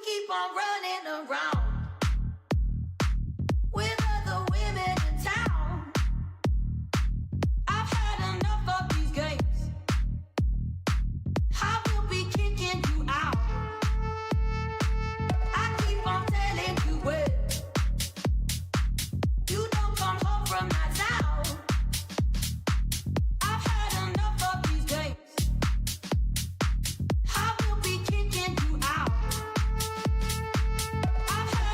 keep on running around with other women in town. I've had enough of these games. I will be kicking you out. I keep on telling you when you don't come home from nights out. I've had enough of these games. I will be kicking you out. I've had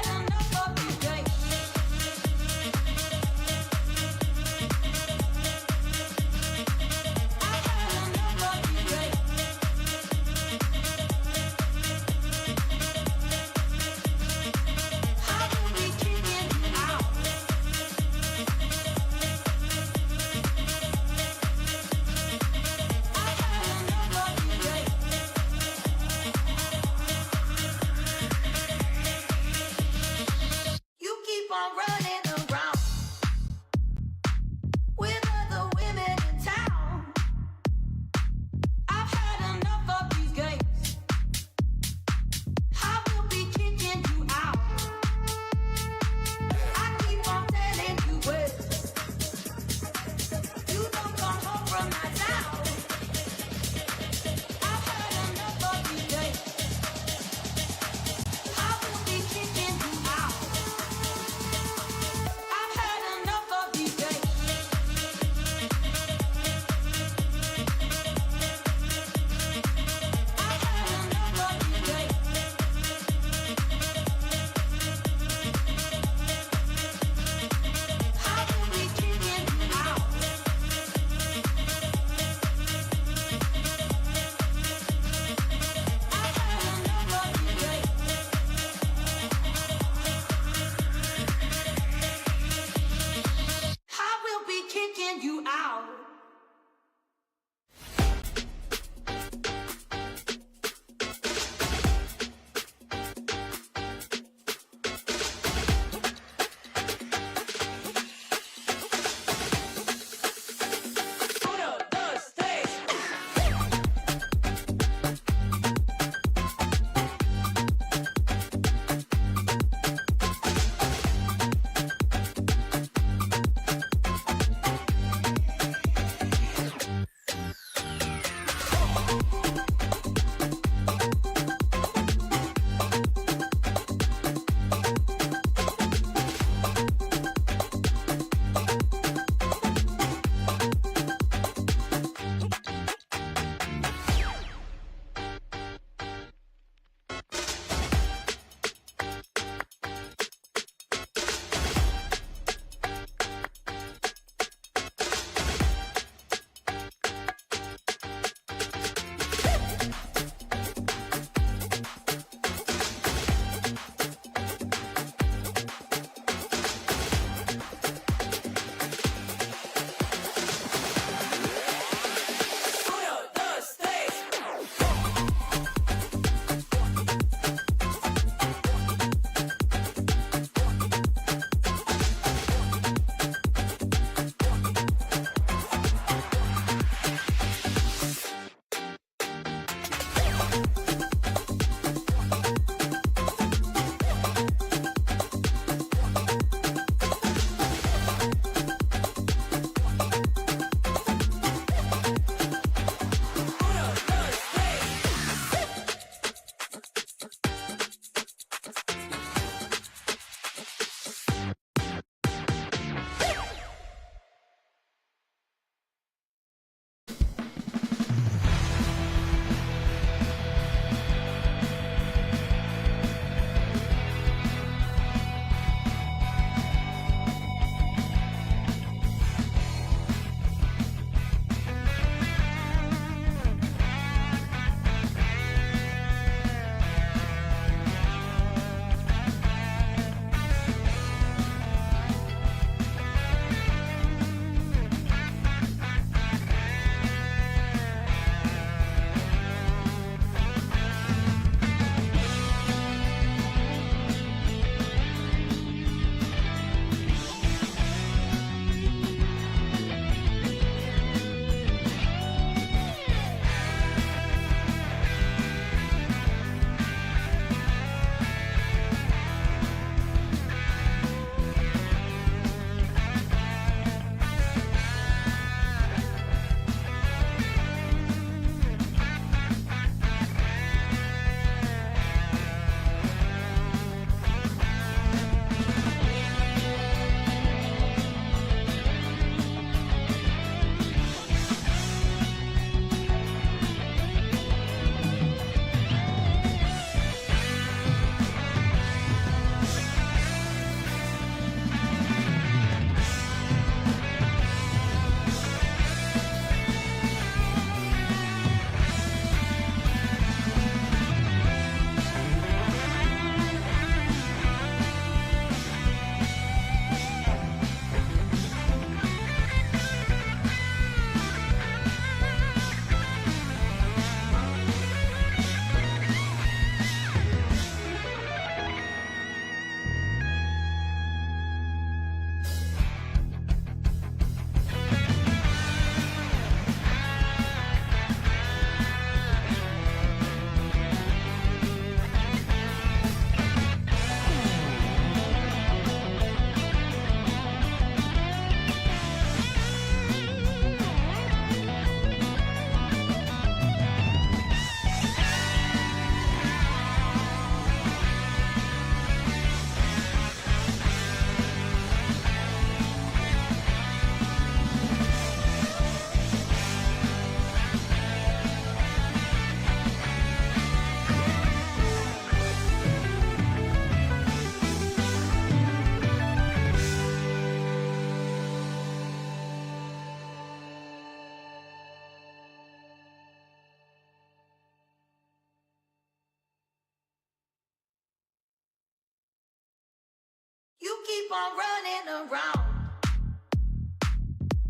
keep on running around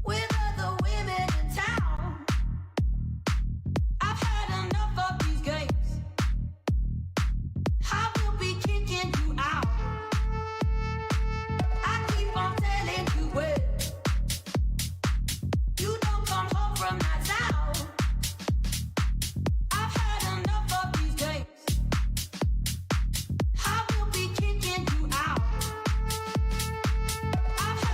with other women in town. I've had enough of these games. I will be kicking you out. I keep on telling you when you don't come home from nights out. I've had enough of these games. I will be kicking you out. I've had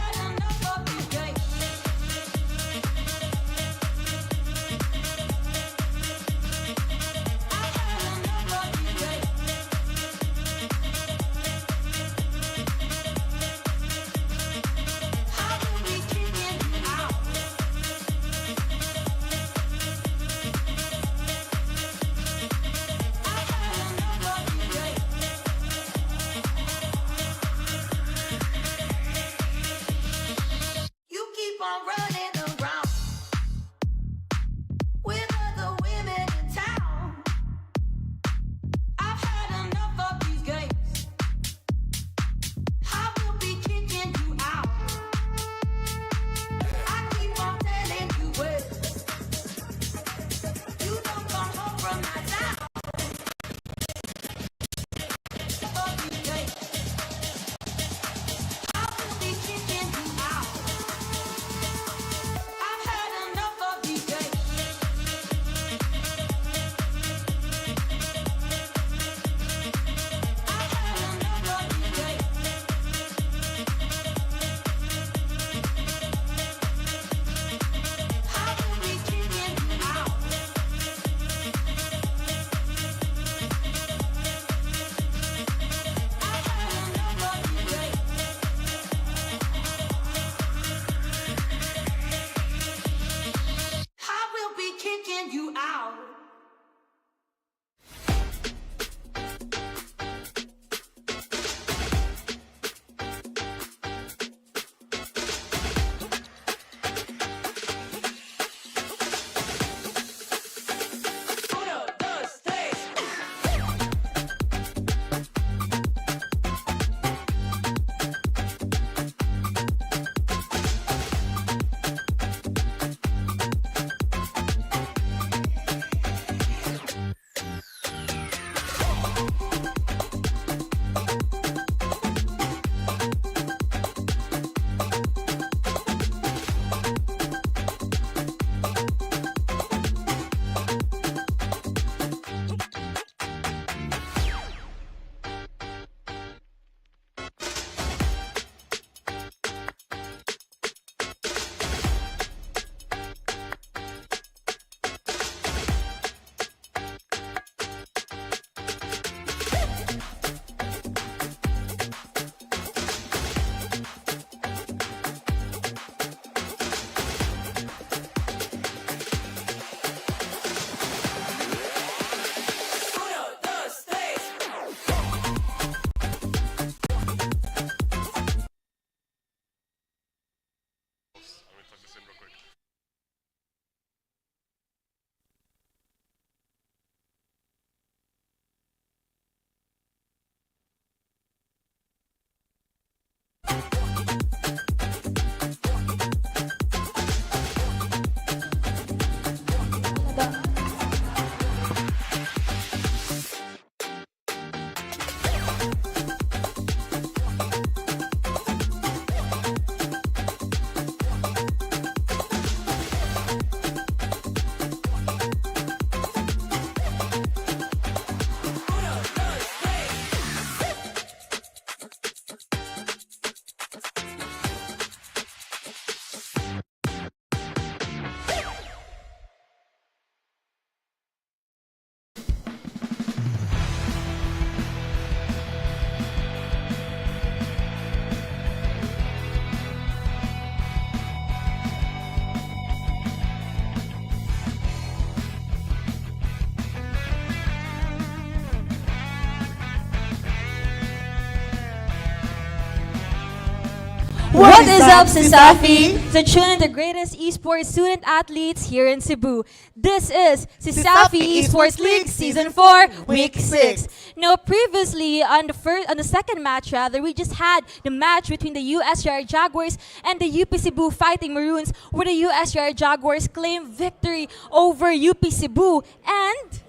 What is up, CESAFI? So tune in the greatest esports student athletes here in Cebu. This is CESAFI Esports League Season 4, Week 6. Now, previously on the second match, rather, we just had the match between the USJR Jaguars and the UP Cebu Fighting Maroons, where the USJR Jaguars claimed victory over UP Cebu. And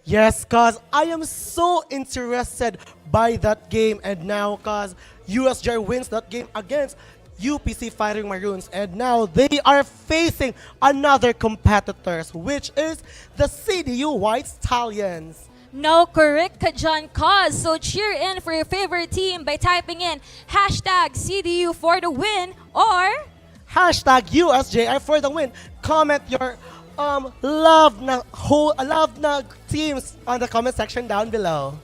Yes, cause I am so interested by that game, and now cause USJR wins that game against UPC Fighting Maroons, and now they are facing another competitors, which is the CDU White Stallions. no, correct ka dyan, cause. So cheer in for your favorite team by typing in hashtag CDU for the win or Hashtag USJR for the win. Comment your love na teams on the comment section down below.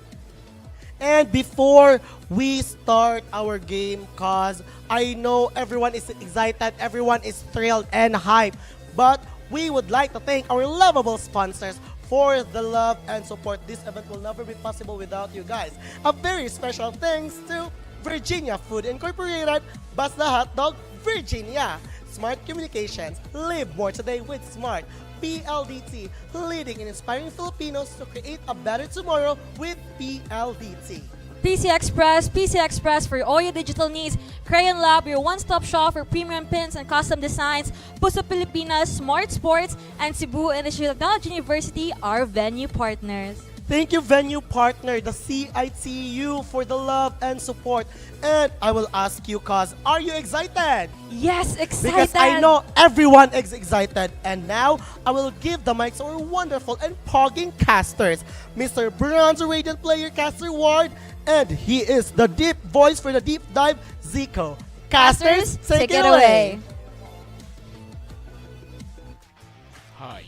And before we start our game, cause I know everyone is excited, everyone is thrilled and hyped, but we would like to thank our lovable sponsors for the love and support. This event will never be possible without you guys. A very special thanks to Virginia Food Incorporated, Basta Hot Dog, Virginia, Smart Communications, live more today with Smart, PLDT, leading and inspiring Filipinos to create a better tomorrow with PLDT. PC Express for all your digital needs. Crayon Lab, your one-stop shop for premium pins and custom designs. Puso Pilipinas, Smart Sports, and Cebu Institute of Technology University are venue partners. Thank you, venue partner, the CITU, for the love and support. And I will ask you, cause, are you excited? Yes, excited! Because I know everyone is excited. And now, I will give the mic to our wonderful and pogging casters, Mr. Bronze Radiant Player Caster Ward, and he is the deep voice for the deep dive, Zico. Casters, take it away. Hi.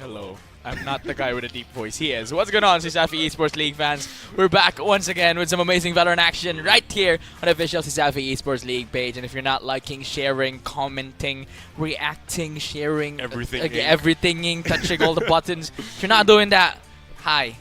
Hello. I'm not the guy with a deep voice. He is. What's going on, CESAFI Esports League fans? We're back once again with some amazing VALORANT action right here on the official CESAFI Esports League page. And if you're not liking, sharing, commenting, reacting, sharing, everything, touching all the buttons, if you're not doing that, hi,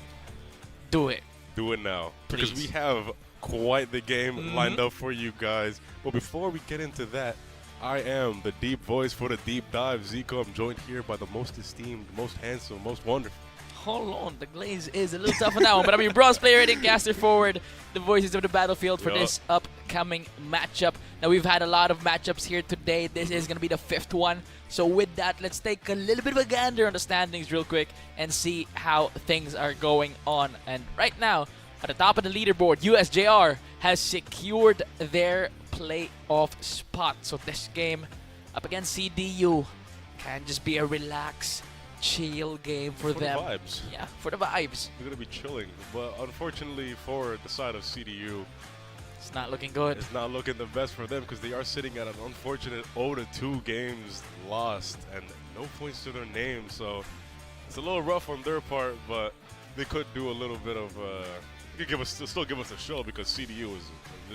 do it. Do it now. Please. Because we have quite the game lined up for you guys. But before we get into that, I am the deep voice for the deep dive, Zico. I'm joined here by the most esteemed, most handsome, most wonderful. Hold on, the glaze is a little tough on that one, but I'm your bronze player and caster forward, the voices of the battlefield for this upcoming matchup. Now, we've had a lot of matchups here today. This is going to be the 5th one. So with that, let's take a little bit of a gander on the standings real quick and see how things are going on. And right now, at the top of the leaderboard, USJR has secured their playoff spot. So this game up against CDU can just be a relaxed, chill game for them. For the vibes. Yeah, for the vibes. We're going to be chilling. But unfortunately for the side of CDU, It's not looking good. it's not looking the best for them because they are sitting at an unfortunate 0-2 games lost and no points to their name. So it's a little rough on their part, but they could do a little bit of they could still give us a show because CDU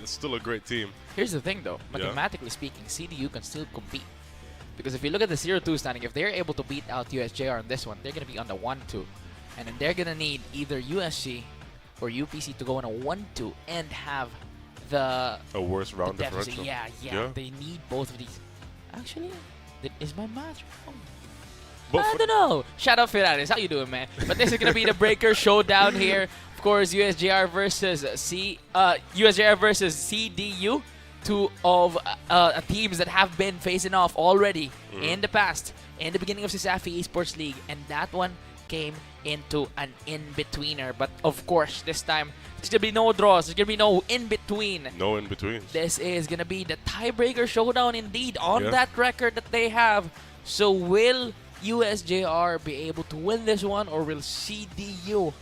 is still a great team. Here's the thing though, Yeah. mathematically speaking, CDU can still compete. Because if you look at the 0-2 standing, if they're able to beat out USJR on this one, they're going to be on the 1-2. And then they're going to need either USC or UPC to go on a 1-2 and have the A worse round deficit. differential. Yeah, they need both of these. Actually, is my match wrong? But I for- don't know. Shout out Ferraris. How you doing, man? But this is going to be the breaker showdown here. Of course, USJR versus CDU. Two of teams that have been facing off already in the past, in the beginning of CESAFI Esports League, and that one came into an in-betweener. But of course, this time, there's going to be no draws, there's going to be no in-between. No in between. This is going to be the tiebreaker showdown indeed on Yeah. that record that they have. So will USJR be able to win this one, or will CDU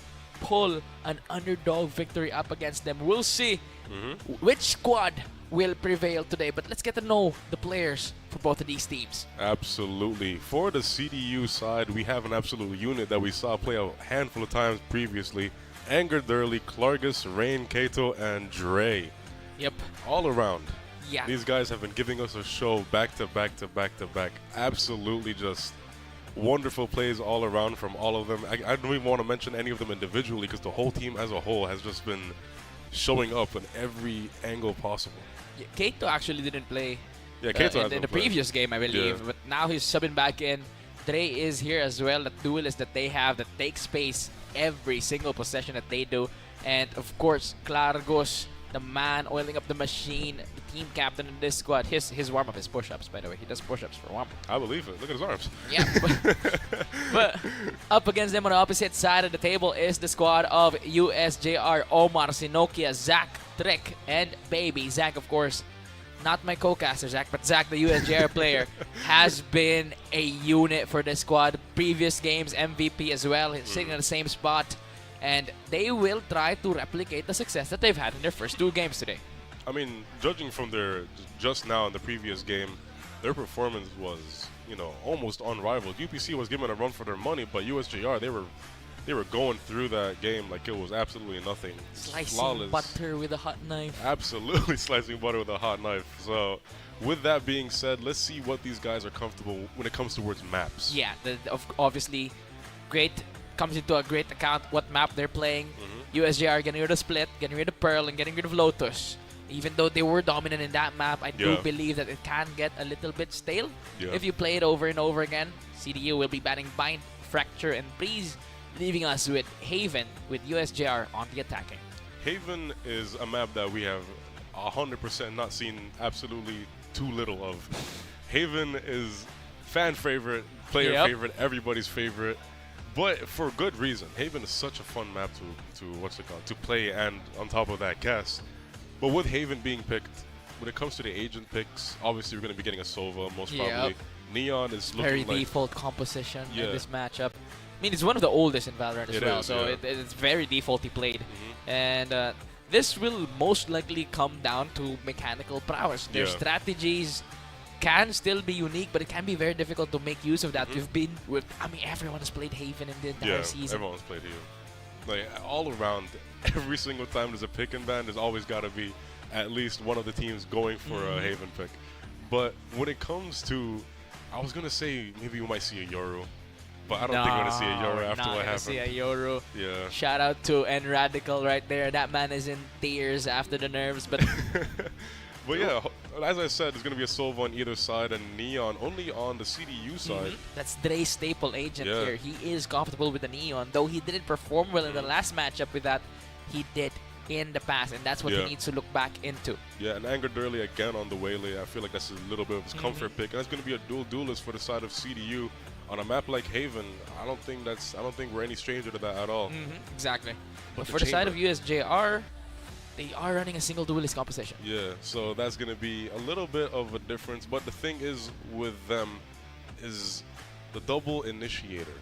pull an underdog victory up against them? We'll see which squad will prevail today. But let's get to know the players for both of these teams. Absolutely. For the CDU side, we have an absolute unit that we saw play a handful of times previously. Anger Durley, Clargus, Rain, Kato, and Dre. Yep. All around. Yeah. These guys have been giving us a show back to back to back to back. Absolutely just wonderful plays all around from all of them. I don't even want to mention any of them individually because the whole team as a whole has just been showing up in every angle possible. Kato actually didn't play Yeah, Kato has in been the playing. previous game, I believe. Yeah. But now he's subbing back in. Dre is here as well. The duelist that they have that takes space every single possession that they do. And of course, Clargos, the man oiling up the machine, the team captain in this squad. His warm-up is push-ups, by the way. He does push-ups for warm-up. I believe it. Look at his arms. Yeah. But up against them on the opposite side of the table is the squad of USJR, Omar, Sinokia, Zach, Trick, and Baby. Zach, of course, not my co-caster, Zach, but Zach, the USJR player, has been a unit for the squad. Previous games, MVP as well. He's sitting in the same spot. And they will try to replicate the success that they've had in their first 2 games today. I mean, judging from their just now in the previous game, their performance was, you know, almost unrivaled. UPC was given a run for their money, but USJR, they were going through that game like it was absolutely nothing. Slicing Flawless. butter with a hot knife. Absolutely slicing butter with a hot knife. So, with that being said, let's see what these guys are comfortable when it comes towards maps. Yeah, obviously, comes into a great account what map they're playing. USJR getting rid of Split, getting rid of Pearl, and getting rid of Lotus. Even though they were dominant in that map, I do believe that it can get a little bit stale if you play it over and over again. CDU will be banning Bind, Fracture, and Breeze, leaving us with Haven with USJR on the attacking. Haven is a map that we have 100% not seen absolutely too little of. Haven is fan favorite, player favorite, everybody's favorite, but for good reason. Haven is such a fun map to play, and on top of that, guess. But with Haven being picked, when it comes to the agent picks, obviously we're going to be getting a Sova most probably. Neon is looking Very like default composition in this matchup. I mean, it's one of the oldest in Valorant as well, so it's very defaultly played. And this will most likely come down to mechanical prowess. Their strategies can still be unique, but it can be very difficult to make use of that. I mean, everyone has played Haven in the entire season. Everyone's played Haven. Like, all around, every single time there's a pick and ban, there's always got to be at least one of the teams going for a Haven pick. But when it comes to, I was going to say maybe we might see a Yoru, but I don't think we're going to see a Yoru after what happened. See a Yoru. Yeah. Shout out to N Radical right there. That man is in tears after the nerves, but But yeah, as I said, there's going to be a Sova on either side and Neon only on the CDU side. That's Dre's staple agent here. He is comfortable with the Neon, though he didn't perform well in the last matchup with that. He did in the past, and that's what he needs to look back into. Yeah, and Anger Durley again on the Waylay. I feel like that's a little bit of his comfort pick. And that's going to be a dual duelist for the side of CDU. On a map like Haven, I don't think we're any stranger to that at all. Exactly. But for the side of USJR, they are running a single duelist composition. Yeah, so that's going to be a little bit of a difference. But the thing is with them is the double initiator.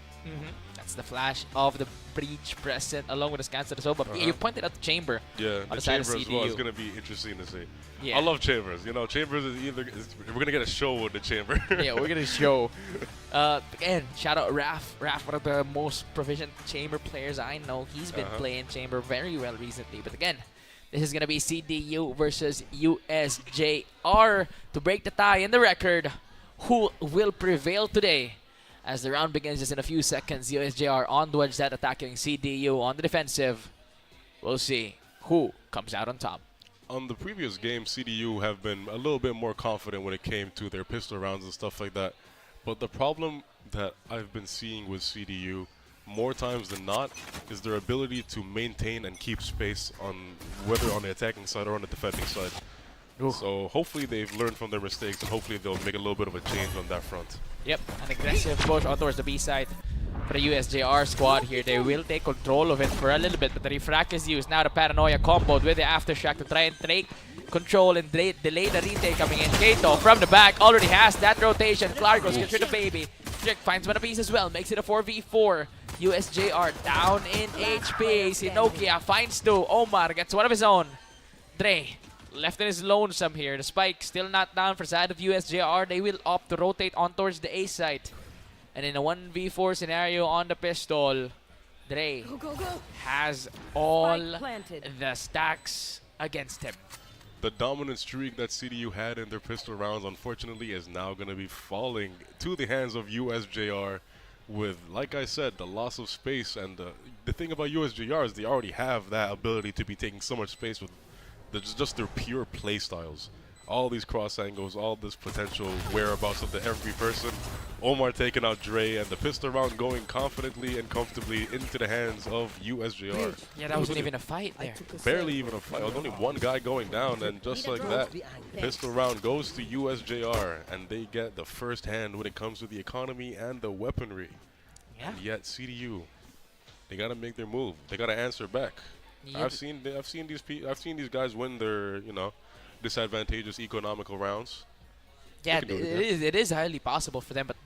That's the flash of the breach present along with the scans to the soul. But you pointed out the chamber. Yeah, on the side chamber of as well is CDU. going to be interesting to see. Yeah. I love chambers. You know, chambers is we're going to get a show with the chamber. Yeah, we're going to show. Again, shout out Raf. Raf, one of the most proficient chamber players I know. He's been playing chamber very well recently. But again, this is going to be CDU versus USJR to break the tie in the record. Who will prevail today? As the round begins just in a few seconds, USJR on the wedge set attacking CDU on the defensive. We'll see who comes out on top. On the previous game, CDU have been a little bit more confident when it came to their pistol rounds and stuff like that. But the problem that I've been seeing with CDU more times than not is their ability to maintain and keep space on whether on the attacking side or on the defending side. Ooh. So hopefully they've learned from their mistakes and hopefully they'll make a little bit of a change on that front. Yep, an aggressive push on towards the B side for the USJR squad here. They will take control of it for a little bit, but the refract is used. Now the paranoia comboed with the aftershock to try and take control and delay the retake coming in. Kato from the back already has that rotation. Clargos gets rid of Baby. Trick finds one piece as well, makes it a 4v4. USJR down in HP. Sinokia finds 2. Omar gets one of his own. Dre left in his lonesome here. The spike still not down for side of USJR. They will opt to rotate on towards the A site. And in a 1v4 scenario on the pistol, Dre has all the stacks against him. The dominant streak that CDU had in their pistol rounds, unfortunately, is now going to be falling to the hands of USJR with, like I said, the loss of space. And the thing about USJR is they already have that ability to be taking so much space with just their pure play styles. all these cross angles, all this potential whereabouts of every person. Omar taking out Dre, and the pistol round going confidently and comfortably into the hands of USJR. Yeah, that wasn't even a fight there. Barely even a fight. There was only one guy going down, and just like that, pistol round goes to USJR, and they get the first hand when it comes to the economy and the weaponry. Yeah. And yet CDU, they gotta make their move. They gotta answer back. Yeah, I've seen these guys win their disadvantageous economical rounds. yeah, can do it, it is highly possible for them, but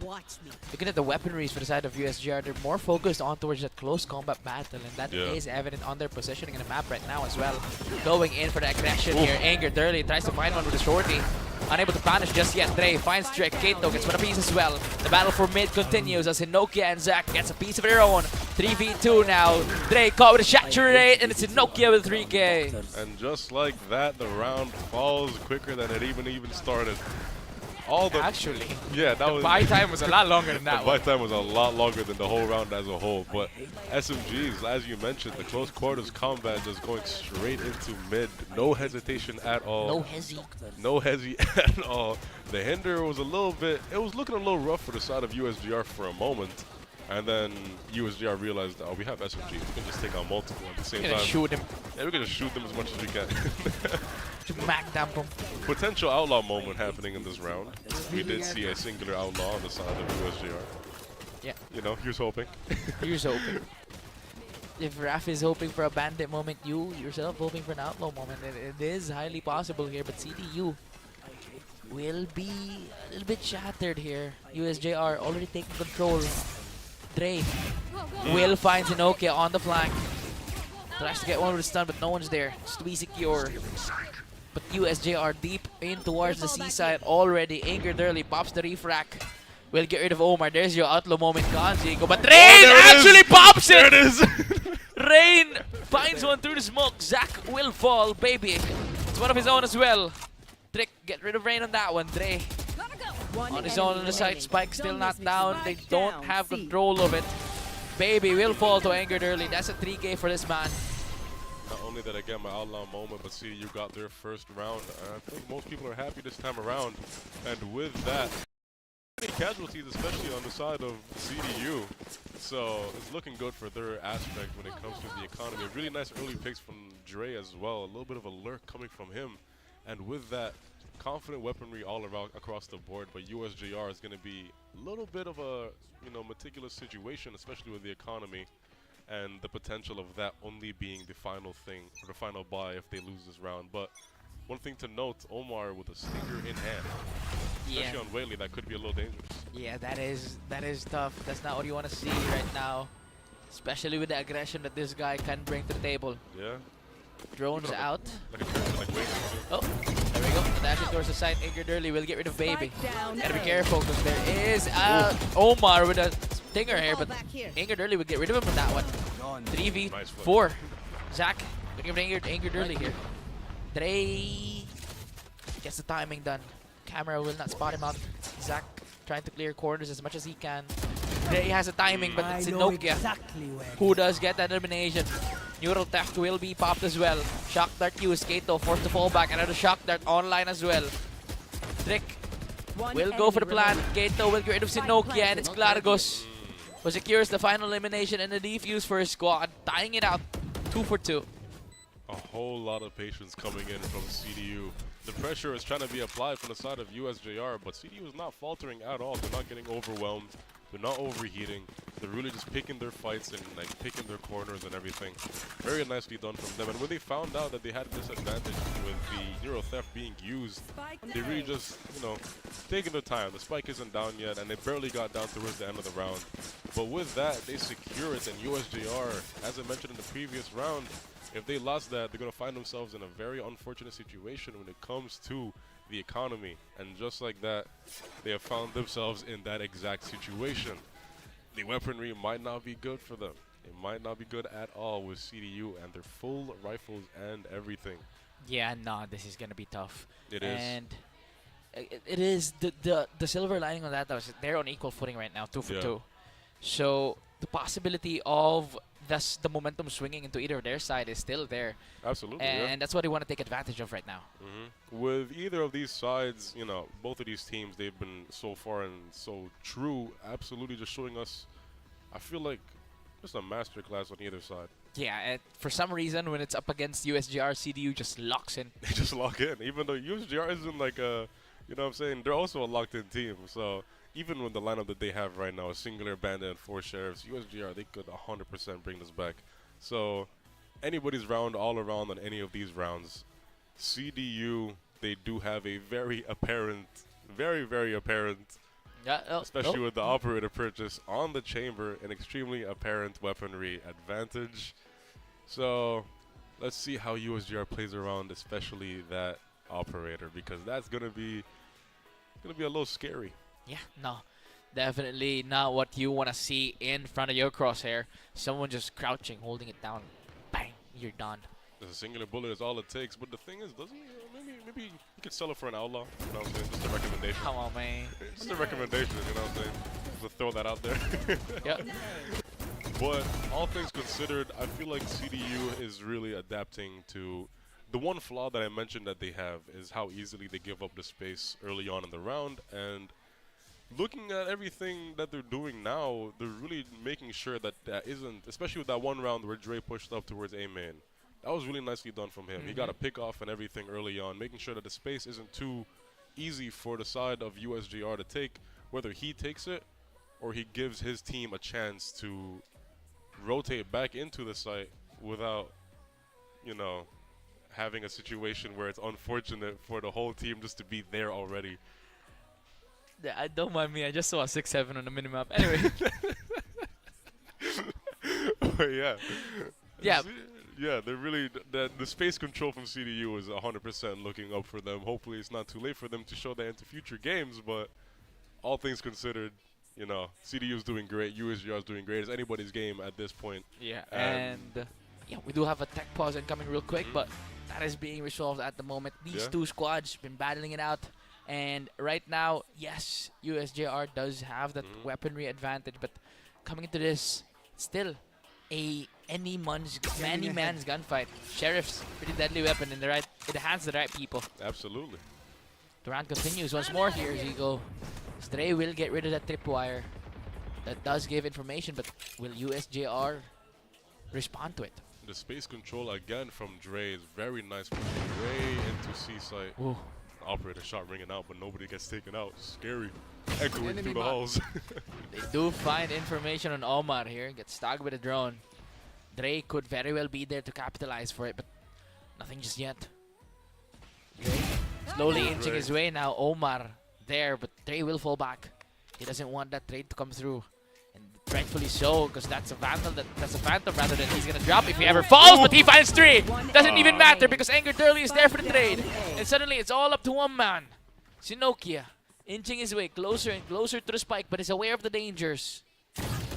looking at the weaponries for the side of USJR, they're more focused on towards that close combat battle, and that is evident on their positioning in the map right now as well. Going in for the aggression here, Anger Durley tries to find one with a shorty. Unable to punish just yet. Dre finds Trick. Kato gets one apiece as well. The battle for mid continues as Inokia and Zach gets a piece of their own. 3v2 now. Dre caught with a saturate, and it's Inokia with 3K. And just like that, the round falls quicker than it even started. Actually, yeah, that was buy time was a lot longer than the that buy one. time was a lot longer than the whole round as a whole. But SMGs, as you mentioned, the close quarters combat just going straight into mid, no hesitation at all. No hezzy at all. The hinder was it was looking a little rough for the side of USJR for a moment. And then USJR realized, oh, we have SMGs. We can just take out multiple at the same We're time. gonna shoot him. Yeah, we're going to shoot them as much as we can. To Mac dump him. Potential outlaw moment happening in this round. We did see a singular outlaw on the side of USJR. Yeah. You know, here's hoping. Here's hoping. If Raf is hoping for a bandit moment, you yourself hoping for an outlaw moment. It is highly possible here, but CDU will be a little bit shattered here. USJR already taking control. Dre will find Inokia on the flank. Tries to get one with a stun, but no one's there. Just to be secure. But USJR deep in towards the seaside already. Anger Durley pops the refrac. Will get rid of Omar. There's your outlaw moment, Kanjigo. But Rain actually pops it! There it is! Rain finds one through the smoke. Zach will fall, baby. It's one of his own as well. Trick, get rid of Rain on that one. Dre on his own on the side. Spike still not down. They don't have control of it. Baby will fall to Anger Durley. That's a 3K for this man. Not only did I get my outlaw moment, but see, you got their first round. I think most people are happy this time around. And with that, many casualties, especially on the side of CDU. So it's looking good for their aspect when it comes to the economy. Really nice early picks from Dre as well. A little bit of a lurk coming from him. And with that, confident weaponry all around across the board, but USJR is going to be a little bit of a meticulous situation, especially with the economy and the potential of that only being the final thing or the final buy if they lose this round. But one thing to note, Omar with a stinger in hand, especially on Whaley, that could be a little dangerous. Yeah, that is tough. That's not what you want to see right now, especially with the aggression that this guy can bring to the table. Yeah. Drones out. Like a character like Whaley too. Oh, there we go. Dashing towards the side. Anger Durley will get rid of Baby. Gotta be careful because there is Omar with a stinger here, but Anger Durley will get rid of him from that one. 3v4. Zach looking for Anger Durley here. Dre gets the timing done. Camera will not spot him out. Zach trying to clear corners as much as he can. Dre has a timing, but it's Inokia who does get that elimination. Neural Theft will be popped as well. Shock Dart used. Kato forced to fall back. Another Shock Dart online as well. Trick will go for the plan. Kato will get rid of Sinokia, and it's Clargos who secures the final elimination and the defuse for his squad, tying it out 2 for 2. A whole lot of patience coming in from CDU. The pressure is trying to be applied from the side of USJR, but CDU is not faltering at all. They're not getting overwhelmed. They're not overheating. They're really just picking their fights and like picking their corners and everything. Very nicely done from them. And when they found out that they had a disadvantage with the Neural Theft being used, they really just, taking their time. The spike isn't down yet, and they barely got down towards the end of the round. But with that, they secure it, and USJR, as I mentioned in the previous round, if they lost that, they're going to find themselves in a very unfortunate situation when it comes to the economy. And just like that, they have found themselves in that exact situation. The weaponry might not be good for them. It might not be good at all with CDU and their full rifles and everything. Yeah, no, this is going to be tough. It is. And it is the silver lining on that, they're on equal footing right now, 2 for 2. So the possibility of thus the momentum swinging into either of their side is still there. Absolutely. And that's what they want to take advantage of right now. With either of these sides, you know, both of these teams, they've been so far and so true, absolutely just showing us, I feel like, just a masterclass on either side. Yeah, and for some reason, when it's up against USJR, CDU just locks in. They just lock in, even though USJR isn't like a, you know what I'm saying, they're also a locked-in team. So even with the lineup that they have right now, a singular bandit and 4 sheriffs, USJR, they could 100% bring this back. So anybody's round all around on any of these rounds. CDU, they do have a very apparent, very apparent, especially with the operator purchase on the chamber, an extremely apparent weaponry advantage. So let's see how USJR plays around, especially that operator, because that's gonna be a little scary. Yeah, no, definitely not what you want to see in front of your crosshair. Someone just crouching, holding it down. Bang, you're done. Just a singular bullet is all it takes, but the thing is, doesn't maybe you could sell it for an outlaw. You know what I'm saying? Just a recommendation. Come on, man. Just a recommendation. You know what I'm saying? Just throw that out there. Yep. But all things considered, I feel like CDU is really adapting to the one flaw that I mentioned that they have is how easily they give up the space early on in the round. And looking at everything that they're doing now, they're really making sure that that isn't, especially with that one round where Dre pushed up towards A main. That was really nicely done from him. He got a pick off and everything early on, making sure that the space isn't too easy for the side of USJR to take, whether he takes it or he gives his team a chance to rotate back into the site without, you know, having a situation where it's unfortunate for the whole team just to be there already. Yeah, don't mind me. I just saw a 6-7 on the minimap. Anyway. Yeah. Yeah. Yeah, they're really the space control from CDU is 100% looking up for them. Hopefully, it's not too late for them to show that into future games. But all things considered, you know, CDU is doing great. USJR is doing great. It's anybody's game at this point. Yeah, and yeah, we do have a tech pause incoming real quick, but that is being resolved at the moment. These two squads been battling it out, and right now, yes, USJR does have that weaponry advantage, but coming into this, still any man's gunfight. Sheriff's pretty deadly weapon in the hands of the right people. Absolutely. The round continues once more here as you go. Stray will get rid of that tripwire. That does give information, but will USJR respond to it? The space control again from Dre is very nice. Dre into C-site. Ooh. Operator shot ringing out, but nobody gets taken out. Scary. Echoing through the halls. They do find information on Omar here. Gets tagged with a drone. Dre could very well be there to capitalize for it, but nothing just yet. Dre slowly inching his way now. Omar there, but Dre will fall back. He doesn't want that trade to come through. And rightfully so, because that's a Vandal, that's a Phantom rather than he's going to drop if he ever falls, but he finds 3. Doesn't even matter because Anger Durley is there for the trade. And suddenly it's all up to one man. Sinokia inching his way closer and closer to the spike, but is aware of the dangers.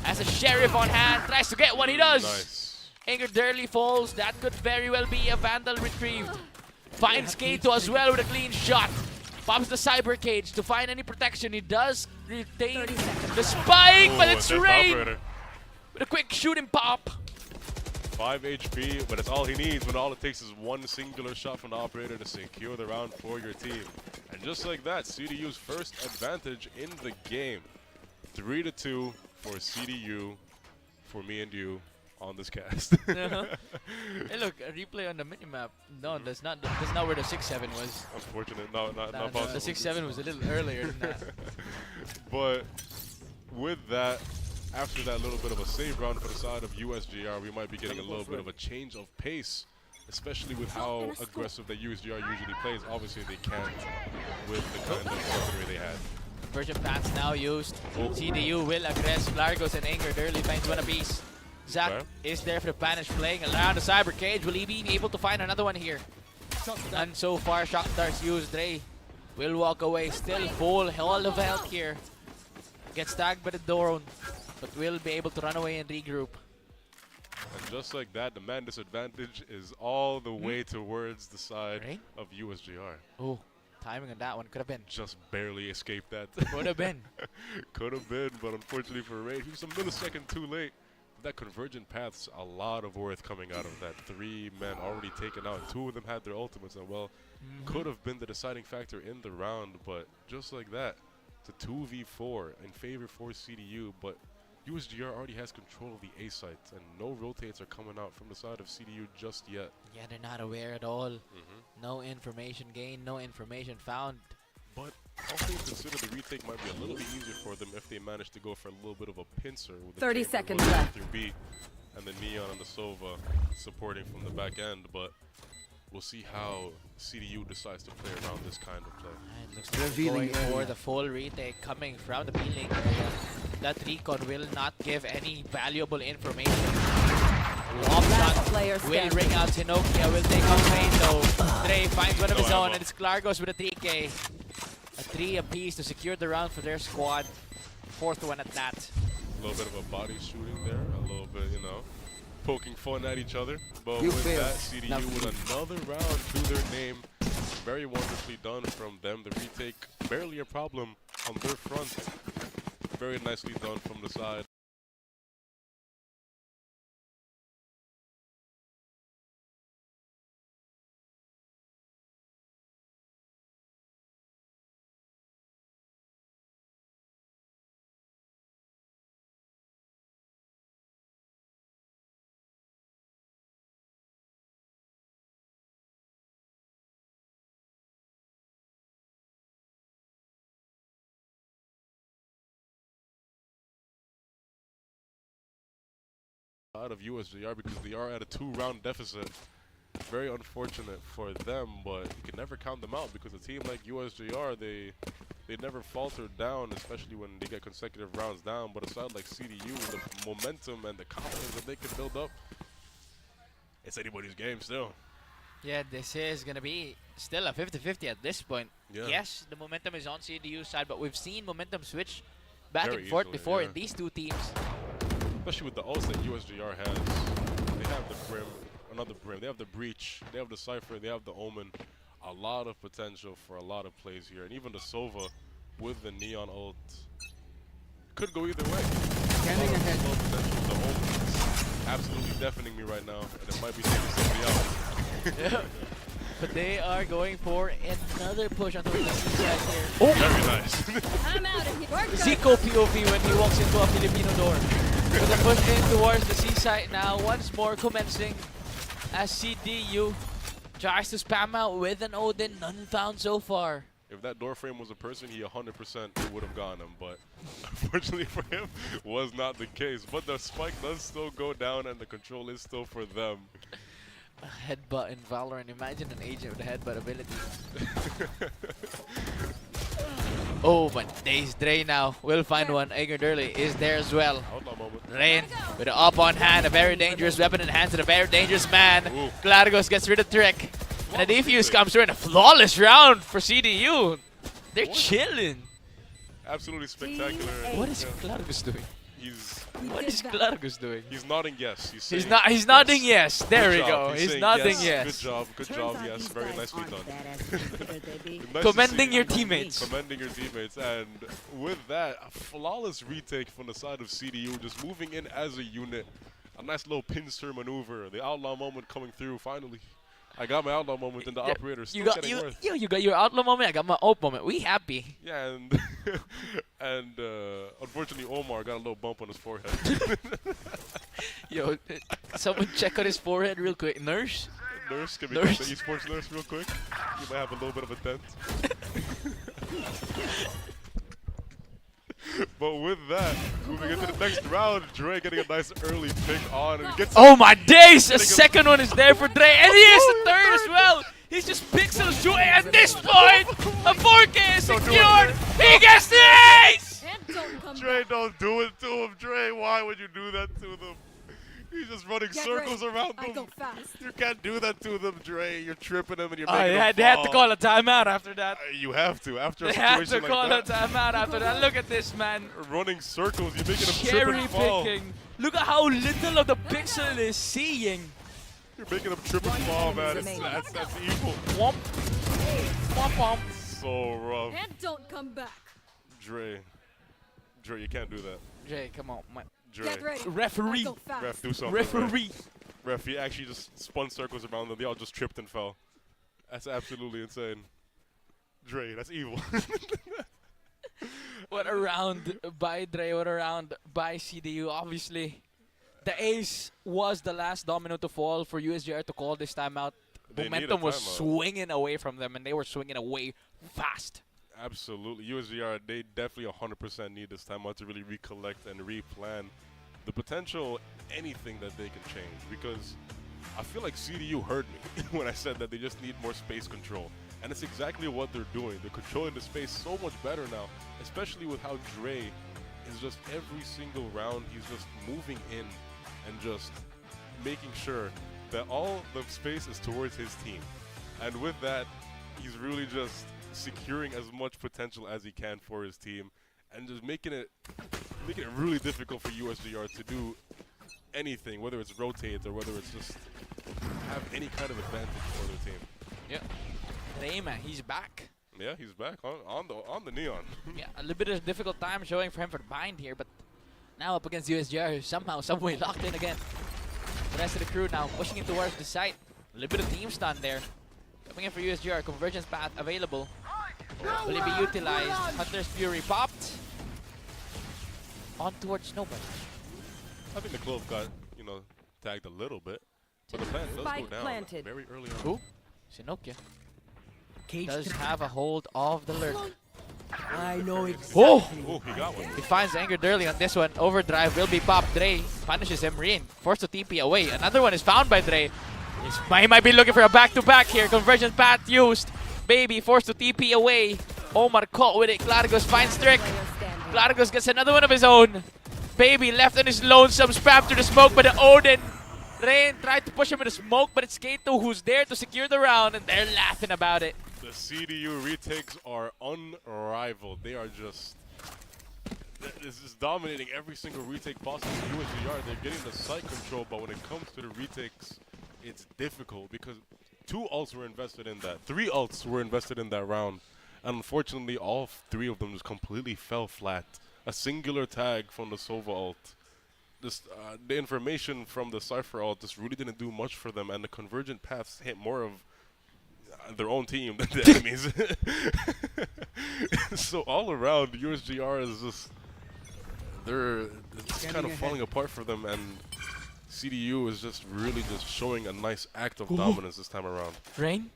As a Sheriff on hand, tries to get one, he does. Nice. Anger Durley falls, that could very well be a Vandal retrieved. Finds Kato as well with a clean shot. Pops the cyber cage to find any protection. He does retain the spike, but it's Rain with a quick shooting pop. 5 HP, but it's all he needs when all it takes is one singular shot from the operator to secure the round for your team. And just like that, CDU's first advantage in the game. 3-2 for CDU, for me and you on this cast. Hey, look, a replay on the minimap. No, that's not where the 6-7 was. Unfortunate, not possible. The 6-7 was a little earlier than that. But with that, after that little bit of a save round for the side of USJR, we might be getting a little bit of a change of pace, especially with how aggressive the USJR usually plays. Obviously, they can't with the kind of weaponry they had. Conversion paths now used. CDU will aggress. Largos and Anger Durley finds one apiece. Zach is there for the Banish playing around the cyber cage. Will he be able to find another one here? And so far, Shock Darts used. Dre will walk away. Still full all of health here. Gets tagged by the drone, but will be able to run away and regroup. And just like that, the man disadvantage is all the way towards the side of USJR. Oh, timing on that one could have been. Just barely escaped that. Could have been. Could have been, but unfortunately for Raid, he was a millisecond too late. that convergent path's a lot of worth coming out of that. 3 men already taken out. 2 of them had their ultimates, and well, could have been the deciding factor in the round, but just like that, it's a 2v4 in favor for CDU, but USJR already has control of the A site, and no rotates are coming out from the side of CDU just yet. Yeah, they're not aware at all. No information gained, no information found. But all things considered, the retake might be a little bit easier for them if they manage to go for a little bit of a pincer with the 30 chamber seconds loaded left. through B, and the Neon and the Sova supporting from the back end. But we'll see how CDU decides to play around this kind of play. It looks like they're going for the full retake coming from the B-link area. That recon will not give any valuable information. Lob shot will ring out. Tinokia will take on main though. Dre finds one of his own, and it's Klargos with a 3K. A 3 apiece to secure the round for their squad. 4th one at that. A little bit of a body shooting there, a little bit, you know, poking fun at each other. But You with failed. that, CDU with another round to their name. Very wonderfully done from them. The retake, barely a problem on their front. Very nicely done from the side. Out of USJR because they are at a 2-round deficit. Very unfortunate for them, but you can never count them out because a team like USJR, they never falter down, especially when they get consecutive rounds down. But a side like CDU, with the momentum and the confidence that they can build up, it's anybody's game still. Yeah, this is going to be still a 50-50 at this point. Yeah. Yes, the momentum is on CDU's side, but we've seen momentum switch back Very and forth easily, before yeah. in these two teams. Especially with the ults that USJR has. They have the Brim, another Brim. They have the Breach. They have the Cypher. They have the Omen. A lot of potential for a lot of plays here. And even the Sova with the Neon ult could go either way. Scanning ahead. The Omen is absolutely deafening me right now. And it might be taking somebody out. Yeah. But they are going for another push on the C side here. Oh, very nice. I'm out of here. Zico POV when he walks into a Filipino door. With a push in towards the C side now, once more commencing as CDU tries to spam out with an Odin, none found so far. If that door frame was a person, he 100% would have gotten him, but unfortunately for him, was not the case. But the spike does still go down, and the control is still for them. A headbutt in Valorant. Imagine an agent with a headbutt ability. Oh, but Days Dre now will find one. Ager Durley is there as well. Outlaw moment. Rain with an up on hand, a very dangerous weapon in hands of a very dangerous man. Ooh. Klargos gets rid of Trick. And a defuse comes through in a flawless round for CDU. They're chilling. Absolutely spectacular. What is Yeah. Klargos doing? He's What is Klargos doing? nodding yes. He's saying He's nodding yes. There we Good job. go. He's saying nodding yes. yes. Good job, yes. Very nicely done. Nice to Commending see. your teammates. Commending your teammates. And with that, a flawless retake from the side of CDU, just moving in as a unit. A nice little pincer maneuver. The outlaw moment coming through finally. I got my outlaw moment and the Yeah, operator still You got getting worth. you got your outlaw moment. I got my ult moment. We happy. Yeah, and and unfortunately Omar got a little bump on his forehead. Yo, someone check on his forehead real quick. Nurse. Nurse, can we get the Nurse. esports nurse real quick? You might have a little bit of a dent. But with that, moving into the next round, Dre getting a nice early pick on and gets Oh my days! A second one is there for Dre, and he is the third as well. He's just pixel shooting at this point. A 4K is Don't do it, secured. He gets the ace. And don't come Dre, back. don't do it to him, Dre. Why would you do that to them? He's just running circles around I go them. fast. You can't do that to them, Dre. You're tripping them and you're Oh, making them they had to fall. call a timeout after that. You have to after a They had situation to call like a that. timeout after that. Look at this man. Running circles, you're making them trip Cherry and fall. picking. Look at how little of the pixel is seeing. You're making them trip and fall, man. That's evil. Womp. Womp womp. So rough. And don't come back. Dre, you can't do that. Jay, come on. Dre. Referee. Ref, do something. Referee. Ref, he actually just spun circles around them. They all just tripped and fell. That's absolutely insane. Dre, that's evil. What a round by Dre. What a round by CDU. Obviously, the ace was the last domino to fall for USJR to call this timeout. They need a Momentum was timeout. swinging away from them, and they were swinging away fast. Absolutely. USJR, they definitely 100% need this timeout to really recollect and replan the potential anything that they can change. Because I feel like CDU heard me when I said that they just need more space control. And it's exactly what they're doing. They're controlling the space so much better now, especially with how Dre is just every single round, he's just moving in and just making sure that all the space is towards his team. And with that, he's really just securing as much potential as he can for his team and just making it really difficult for USJR to do anything, whether it's rotate or whether it's just have any kind of advantage for their team. Yeah. Rayman, he's back. Yeah, he's back on the neon. Yeah, a little bit of difficult time showing for him for the bind here, but now up against USJR, somehow, someway locked in again. The rest of the crew now pushing it towards the site. A little bit of team stun there. Coming in for USJR, convergence path available. Will it be utilized? Hunter's Fury popped. On towards nobody. I think the Clove got, tagged a little bit. But the plant does go down very early on. Who? Sinokia. Does have a hold of the lurk. I know exactly. Oh! Oh, he got one. He finds Angered early on this one. Overdrive will be popped. Dre punishes him. Rien forced to TP away. Another one is found by Dre. He might be looking for a back-to-back here. Conversion path used. Baby forced to TP away. Omar caught with it. Clargos finds Trick. Clargos gets another one of his own. Baby left on his lonesome. Spam through the smoke by the Odin. Rain tried to push him in the smoke, but it's Kato who's there to secure the round, and they're laughing about it. The CDU retakes are unrivaled. They are just this is dominating every single retake possible. USJR, they're getting the site control, but when it comes to the retakes, it's difficult because 2 ults were invested in that. 3 ults were invested in that round. And unfortunately, all 3 of them just completely fell flat. A singular tag from the Sova ult. The information from the Cypher ult just really didn't do much for them, and the convergent paths hit more of their own team than the enemies. So all around, USJR is just it's kind of falling apart for them, and CDU is just really just showing a nice act of dominance this time around. Rain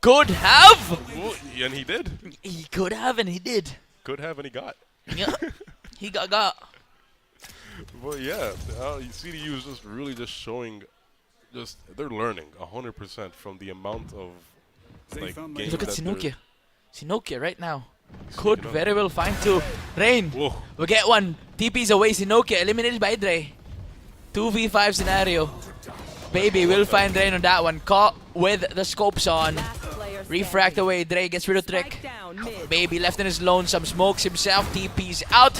could have! Well, and he did. He could have and he did. Could have and he got. Yeah, he got. But yeah, CDU is just really just showing, they're learning 100% from the amount of games. Look at that Sinokia. Sinokia right now. they're Could sneaking up. very well find 2. Rain Whoa. will get one. TP's away. Sinokia eliminated by Dre. 2v5 scenario. Baby will find Rain on that one. Caught with the scopes on. Refract away. Dre gets rid of Trick. Baby left in his lonesome. Smokes himself. TP's out.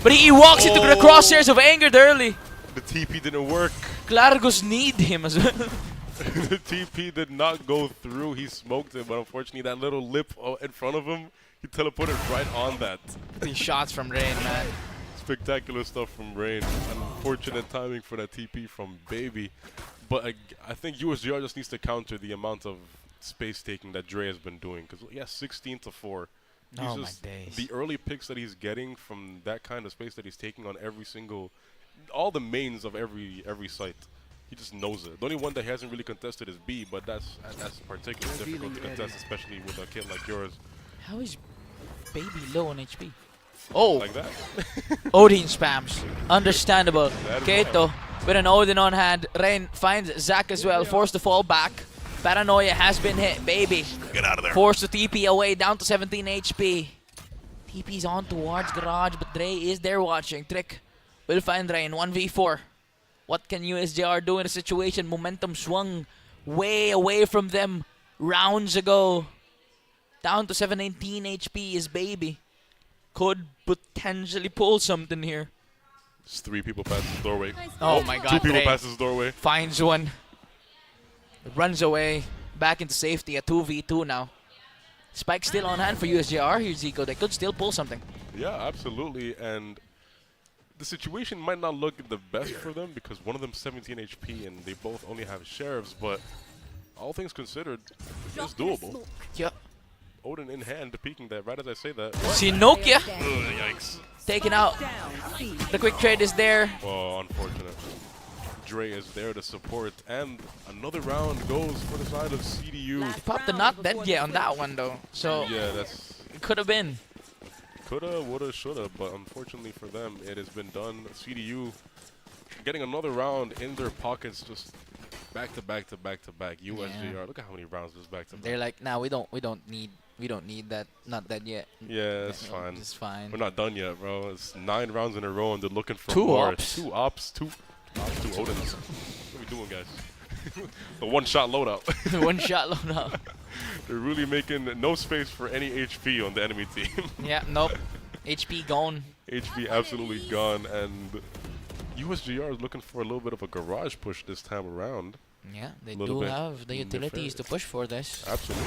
But he walks into the crosshairs of Angered early. The TP didn't work. Clargos need him as well. The TP did not go through. He smoked it, but unfortunately that little lip in front of him, he teleported right on that. These shots from Rain, man. Spectacular stuff from Rain. Unfortunate timing for that TP from Baby. But I think USJR just needs to counter the amount of space taking that Dre has been doing. Because, yeah, 16 to 4. Oh, my days. The early picks that he's getting from that kind of space that he's taking on every single, all the mains of every site, he just knows it. The only one that he hasn't really contested is B, but that's particularly difficult to contest, especially with a kid like yours. How is Baby low on HP? Oh, Like that. Odin spams. Understandable. That is Kato with an Odin on hand. Rain finds Zac as well, forced to fall back. Paranoia has been hit. Baby Get out of there. forced to TP away, down to 17 HP. TP's on towards Garage, but Dre is there watching. Trick will find Rain. 1v4. What can USJR do in a situation? Momentum swung way away from them rounds ago. Down to 719 HP is Baby. Could potentially pull something here. Just 3 people past his doorway. Oh my god. 2 people Dre past his doorway. finds one. Runs away. Back into safety. A 2v2 now. Spike still on hand for USJR. Here's Zico. They could still pull something. Yeah, absolutely. And the situation might not look the best for them because one of them 17 HP and they both only have sheriffs, but all things considered, it's doable. Yep. Odin in hand, peeking that right as I say that. Sinokia Yikes. taken out. The quick trade is there. Oh, unfortunate. Dre is there to support, and another round goes for the side of CDU. Popped the not dead yet on that one though. So Yeah, that's it could have been. coulda, woulda, shoulda, but unfortunately for them, it has been done. CDU getting another round in their pockets, just back to back to back to back. USJR, look at how many rounds this back to back. They're like, nah, we don't need that, not that yet. Yeah, it's fine. It's fine. We're not done yet, bro. It's 9 rounds in a row, and they're looking for Two more. ops. Two ops, two Odins. What are we doing, guys? The one-shot loadout. One shot load up. They're really making no space for any HP on the enemy team. Yeah, nope. HP gone. HP absolutely gone, and USJR is looking for a little bit of a garage push this time around. Yeah, they Little do bit have the utilities to push for this. Absolutely.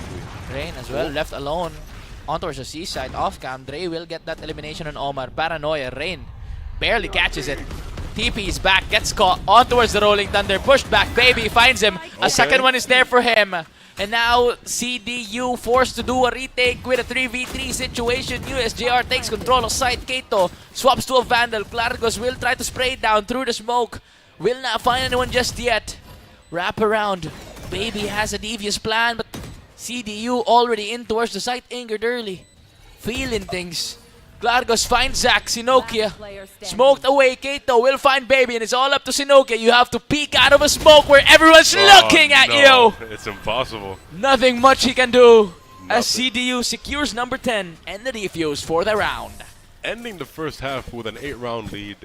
Rain as well, left alone. On towards the seaside, off cam. Dre will get that elimination on Omar. Paranoia. Rain barely catches it. TP is back, gets caught. On towards the Rolling Thunder. Pushed back. Baby finds him. A second one is there for him. And now CDU forced to do a retake with a 3v3 situation. USJR takes control of side. Kato swaps to a Vandal. Clargos will try to spray it down through the smoke. Will not find anyone just yet. Wrap around. Baby has a devious plan, but CDU already in towards the site, angered early. Feeling things. Clargos finds Zack. Sinokia smoked away. Kato will find Baby, and it's all up to Sinokia. You have to peek out of a smoke where everyone's looking at no, you. It's impossible. Nothing much he can do as Nothing. CDU secures number 10 and the defuse for the round. Ending the first half with an 8-round lead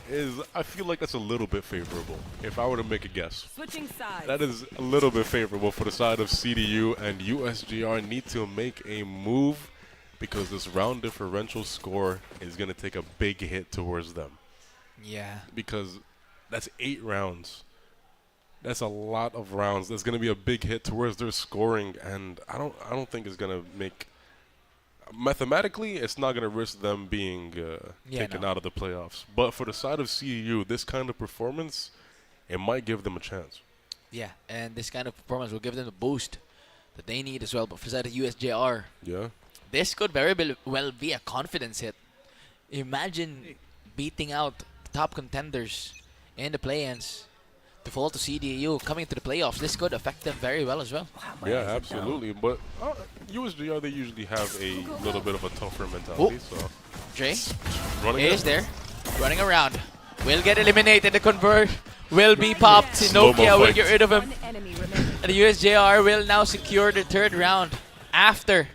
is, I feel like that's a little bit favorable. If I were to make a guess, Switching sides. that is a little bit favorable for the side of CDU, and USJR need to make a move because this round differential score is going to take a big hit towards them. Yeah. Because that's 8 rounds. That's a lot of rounds. That's going to be a big hit towards their scoring, and I don't think it's going to make. Mathematically, it's not going to risk them being taken out of the playoffs. But for the side of CEU, this kind of performance, it might give them a chance. Yeah, and this kind of performance will give them the boost that they need as well. But for the side of USJR, Yeah. this could very well be a confidence hit. Imagine beating out top contenders in the play-ins to fall to CDU coming to the playoffs. This could affect them very well as well. Yeah, absolutely. But USJR, they usually have a little bit of a tougher mentality. So Dre running is it. there, running around. Will get eliminated. The convert will be popped. Slow-mo Sinokia will fight. get rid of him. One enemy remaining. And the USJR will now secure the 3rd round after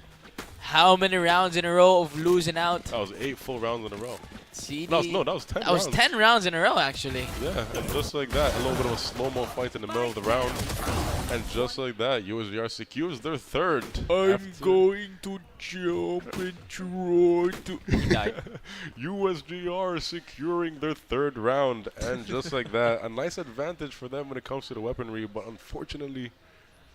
how many rounds in a row of losing out? That was 8 full rounds in a row. CD. No, that was 10 That was rounds. 10 rounds in a row, actually. Yeah, and just like that, a little bit of a slow-mo fight in the middle of the round. And just like that, USJR secures their 3rd. going to jump and try to... He died. USJR securing their 3rd round. And just like that, a nice advantage for them when it comes to the weaponry. But unfortunately,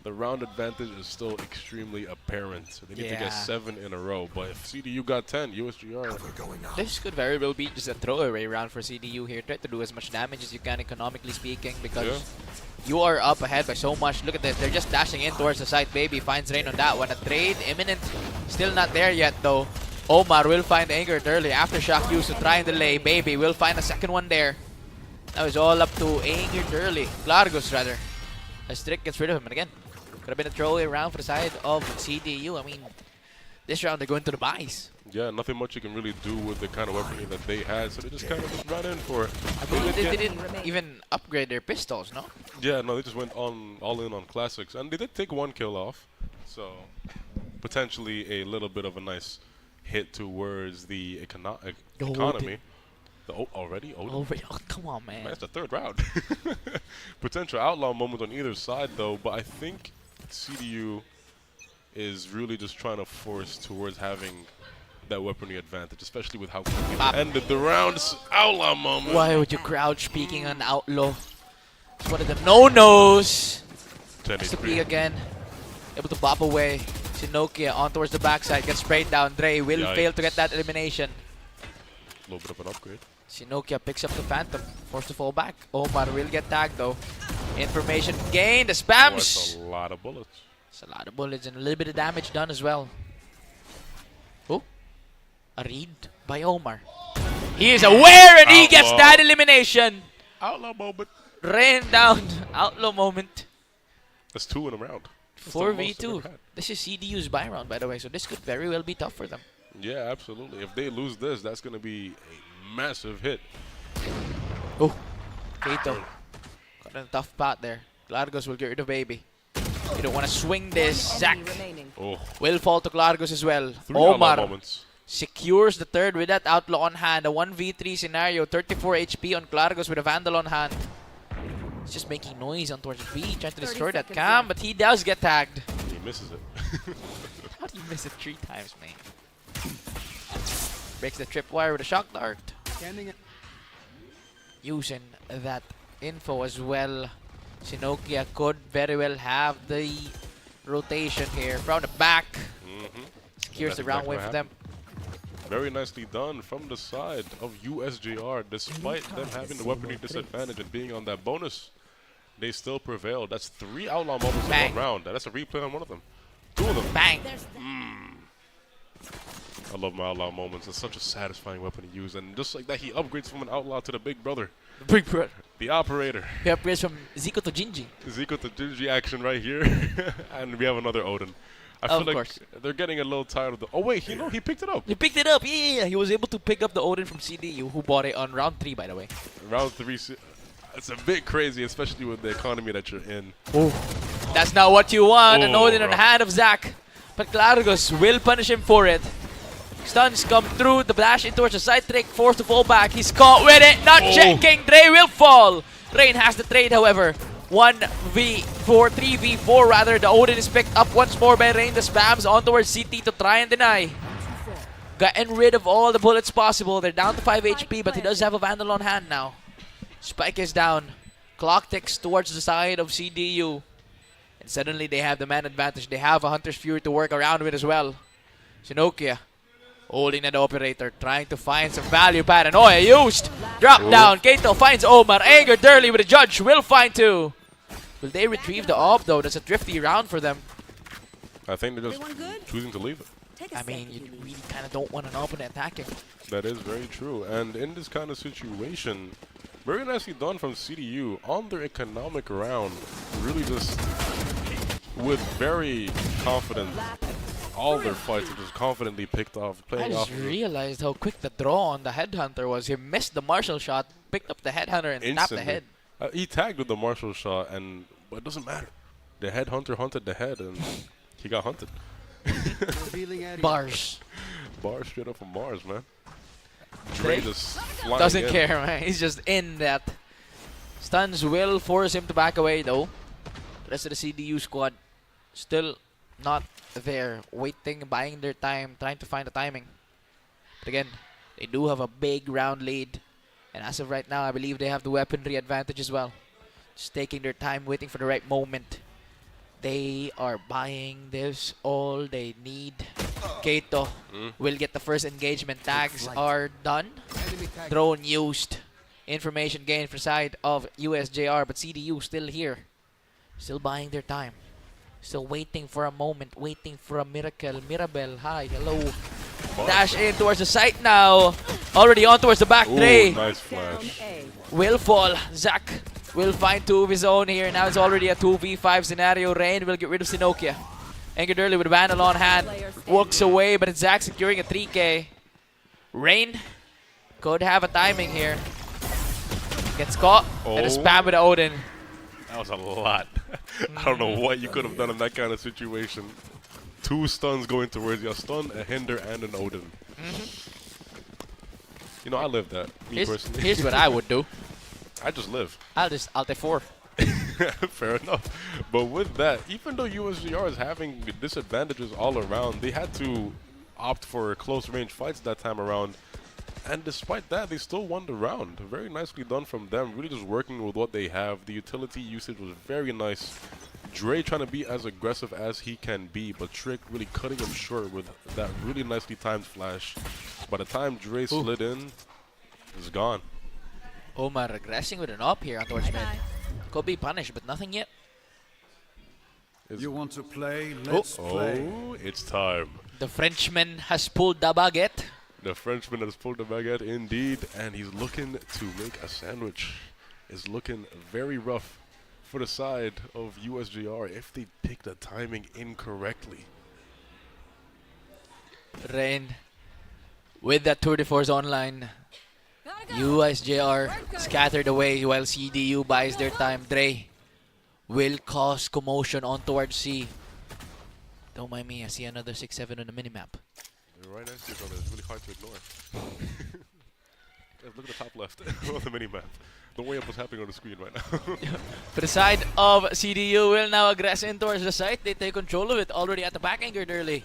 the round advantage is still extremely apparent. So they need to Yeah. get 7 in a row. But if CDU got 10, USJR... This could very well be just a throwaway round for CDU here. Try to do as much damage as you can, economically speaking, because you are up ahead by so much. Look at this. They're just dashing in towards the site. Baby finds Rain on that one. A trade imminent. Still not there yet, though. Omar will find Angered early. Aftershock used to try and delay. Baby will find a second one there. That was all up to Angered early. Clargos, rather. As Strick gets rid of him. And again, could have been a throwaway round for the side of CDU. I mean, this round they're going to the buys. Yeah, nothing much you can really do with the kind of weaponry that they had, so they just kind of just ran in for it. I believe they didn't even upgrade their pistols, no? Yeah, no, they just went all in on classics, and they did take 1 kill off, so potentially a little bit of a nice hit towards the economy. Already? Oh, come on, man. That's the 3rd round. Potential outlaw moment on either side, though, but I think CDU is really just trying to force towards having that weaponry advantage, especially with how quickly they ended the round's outlaw moment. Why would you crouch peeking on Outlaw? It's one of the no-nos. 10 Has to HP. peek again. Able to bop away. Sinokia on towards the backside. Gets sprayed down. Dre will Yikes. fail to get that elimination. A little bit of an upgrade. Sinokia picks up the Phantom, forced to fall back. Omar will get tagged though. Information gained, the Oh, spams! that's a lot of bullets. It's a lot of bullets and a little bit of damage done as well. Oh, a read by Omar. He is aware and he gets that elimination. Outlaw moment. Rain down, outlaw moment. That's 2 in a round. That's the 4v2. most they've had. This is CDU's buy round, by the way, so this could very well be tough for them. Yeah, absolutely. If they lose this, that's going to be a massive hit. Oh, Kato got in a tough spot there. Glargos will get rid of Baby. You don't want to swing this. Zach Oh, will fall to Glargos as well. 3 outlaw Omar moments. secures the third with that outlaw on hand. A 1v3 scenario, 34 HP on Glargos with a Vandal on hand. He's just making noise on towards B, trying to destroy that cam, but he does get tagged. He misses it. How do you miss it 3 times, man? Breaks the tripwire with a shock dart. Using that info as well. Sinokia could very well have the rotation here from the back. Secures the That's round exactly win what for them. Very nicely done from the side of USJR. Despite them having the weaponry disadvantage and being on that bonus, they still prevail. That's 3 outlaw moments in Bang. 1 round. That's a replay on one of them. 2 of them. Bang! I love my outlaw moments. It's such a satisfying weapon to use. And just like that, he upgrades from an outlaw to the big brother. Big brother. The operator. He upgrades from Zico to Jinji. Zico to Jinji action right here. And we have another Odin. I Of feel like course. they're getting a little tired of the... Oh, wait, he picked it up. He picked it up. Yeah. He was able to pick up the Odin from CDU, who bought it on round 3, by the way. Round 3. It's a bit crazy, especially with the economy that you're in. That's not what you want. An Oh, Odin on the bro. hand of Zach. But Glargos will punish him for it. Stuns come through. The dash in towards the side trick. Forced to fall back. He's caught with it. Not checking. Dre will fall. Rain has the trade, however. 1v4, 3v4 rather. The Odin is picked up once more by Rain. The spams on towards CT to try and deny. Gotten rid of all the bullets possible. They're down to 5 HP, but he does have a Vandal on hand now. Spike is down. Clock ticks towards the side of CDU. And suddenly they have the man advantage. They have a Hunter's Fury to work around with as well. Sinokia holding at the operator, trying to find some value. Paranoia used. Drop down. Kato finds Omar. Angered early with a judge. Will find 2. Will they retrieve the op though? That's a thrifty round for them. I think they're just choosing to leave it. I mean, you really kind of don't want an opponent attacking. That is very true. And in this kind of situation, very nicely done from CDU on their economic round. Really just with very confident, all their fights are just confidently picked off, I playing just off realized how quick the draw on the Headhunter was. He missed the martial shot, picked up the Headhunter and snapped the instantly. head. He tagged with the martial shot, but it doesn't matter. The Headhunter hunted the head, and he got hunted. Bars. Bar straight up from Mars, man. Dre just flying Doesn't in. care, man. He's just in that. Stuns will force him to back away, though. The rest of the CDU squad still not there. Waiting, buying their time, trying to find the timing. But again, they do have a big round lead. And as of right now, I believe they have the weaponry advantage as well. Just taking their time, waiting for the right moment. They are buying this all they need. Kato will get the first engagement. Tags are done. Drone used. Information gained for side of USJR, but CDU still here. Still buying their time. Still waiting for a moment, waiting for a miracle. Mirabel, hi, hello. Dash in towards the site now. Already on towards the back. Ooh, Dre nice flash. will fall. Zach will find 2 of his own here. Now it's already a 2v5 scenario. Rain will get rid of Sinokia. Angered early with a Vandal on hand. Walks away, but it's Zach securing a 3k. Rain could have a timing here. Gets caught and a spam with the Odin. That was a lot. I don't know what you could have done in that kind of situation. 2 stuns going towards you. A stun, a hinder, and an Odin. You know, I live that, me personally. Here's what I would do. I just live. I'll take 4. Fair enough. But with that, even though USJR is having disadvantages all around, they had to opt for close range fights that time around. And despite that, they still won the round. Very nicely done from them. Really just working with what they have. The utility usage was very nice. Dre trying to be as aggressive as he can be, but Trick really cutting him short with that really nicely timed flash. By the time Dre slid in, It's gone. Omar regressing with an up here on towards mid. Could be punished, but nothing yet. You want to play? Let's play. Oh, it's time. The Frenchman has pulled the baguette. The Frenchman has pulled the baguette indeed, and he's looking to make a sandwich. It's looking very rough for the side of USJR if they pick the timing incorrectly. Rain with the Tour de Force online. USJR scattered away while CDU buys their time. Dre will cause commotion on towards C. Don't mind me, I see another 6-7 on the minimap. They're right next to each other. It's really hard to ignore. Guys, look at the top left on the minimap. Don't worry about what's happening on the screen right now. For the side of CDU will now aggress in towards the site. They take control of it already at the back anchored early.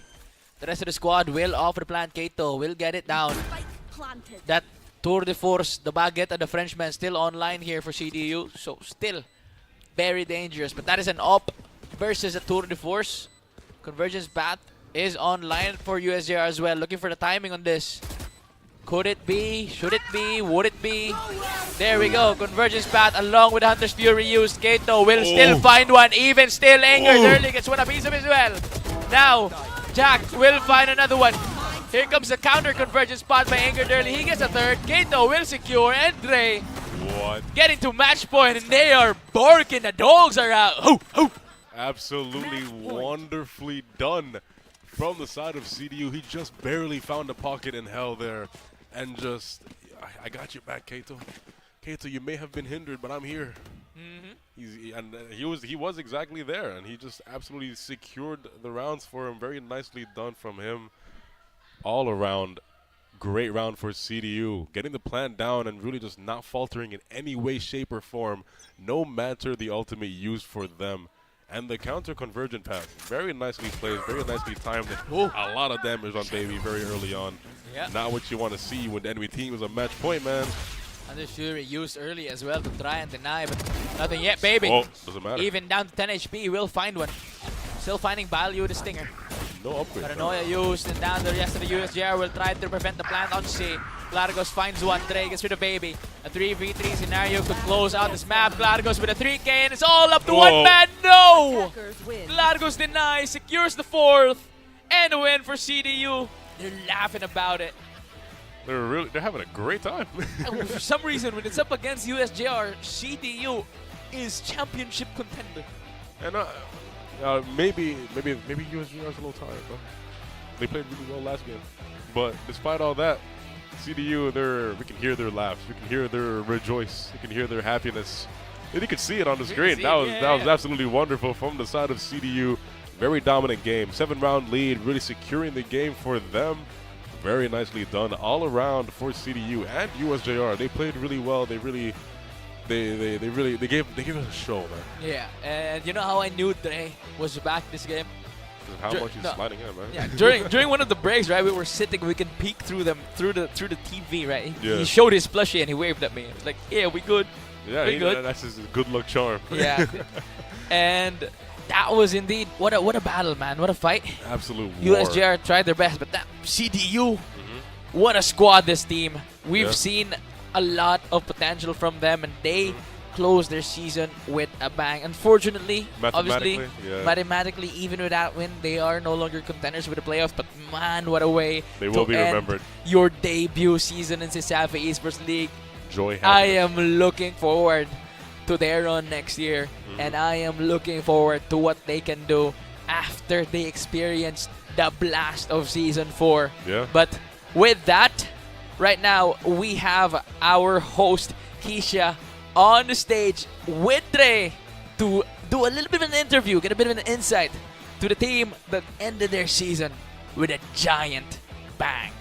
The rest of the squad will offer the plant. Kato will get it down. That Tour de Force, the baguette and the Frenchman still online here for CDU. So still very dangerous. But that is an up versus a Tour de Force. Convergence Bat is online for USJR as well. Looking for the timing on this. Could it be? Should it be? Would it be? There we go. Convergence Bat along with Hunter's Fury used. Kato will still find one. Even still angered early. Gets one a piece of as well. Now, Jack will find another one. Here comes the counter convergence spot by Angered early. He gets a third. Kato will secure. And Dre getting to match point. And they are barking. The dogs are out. Hoo, hoo. Absolutely wonderfully done from the side of CDU. He just barely found a pocket in hell there. And just, I got your back, Kato. Kato, you may have been hindered, but I'm here. He was exactly there, and he just absolutely secured the rounds for him. Very nicely done from him. All around, great round for CDU. Getting the plant down and really just not faltering in any way, shape, or form. No matter the ultimate used for them. And the counter convergent pass, very nicely played, very nicely timed. A lot of damage on Baby very early on. Yeah. Not what you want to see when the enemy team is a match point, man. Hunter's Fury used early as well to try and deny, but nothing yet, Baby. Oh, doesn't matter. Even down to 10 HP, will find one. Still finding value with the Stinger. No upgrade. Paranoia used, and down the rest of the USJR will try to prevent the plant on C. Glargos finds one, Dre gets rid of Baby. A 3v3 scenario could close out this map. Glargos with a 3k, and it's all up to one man. No! Glargos denies, secures the fourth, and a win for CDU. They're laughing about it. They're having a great time. And for some reason, when it's up against USJR, CDU is championship contender. And maybe USJR is a little tired, though. They played really well last game, but despite all that, CDU, we can hear their laughs, we can hear their rejoice, we can hear their happiness, and you can see it on the screen. That was absolutely wonderful from the side of CDU. Very dominant game, 7-round lead, really securing the game for them. Very nicely done all around for CDU and USJR. They played really well. They gave us a show, man. Yeah, and you know how I knew Dre was back this game? How much he's sliding in, man. Yeah, during one of the breaks, right? We were sitting, we can peek through them through the TV, right? Yeah. He showed his plushie and he waved at me. I was like, yeah, we good. Yeah, we good. That's his good luck charm. Yeah, and that was indeed what a battle, man. What a fight. Absolute war. USJR tried their best, but that CDU, what a squad this team. We've seen a lot of potential from them, and they closed their season with a bang. Unfortunately, obviously, mathematically, even with that win, they are no longer contenders with the playoffs. But man, what a way they will be remembered. Your debut season in CESAFI Esports League. Joy. I am looking forward to their run next year, and I am looking forward to what they can do after they experience the blast of Season 4. Yeah. But with that, right now, we have our host, Keisha, on the stage with Dre to do a little bit of an interview, get a bit of an insight to the team that ended their season with a giant bang.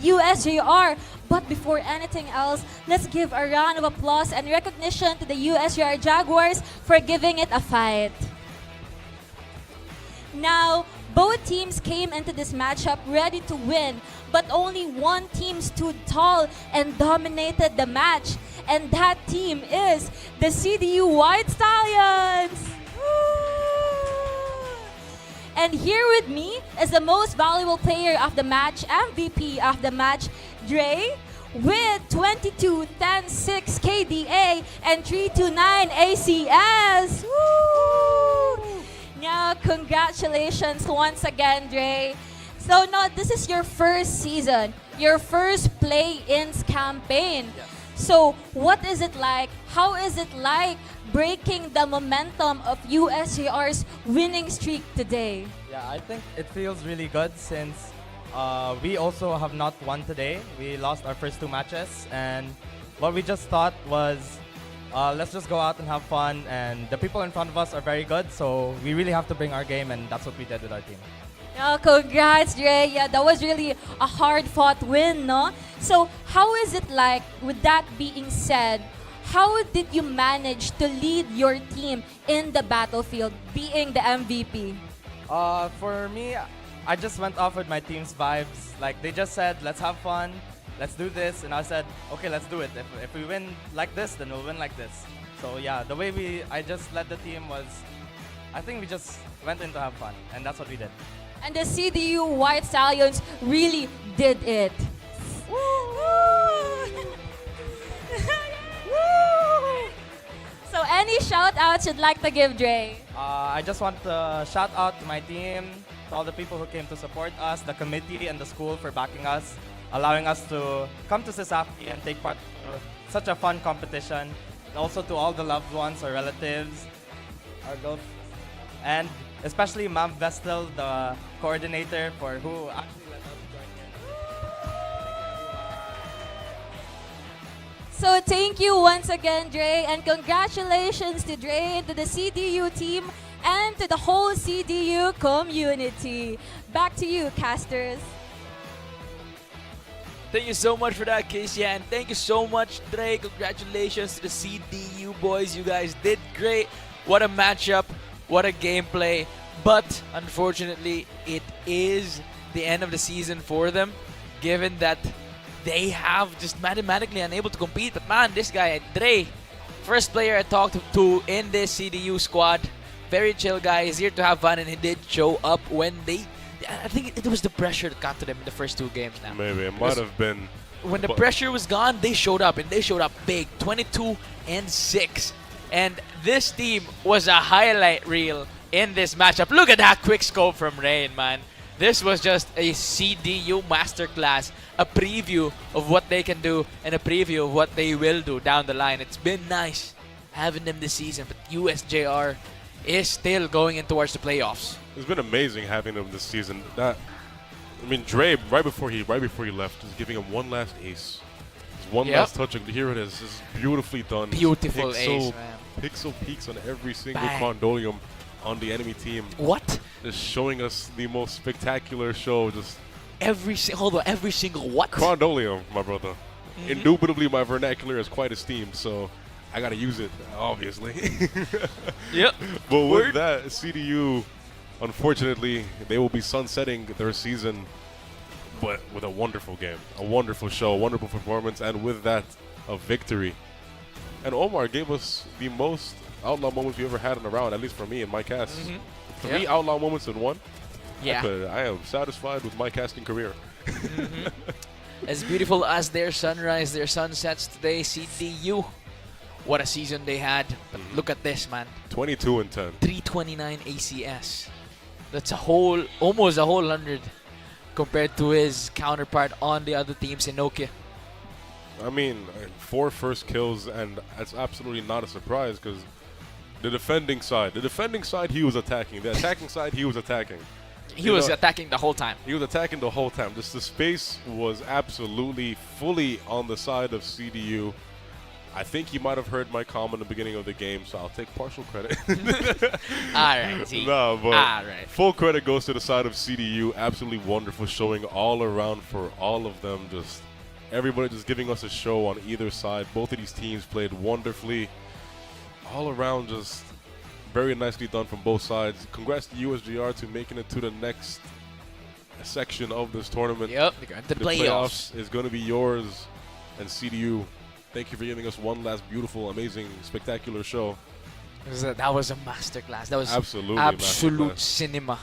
USJR. But before anything else, let's give a round of applause and recognition to the USJR Jaguars for giving it a fight. Now, both teams came into this matchup ready to win, but only one team stood tall and dominated the match, and that team is the CDU White Stallions! Woo! And here with me is the most valuable player of the match, MVP of the match, Dre, with 22, 10, 6 KDA and 329 ACS. Woo! Now, congratulations once again, Dre. So now this is your first season, your first play-ins campaign. So what is it like? How is it like breaking the momentum of USJR's winning streak today? Yeah, I think it feels really good since we also have not won today. We lost our first two matches, and what we just thought was let's just go out and have fun, and the people in front of us are very good, so we really have to bring our game, and that's what we did with our team. Oh, congrats, Dre. Yeah, that was really a hard-fought win, no? So, how is it like, with that being said, how did you manage to lead your team in the battlefield, being the MVP? For me, I just went off with my team's vibes. Like, they just said, let's have fun, let's do this, and I said, okay, let's do it. If we win like this, then we'll win like this. So yeah, the way I just led the team was, I think we just went in to have fun, and that's what we did. And the CDU White Stallions really did it. So any shout-outs you'd like to give, Dre? I just want to shout out to my team, to all the people who came to support us, the committee and the school for backing us, allowing us to come to CESAFI and take part in such a fun competition. And also to all the loved ones or relatives, our girlfriends, and especially Ma'am Vestel, the coordinator, for who actually let us join here. So thank you once again, Dre, and congratulations to Dre and to the CDU team and to the whole CDU community. Back to you, casters. Thank you so much for that, Keisha, and thank you so much, Dre. Congratulations to the CDU boys. You guys did great. What a matchup. What a gameplay. But unfortunately, it is the end of the season for them, given that they have just mathematically unable to compete. But man, this guy, Dre, first player I talked to in this CDU squad, very chill guy. He's here to have fun, and he did show up when they... I think it was the pressure that got to them in the first two games now. Maybe. It might have been. When the pressure was gone, they showed up, and they showed up big. 22 and 6. And this team was a highlight reel in this matchup. Look at that quick scope from Rain, man. This was just a CDU masterclass, a preview of what they can do and a preview of what they will do down the line. It's been nice having them this season, but USJR is still going in towards the playoffs. It's been amazing having them this season. Dre, right before he left, was giving him one last ace. One last touch. Here it is. This is beautifully done. Beautiful ace, man. Pixel peaks on every single Bang. Crondolium on the enemy team. What? Just showing us the most spectacular show. Just every single what? Crondolium, my brother. Indubitably, my vernacular is quite esteemed, so I gotta use it, obviously. Yep. But with that, CDU, unfortunately, they will be sunsetting their season, but with a wonderful game, a wonderful show, a wonderful performance, and with that, a victory. And Omar gave us the most outlaw moments we ever had in a round, at least for me in my cast. 3 outlaw moments in one. Yeah. I am satisfied with my casting career. As beautiful as their sunrise, their sunsets today, CDU. What a season they had. But look at this, man. 22 and 10. 329 ACS. That's almost a whole 100 compared to his counterpart on the other teams in Nokia. 4 first kills, and that's absolutely not a surprise because the defending side, he was attacking. The attacking side, he was attacking. He was attacking the whole time. He was attacking the whole time. Just the space was absolutely fully on the side of CDU. I think you might have heard my comment in the beginning of the game, so I'll take partial credit. Alright, No, but Alright. full credit goes to the side of CDU. Absolutely wonderful showing all around for all of them. Just everybody just giving us a show on either side. Both of these teams played wonderfully. All around, just very nicely done from both sides. Congrats to USJR to making it to the next section of this tournament. Yep, they're going to the playoffs. Is going to be yours. And CDU, thank you for giving us one last beautiful, amazing, spectacular show. That was a masterclass. That was absolute masterclass. Cinema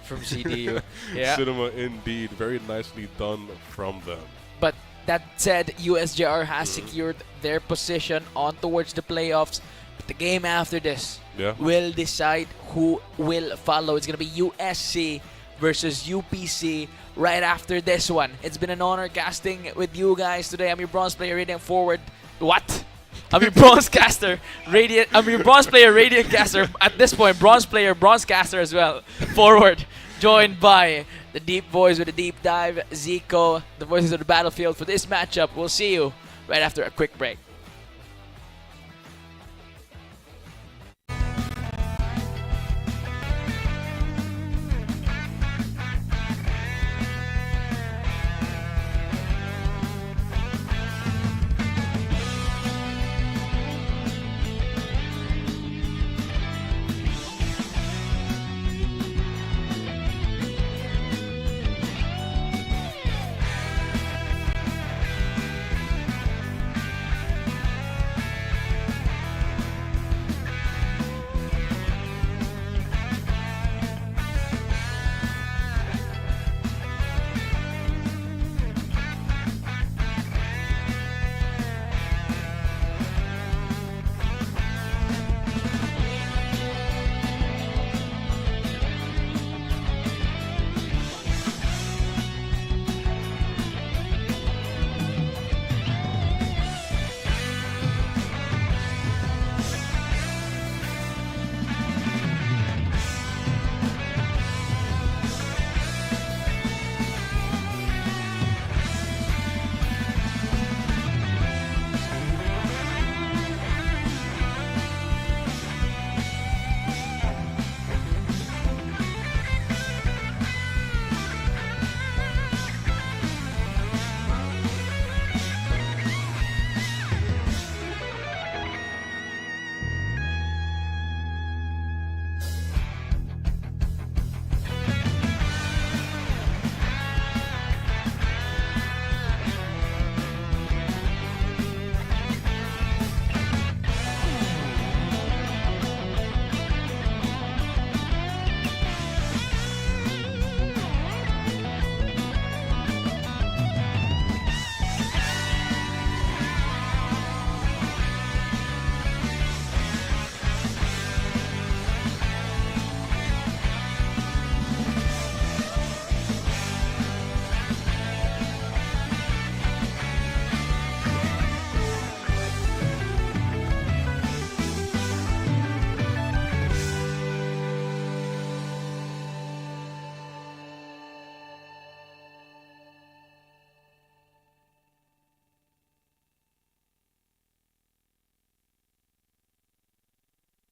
from CDU. Yeah. Cinema indeed. Very nicely done from them. But that said, USJR has secured their position on towards the playoffs. But the game after this will decide who will follow. It's going to be USC versus UPC right after this one. It's been an honor casting with you guys today. I'm your bronze player, Radiant Forward. What? I'm your bronze caster, Radiant. I'm your bronze player, Radiant caster. At this point, bronze player, bronze caster as well. Forward, joined by the deep voice with a deep dive, Zico, the voices of the battlefield for this matchup. We'll see you right after a quick break.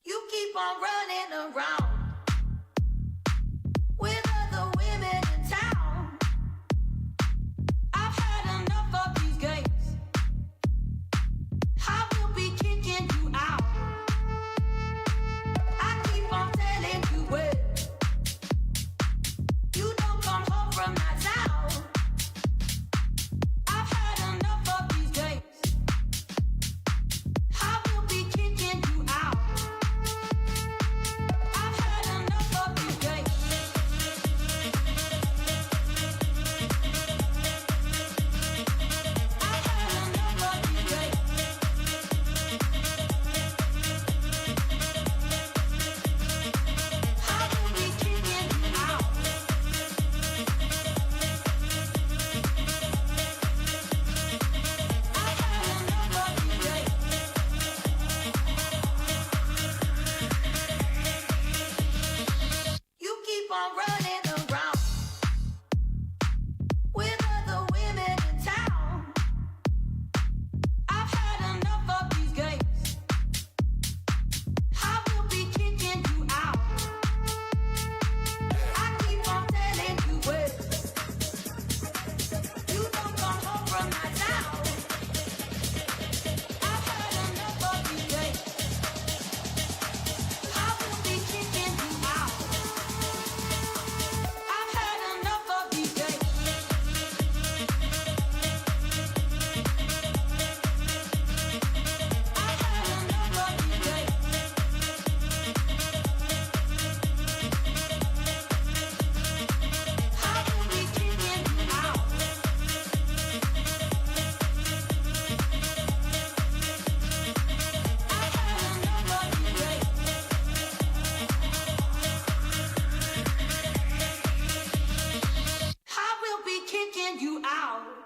You keep on running around with other women in town. I've had enough of these games. I will be kicking you out. I keep on telling you well. You don't come home from that town. I've had enough of these games. I will be kicking you out. I've had you out.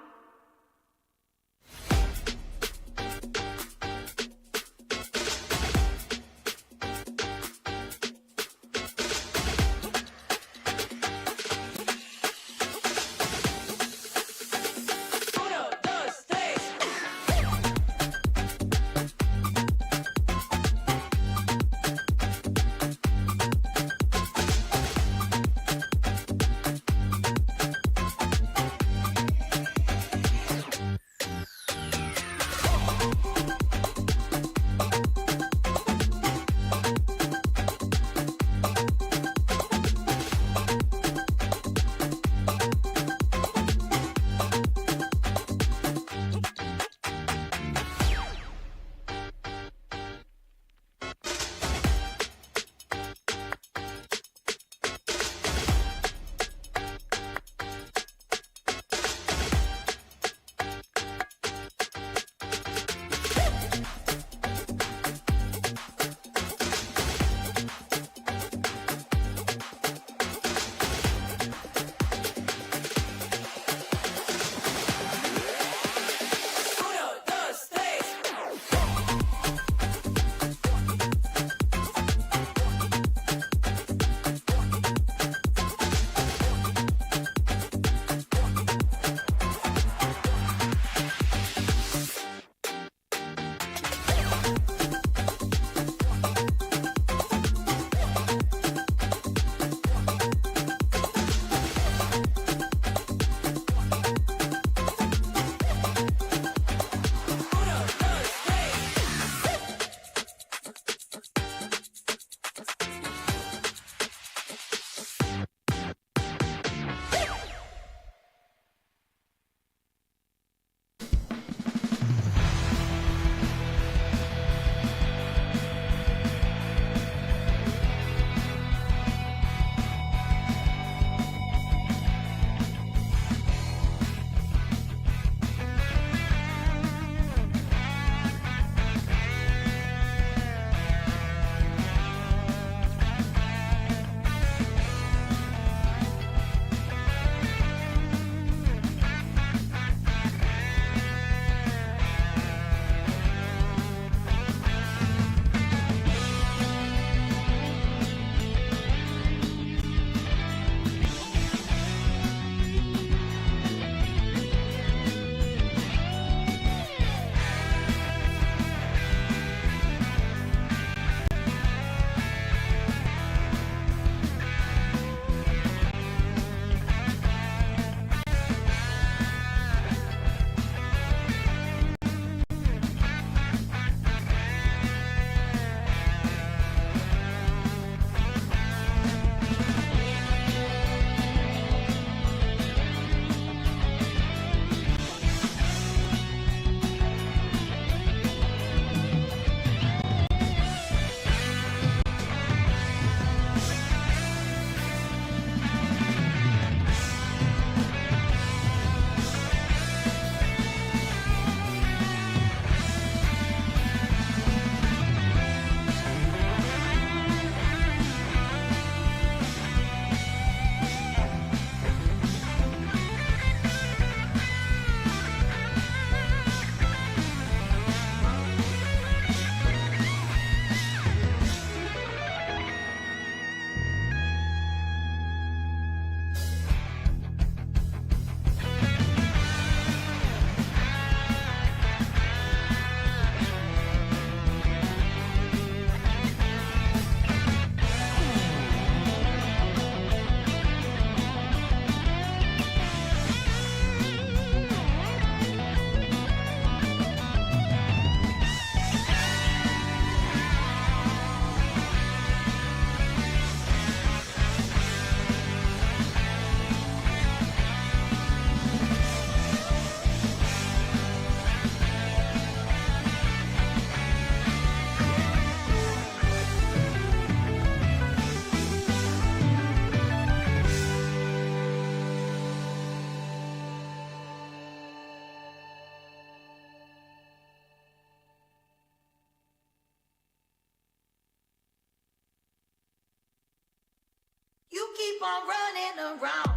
You keep on running around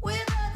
with other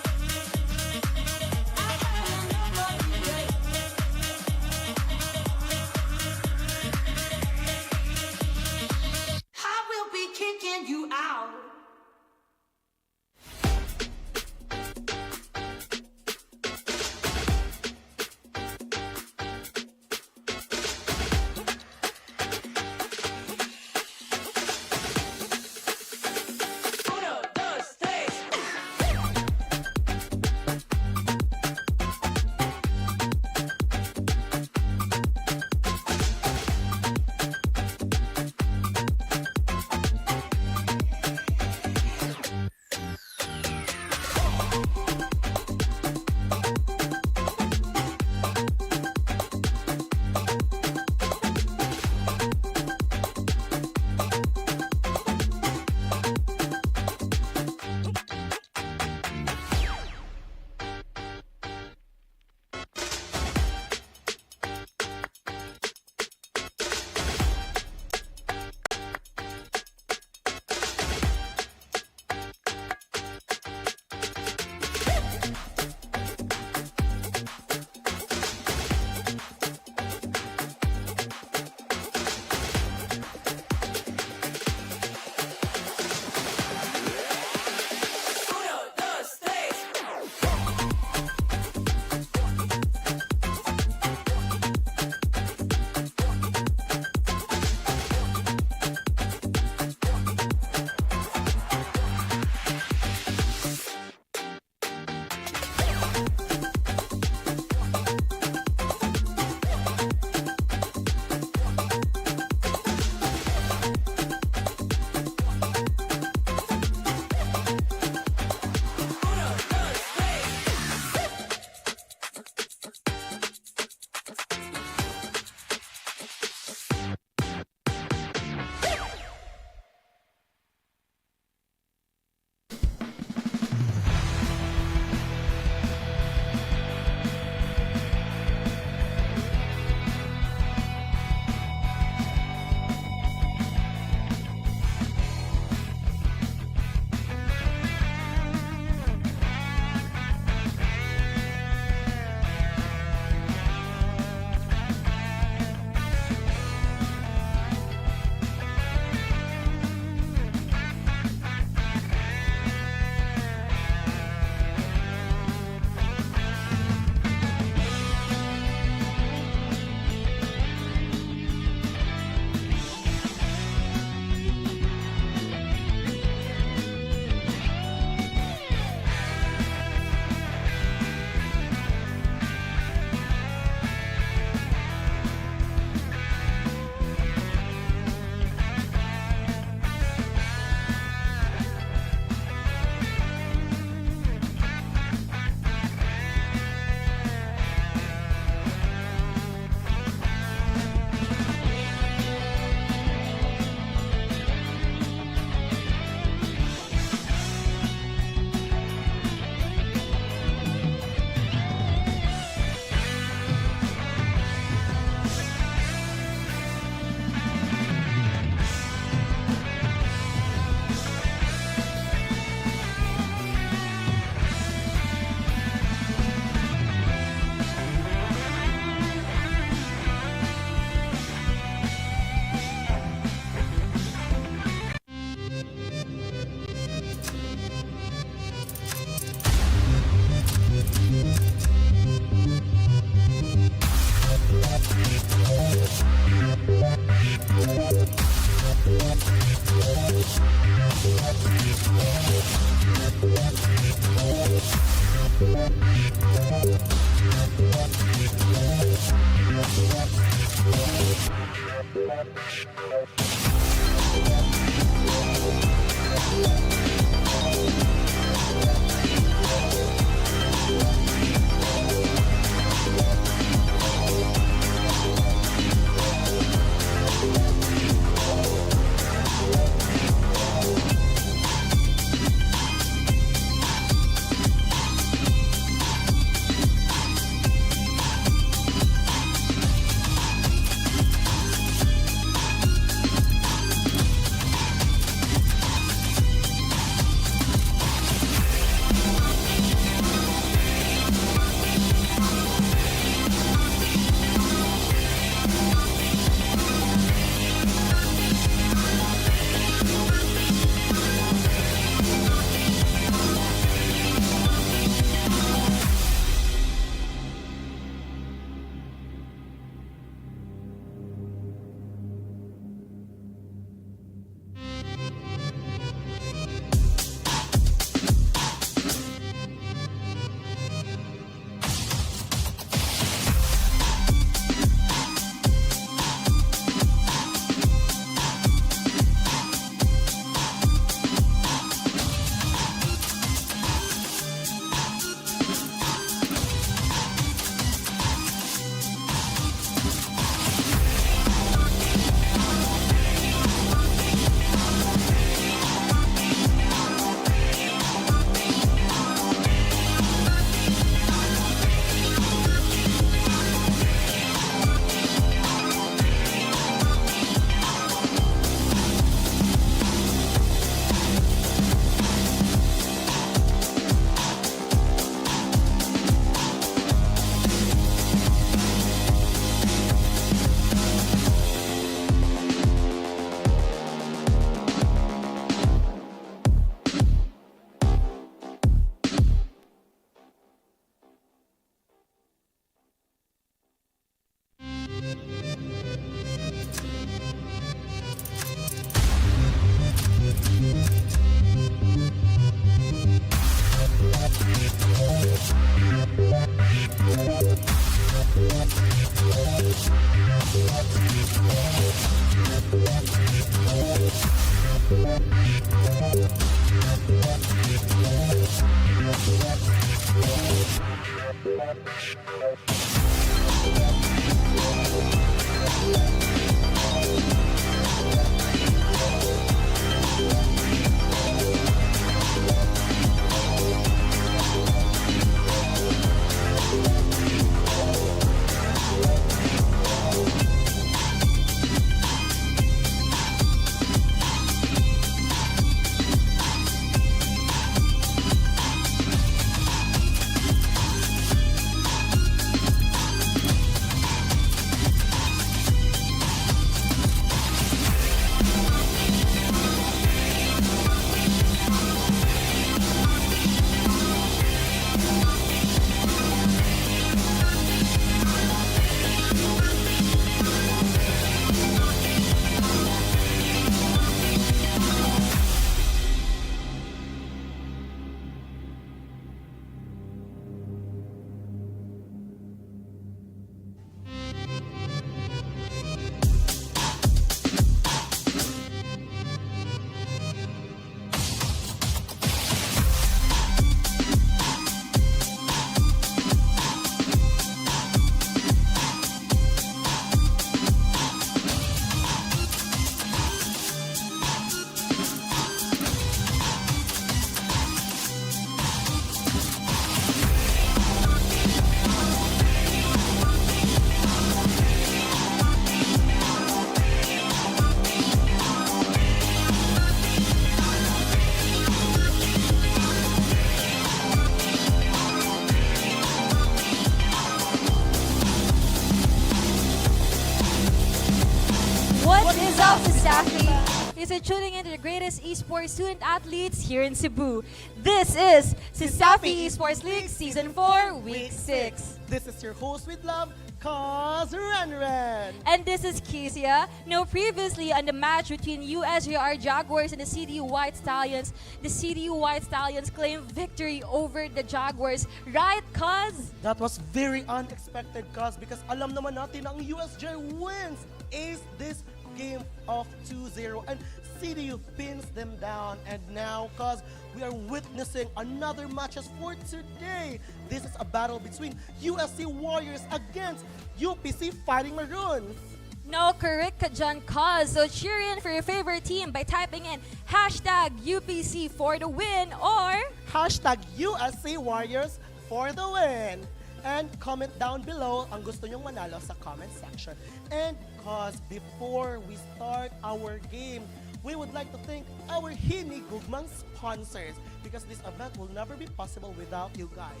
What is up, CESAFI? Thanks for tuning in to the greatest esports student athletes here in Cebu. This is CESAFI Esports League Season 4, Week 6. This is your host with love, Cause Ren. And this is Kezia. Now, previously on the match between USJR Jaguars and the CDU White Stallions, the CDU White Stallions claimed victory over the Jaguars. Right, Cuz? That was very unexpected, Cause, because alam naman natin na ang USJ wins ace this game of 2-0 and CDU pins them down. And now, Cause, we are witnessing another matches for today. This is a battle between USC Warriors against UPC Fighting Maroons. No, correct ka dyan, Cuz. So cheer in for your favorite team by typing in hashtag UPC for the win or Hashtag USC Warriors for the win. And comment down below ang gusto nyong manalo sa comment section. And Cause, before we start our game, we would like to thank our Hinigugmang sponsors because this event will never be possible without you guys.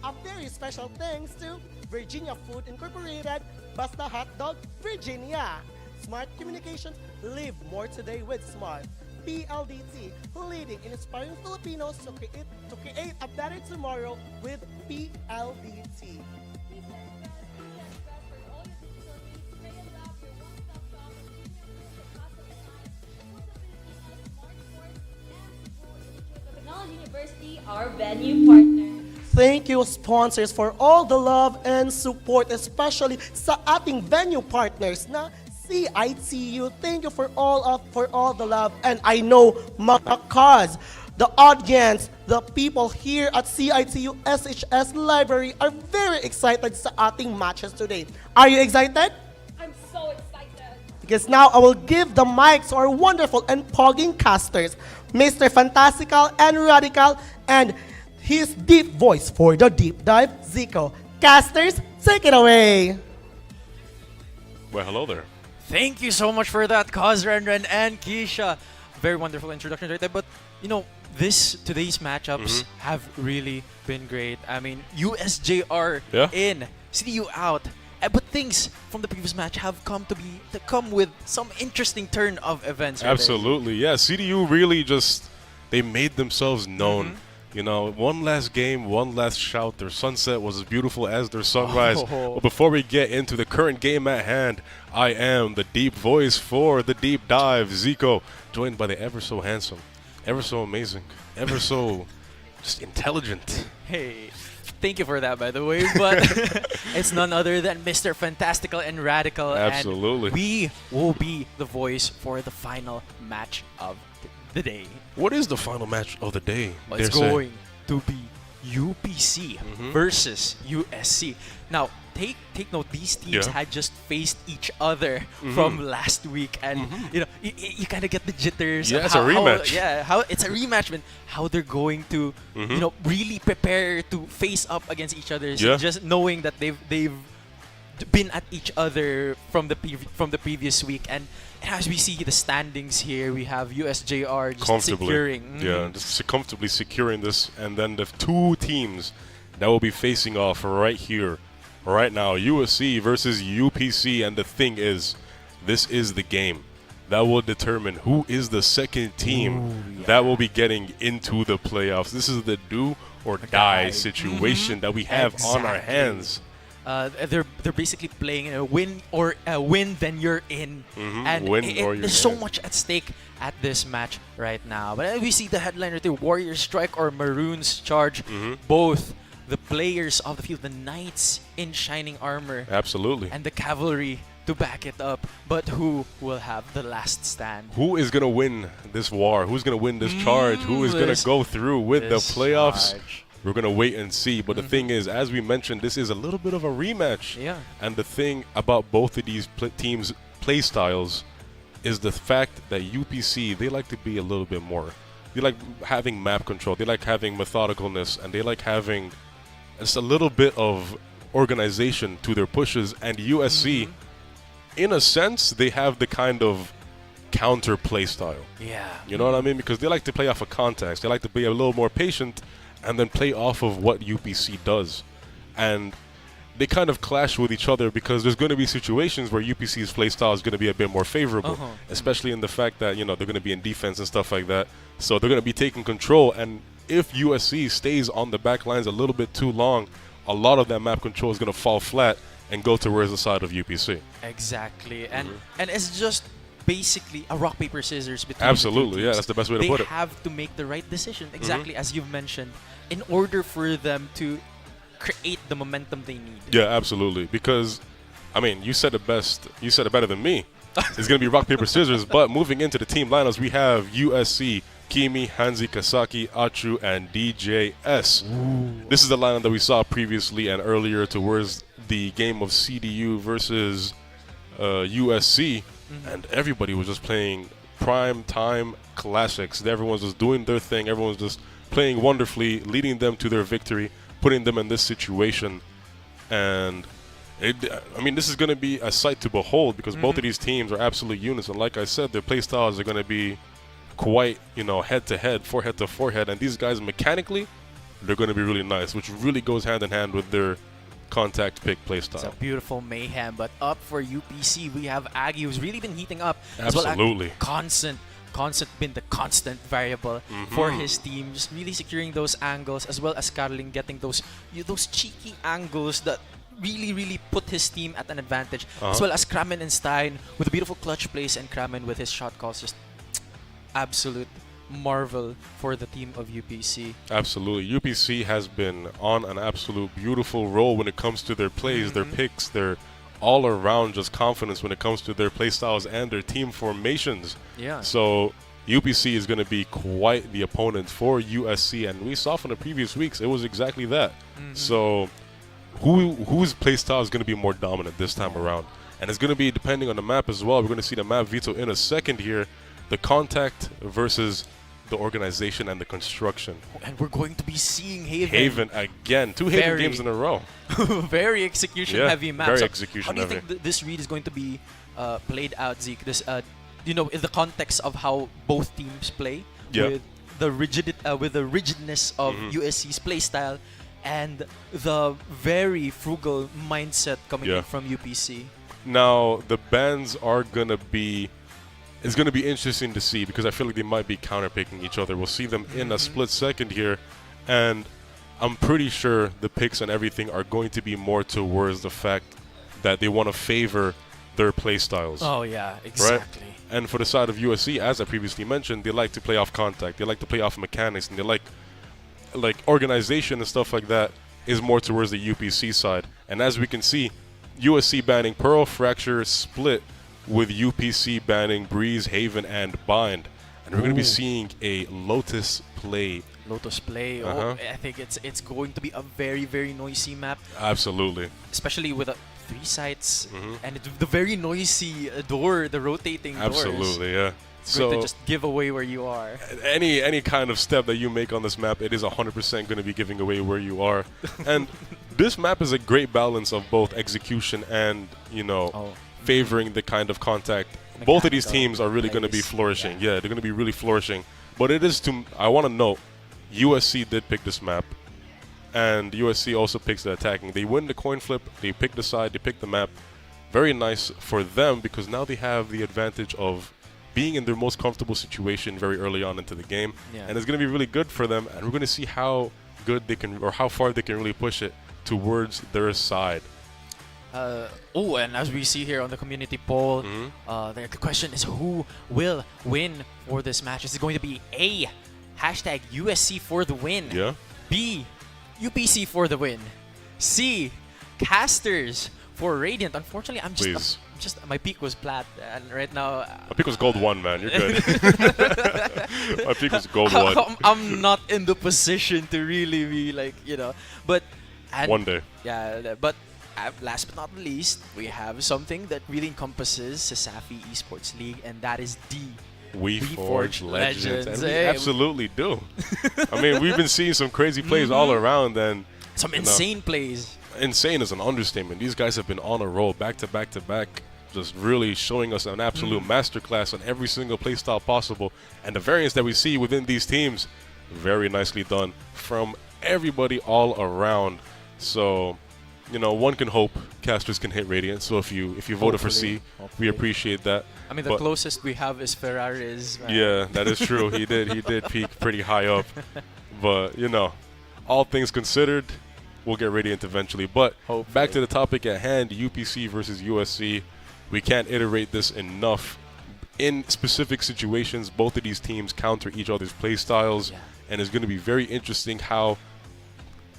A very special thanks to Virginia Food Incorporated, Basta Hot Dog, Virginia. Smart Communications, live more today with Smart. PLDT, leading and inspiring Filipinos to create a better tomorrow with PLDT. Technology University, our venue partner. Thank you, sponsors, for all the love and support, especially sa ating venue partners na CITU. Thank you for all the love. And I know, mga Cuz, the audience, the people here at CITU SHS Library are very excited sa ating matches today. Are you excited? I'm so excited. Because now I will give the mics to our wonderful and pogging casters, Mr. Fantastical and Radical, and his deep voice for the deep dive, Zico. Casters, take it away. Well, hello there. Thank you so much for that, Cause Ren and Keisha. Very wonderful introduction right there. But, you know, today's matchups have really been great. I mean, USJR in, CDU out. But things from the previous match have come with some interesting turn of events. Right Absolutely, yeah. CDU really they made themselves known. You know, one last game, one last shout. Their sunset was as beautiful as their sunrise. But before we get into the current game at hand, I am the deep voice for the deep dive, Zico, joined by the ever so handsome, ever so amazing, ever so just intelligent. Hey, thank you for that, by the way. But it's none other than Mr. Fantastical and Radical. Absolutely. And we will be the voice for the final match of the day. What is the final match of the day? Well, it's going to be UPC versus USC. Now, take note, these teams had just faced each other from last week, and you know, you kind of get the jitters. Yeah, it's a rematch. How it's a rematch, and how they're going to, you know, really prepare to face up against each other. So just knowing that they've been at each other from the previous week, and as we see the standings here, we have USJR just securing. Yeah, just comfortably securing this, and then the two teams that will be facing off right here, right now, USC versus UPC, and the thing is, this is the game that will determine who is the second team that will be getting into the playoffs. This is the do or die situation that we have on our hands. They're basically playing a win then you're in, and there's so much at stake at this match right now. But we see the headline right there: Warriors strike or Maroons charge. Both the players of the field, the Knights in shining armor, absolutely, and the cavalry to back it up. But who will have the last stand? Who is gonna win this war? Who's gonna win this charge? Who is gonna go through with the playoffs? Charge. We're going to wait and see. But the thing is, as we mentioned, this is a little bit of a rematch. Yeah. And the thing about both of these teams' play styles is the fact that UPC, they like to be a little bit more. They like having map control. They like having methodicalness. And they like having just a little bit of organization to their pushes. And USC, in a sense, they have the kind of counter play style. Yeah. You know what I mean? Because they like to play off of context. They like to be a little more patient and then play off of what UPC does. And they kind of clash with each other because there's going to be situations where UPC's playstyle is going to be a bit more favorable, especially in the fact that, you know, they're going to be in defense and stuff like that. So they're going to be taking control, and if USC stays on the back lines a little bit too long, a lot of that map control is going to fall flat and go towards the side of UPC. Exactly. And it's just basically a rock, paper, scissors between Absolutely, the two yeah, teams. that's the best way to put it. They have to make the right decision, exactly as you've mentioned, in order for them to create the momentum they need. Yeah, absolutely. Because, I mean, you said it best. You said it better than me. It's going to be rock, paper, scissors. But moving into the team lineups, we have USC, Kimi, Hanzi, Kasaki, Achu, and DJS. This is the lineup that we saw previously and earlier towards the game of CDU versus USC. And everybody was just playing prime time classics. Everyone's just doing their thing. Everyone's just playing wonderfully, leading them to their victory, putting them in this situation. And I mean, this is going to be a sight to behold because both of these teams are absolute units. And like I said, their play styles are going to be quite, you know, head-to-head, forehead to forehead. And these guys, mechanically, they're going to be really nice, which really goes hand in hand with their contact pick play It's a style. beautiful mayhem. But up for UPC, we have Aggie, who's really been heating up. Absolutely. As well as been the constant variable for his team, just really securing those angles, as well as Carling getting those cheeky angles that really put his team at an advantage, as well as Kramen and Stein with a beautiful clutch plays, and Kramen with his shot calls, just absolute marvel for the team of UPC. Absolutely. UPC has been on an absolute beautiful roll when it comes to their plays, their picks, their all-around just confidence when it comes to their play styles and their team formations. Yeah. So UPC is going to be quite the opponent for USC, and we saw from the previous weeks it was exactly that. So whose play style is going to be more dominant this time around? And it's going to be depending on the map as well. We're going to see the map veto in a second here. The contact versus the organization and the construction. And we're going to be seeing Haven. Haven again. Two Haven games in a row. Very execution-heavy map. Very So execution-heavy. how do you think this read is going to be played out, Zeke? This, you know, in the context of how both teams play, with the rigidness of USC's play style and the very frugal mindset coming in from UPC. Now, the bans are going to be... It's going to be interesting to see because I feel like they might be counterpicking each other. We'll see them in a split second here. And I'm pretty sure the picks and everything are going to be more towards the fact that they want to favor their play styles. Oh, yeah, exactly. Right? And for the side of USC, as I previously mentioned, they like to play off contact. They like to play off mechanics. And they like organization and stuff like that is more towards the UPC side. And as we can see, USC banning Pearl, Fracture, Split, with UPC banning Breeze, Haven, and Bind. And we're going to be seeing a Lotus play. Lotus play. Oh, I think it's going to be a very noisy map. Absolutely. Especially with 3 sites and the very noisy door, the rotating doors. Absolutely, yeah. It's going to just give away where you are. Any kind of step that you make on this map, it is 100% going to be giving away where you are. And this map is a great balance of both execution and, you know, favoring the kind of contact. Both of these teams are really going to be flourishing. Yeah, they're going to be really flourishing. But it is I want to note, USC did pick this map, and USC also picks the attacking. They win the coin flip, they pick the side, they pick the map. Very nice for them because now they have the advantage of being in their most comfortable situation very early on into the game. And it's going to be really good for them, and we're going to see how good they can, or how far they can really push it towards their side. And as we see here on the community poll, the question is who will win for this match? Is it going to be A, hashtag USC for the win, B, UPC for the win, C, Casters for Radiant? Unfortunately, I'm just my peak was plat, and right now my peak was gold 1, man. You're good. My peak was gold 1. I'm not in the position to really be like, you know, but one day. Yeah, but last but not least, we have something that really encompasses CESAFI Esports League, and that is We Forge Legends. And we Hey, absolutely do. I mean, we've been seeing some crazy plays all around, and some insane plays. Insane is an understatement. These guys have been on a roll, back to back to back, just really showing us an absolute masterclass on every single play style possible. And the variance that we see within these teams, very nicely done from everybody all around. So you know, one can hope casters can hit Radiant. So if you voted for C, we appreciate that. I mean, the closest we have is Ferraris. Yeah, that is true. He did peak pretty high up. But, you know, all things considered, we'll get Radiant eventually. But Hopefully. Back to the topic at hand, UPC versus USC. We can't iterate this enough. In specific situations, both of these teams counter each other's play styles, and it's going to be very interesting how,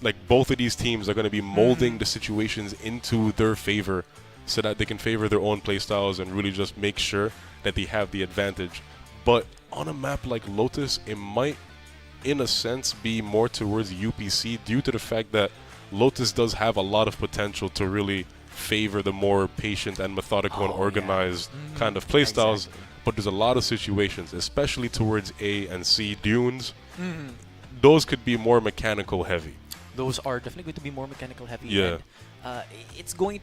like, both of these teams are going to be molding the situations into their favor so that they can favor their own play styles and really just make sure that they have the advantage. But on a map like Lotus, it might, in a sense, be more towards UPC due to the fact that Lotus does have a lot of potential to really favor the more patient and methodical and organized kind of play styles. But there's a lot of situations, especially towards A and C dunes, those could be more mechanical heavy. Those are definitely going to be more mechanical heavy. Yeah. And, it's going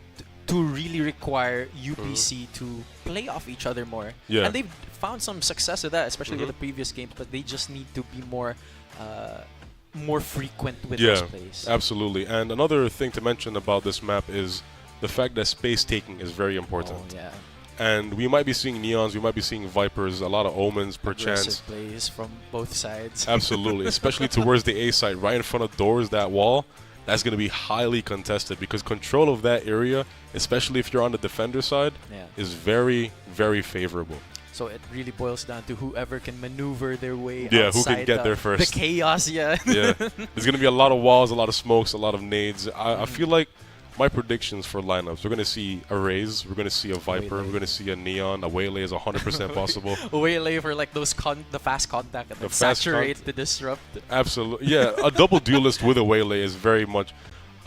to really require UPC to play off each other more. Yeah. And they've found some success with that, especially with the previous games, but they just need to be more frequent with those plays. Absolutely. And another thing to mention about this map is the fact that space taking is very important. Oh, yeah. And we might be seeing Neons, we might be seeing Vipers, a lot of Omens per chance. Aggressive plays from both sides. Absolutely, especially towards the A side, right in front of doors, that wall, that's going to be highly contested because control of that area, especially if you're on the defender side, is very, very favorable. So it really boils down to whoever can maneuver their way who outside can get there first. The chaos, Yeah, there's going to be a lot of walls, a lot of smokes, a lot of nades. I feel like my predictions for lineups, we're going to see a Raze, we're going to see a Viper, we're going to see a Neon, a Waylay is 100% possible. Waylay for like those the fast contact and the saturate to disrupt. Absolutely. Yeah, a double duelist with a Waylay is very much...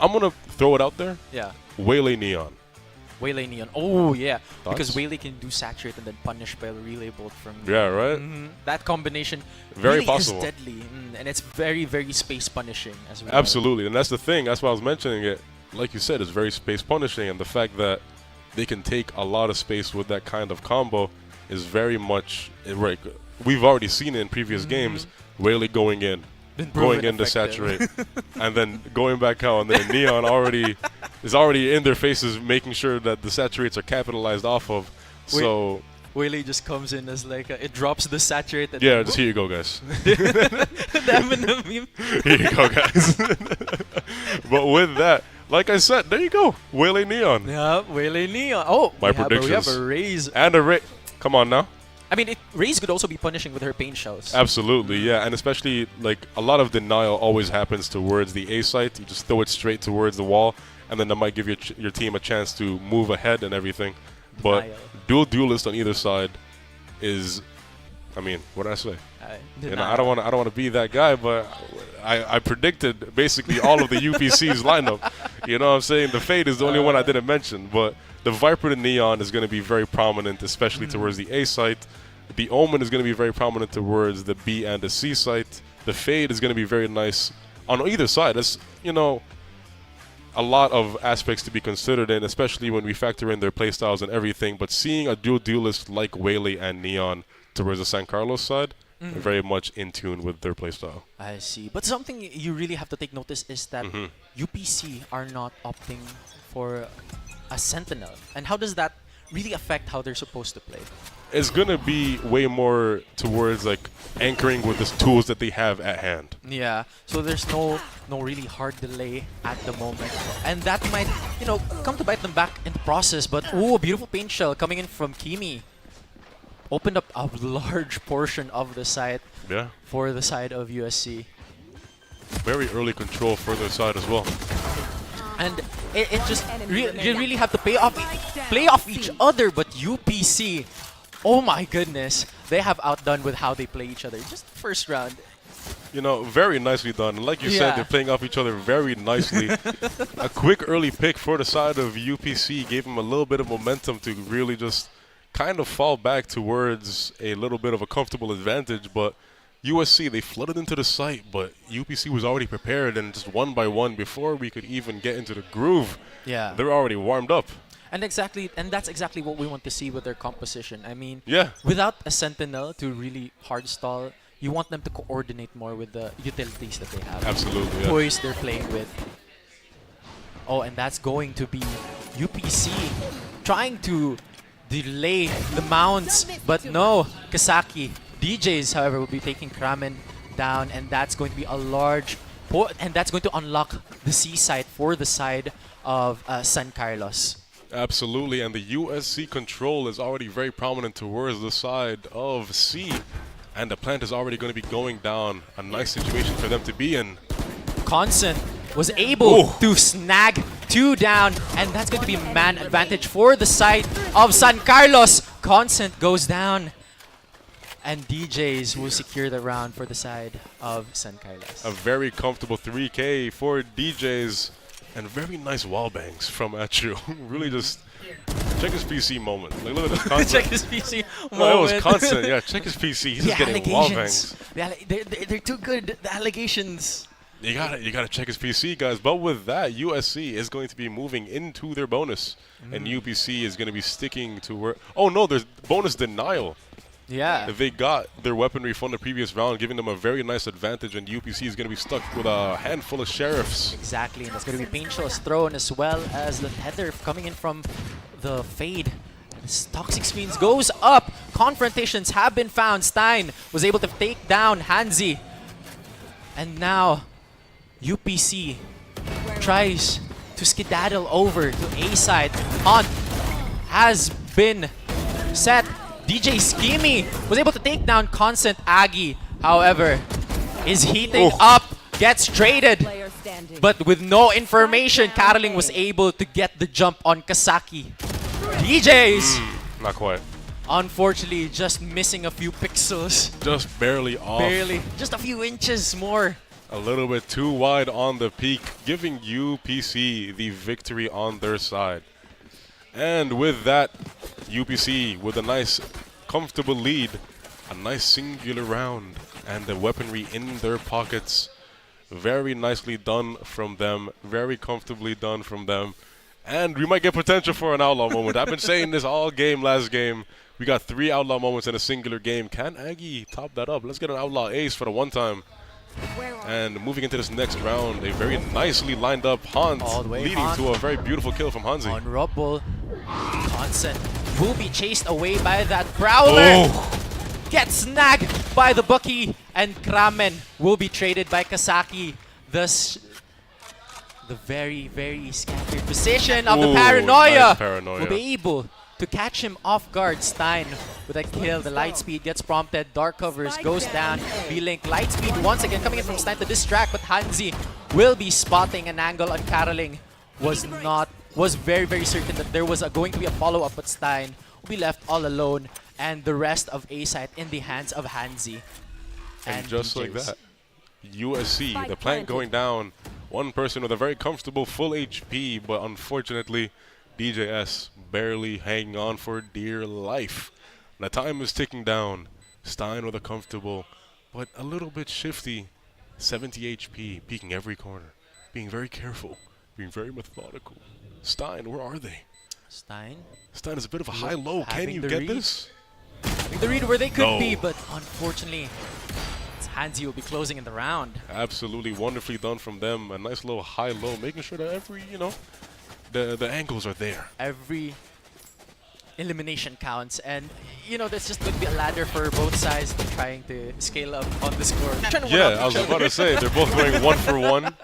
I'm going to throw it out there. Yeah. Waylay Neon. Waylay Neon. Oh, yeah. Thoughts? Because Waylay can do saturate and then punish by a relay bolt from... Yeah, right? That combination very really possible. is deadly. And it's very, very space punishing as well. Absolutely. And that's the thing. That's why I was mentioning it. Like you said, it's very space punishing, and the fact that they can take a lot of space with that kind of combo is very much right. We've already seen it in previous games. Waylay going in to saturate, and then going back out, and then Neon is already in their faces, making sure that the saturates are capitalized off of. So Waylay just comes in as like it drops the saturate. And just here you go, guys. The Eminem meme. Here you go, guys. But with that, like I said, there you go. Waylay Neon. Yeah, Waylay Neon. Oh, my predictions. We have a Raze. And a Raze. Come on now. I mean, Raze could also be punishing with her pain shells. Absolutely, yeah. And especially, like, a lot of denial always happens towards the A site. You just throw it straight towards the wall, and then that might give your team a chance to move ahead and everything. But duelist on either side is... I mean, what did I say? I don't want to be that guy, but I predicted basically all of the UPC's lineup. You know what I'm saying? The Fade is the only one I didn't mention, but the Viper to Neon is going to be very prominent, especially towards the A site. The Omen is going to be very prominent towards the B and the C site. The Fade is going to be very nice on either side. That's, you know, a lot of aspects to be considered in, especially when we factor in their playstyles and everything. But seeing a duelist like Waylay and Neon towards the San Carlos side, very much in tune with their playstyle. I see. But something you really have to take notice is that UPC are not opting for a Sentinel. And how does that really affect how they're supposed to play? It's going to be way more towards like anchoring with the tools that they have at hand. Yeah. So there's no really hard delay at the moment. And that might, you know, come to bite them back in the process. But, ooh, beautiful paint shell coming in from Kimi. Opened up a large portion of the site for the side of USC. Very early control for their side as well. And it just you really have to play off each other. But UPC, oh my goodness, they have outdone with how they play each other. Just first round. You know, very nicely done. And like you said, they're playing off each other very nicely. A quick early pick for the side of UPC gave them a little bit of momentum to really just kind of fall back towards a little bit of a comfortable advantage. But USC, they flooded into the site, but UPC was already prepared, and just one by one, before we could even get into the groove, they're already warmed up. And that's exactly what we want to see with their composition. I mean, without a Sentinel to really hard stall, you want them to coordinate more with the utilities that they have. Absolutely. Toys they're playing with. Oh, and that's going to be UPC trying to delay the mounts, but no, Kasaki. DJs, however, will be taking Kramen down, and that's going to be a large and that's going to unlock the C site for the side of San Carlos. Absolutely, and the USC control is already very prominent towards the side of C, and the plant is already going to be going down. A nice situation for them to be in. Constant was able to snag 2 down, and that's going to be man advantage for the side of San Carlos. Constant goes down, and DJs will secure the round for the side of San Carlos. A very comfortable 3K for DJs, and very nice wall bangs from Achu. Really just check his PC moment. Like, look at this constant. Check his PC moment. No, it was constant. Yeah, check his PC. He's just getting wall bangs. They're too good. The allegations. You gotta check his PC, guys. But with that, USC is going to be moving into their bonus, and UPC is going to be sticking to where. Oh no, there's bonus denial. Yeah. They got their weaponry from the previous round, giving them a very nice advantage, and UPC is going to be stuck with a handful of sheriffs. Exactly, and that's going to be Painful's thrown as well as the tether coming in from the fade. This toxic screens goes up. Confrontations have been found. Stein was able to take down Hanzi, and now UPC tries to skedaddle over to A side. Hunt has been set. DJ Skimmy was able to take down Constant Aggie, however, is heating up, gets traded, but with no information, Caroling was able to get the jump on Kasaki. DJs, Not quite. unfortunately, just missing a few pixels. Just barely off. Barely, just a few inches more. A little bit too wide on the peak, giving UPC the victory on their side. And with that, UPC with a nice, comfortable lead, a nice singular round, and the weaponry in their pockets. Very nicely done from them, very comfortably done from them. And we might get potential for an outlaw moment. I've been saying this all game, last game. We got 3 outlaw moments in a singular game. Can Aggie top that up? Let's get an outlaw ace for the one time. And moving into this next round, a very nicely lined up Hans, leading to a very beautiful kill from Hanzi. On Rubble, Johnson will be chased away by that Prowler. Gets snagged by the Bucky, and Kramen will be traded by Kasaki. Thus, the very, very scattered position of the Paranoia, nice Paranoia will be able to catch him off guard. Stein with a kill. The Lightspeed gets prompted. Dark covers goes down. B-Link Lightspeed once again coming in from Stein to distract, but Hanzi will be spotting an angle on Caroling. Was very, very certain that there was going to be a follow-up, but Stein will be left all alone, and the rest of A-Site in the hands of Hanzi. And just like that, USC, the plant going down. One person with a very comfortable full HP, but unfortunately, DJS barely hanging on for dear life. The time is ticking down. Stein with a comfortable, but a little bit shifty 70 HP, peeking every corner, being very careful, being very methodical. Stein, where are they? Stein is a bit of a high-low. Can you get this? Having the read where they could be, but unfortunately, Hanzi will be closing in the round. Absolutely wonderfully done from them. A nice little high-low, making sure that every, the angles are there. Every elimination counts, and there's just going to be a ladder for both sides trying to scale up on the score. Yeah, I was about to say, they're both going 1 for 1,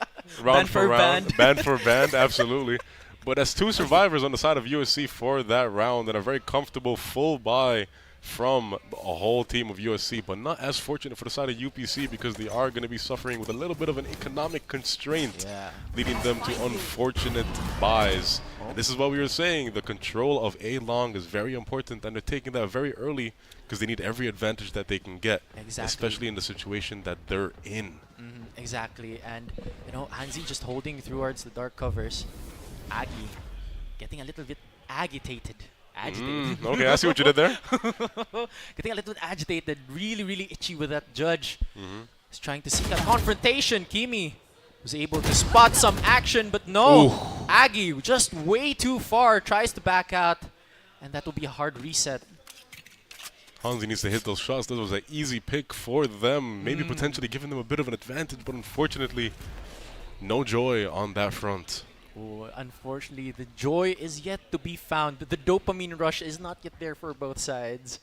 round for round, band for band, absolutely. But as 2 survivors on the side of USC for that round, and a very comfortable full buy from a whole team of USC, but not as fortunate for the side of UPC because they are going to be suffering with a little bit of an economic constraint, leading them to unfortunate buys. And this is what we were saying, the control of A-Long is very important, and they're taking that very early because they need every advantage that they can get, especially in the situation that they're in. Exactly, and Hanzi just holding towards the dark covers. Aggie getting a little bit agitated. Okay, I see what you did there. Getting a little bit agitated, really, really itchy with that judge. He's trying to seek a confrontation. Kimi was able to spot some action, but no. Aggie just way too far, tries to back out, and that will be a hard reset. Hanzi needs to hit those shots. This was an easy pick for them, maybe potentially giving them a bit of an advantage, but unfortunately, no joy on that front. Oh, unfortunately, the joy is yet to be found. The dopamine rush is not yet there for both sides.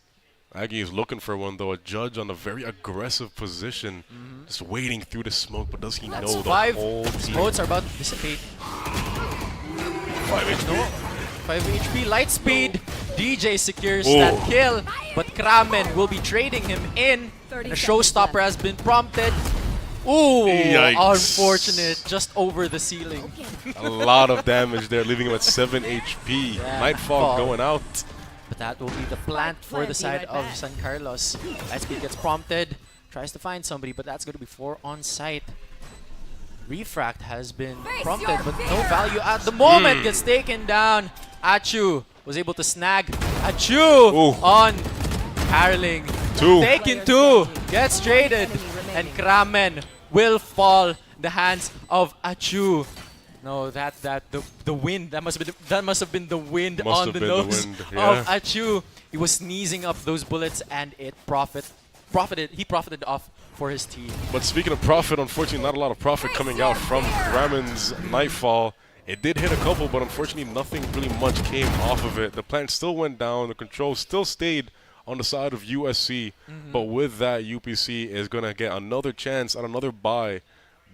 Aggie is looking for one, though. A judge on a very aggressive position. Just waiting through the smoke, but does he That's know the 5 whole team? modes are about to dissipate. 5 HP. 5 HP, light speed. DJ secures Oh. that kill, but Kramen will be trading him in. And a showstopper has been prompted. Ooh, Yikes. unfortunate. Just over the ceiling. A lot of damage there, leaving him at 7 HP. Yeah, Nightfall Nightfall. going out. But that will be the plant for the side of San Carlos. Lightspeed gets prompted, tries to find somebody, but that's going to be 4 on site. Refract has been prompted, but no value at the moment. Gets taken down. Achu was able to snag Achu on caroling. 2. Taken 2, gets traded, and Kramen will fall in the hands of Achu. No, the wind, that must have been the wind Must on have the been the nose wind, of yeah. Achu. He was sneezing up those bullets, and it profited off for his team. But speaking of profit, unfortunately, not a lot of profit coming out from Gramen's Nightfall. It did hit a couple, but unfortunately, nothing really much came off of it. The plant still went down. The control still stayed on the side of USC. But with that, UPC is going to get another chance at another buy.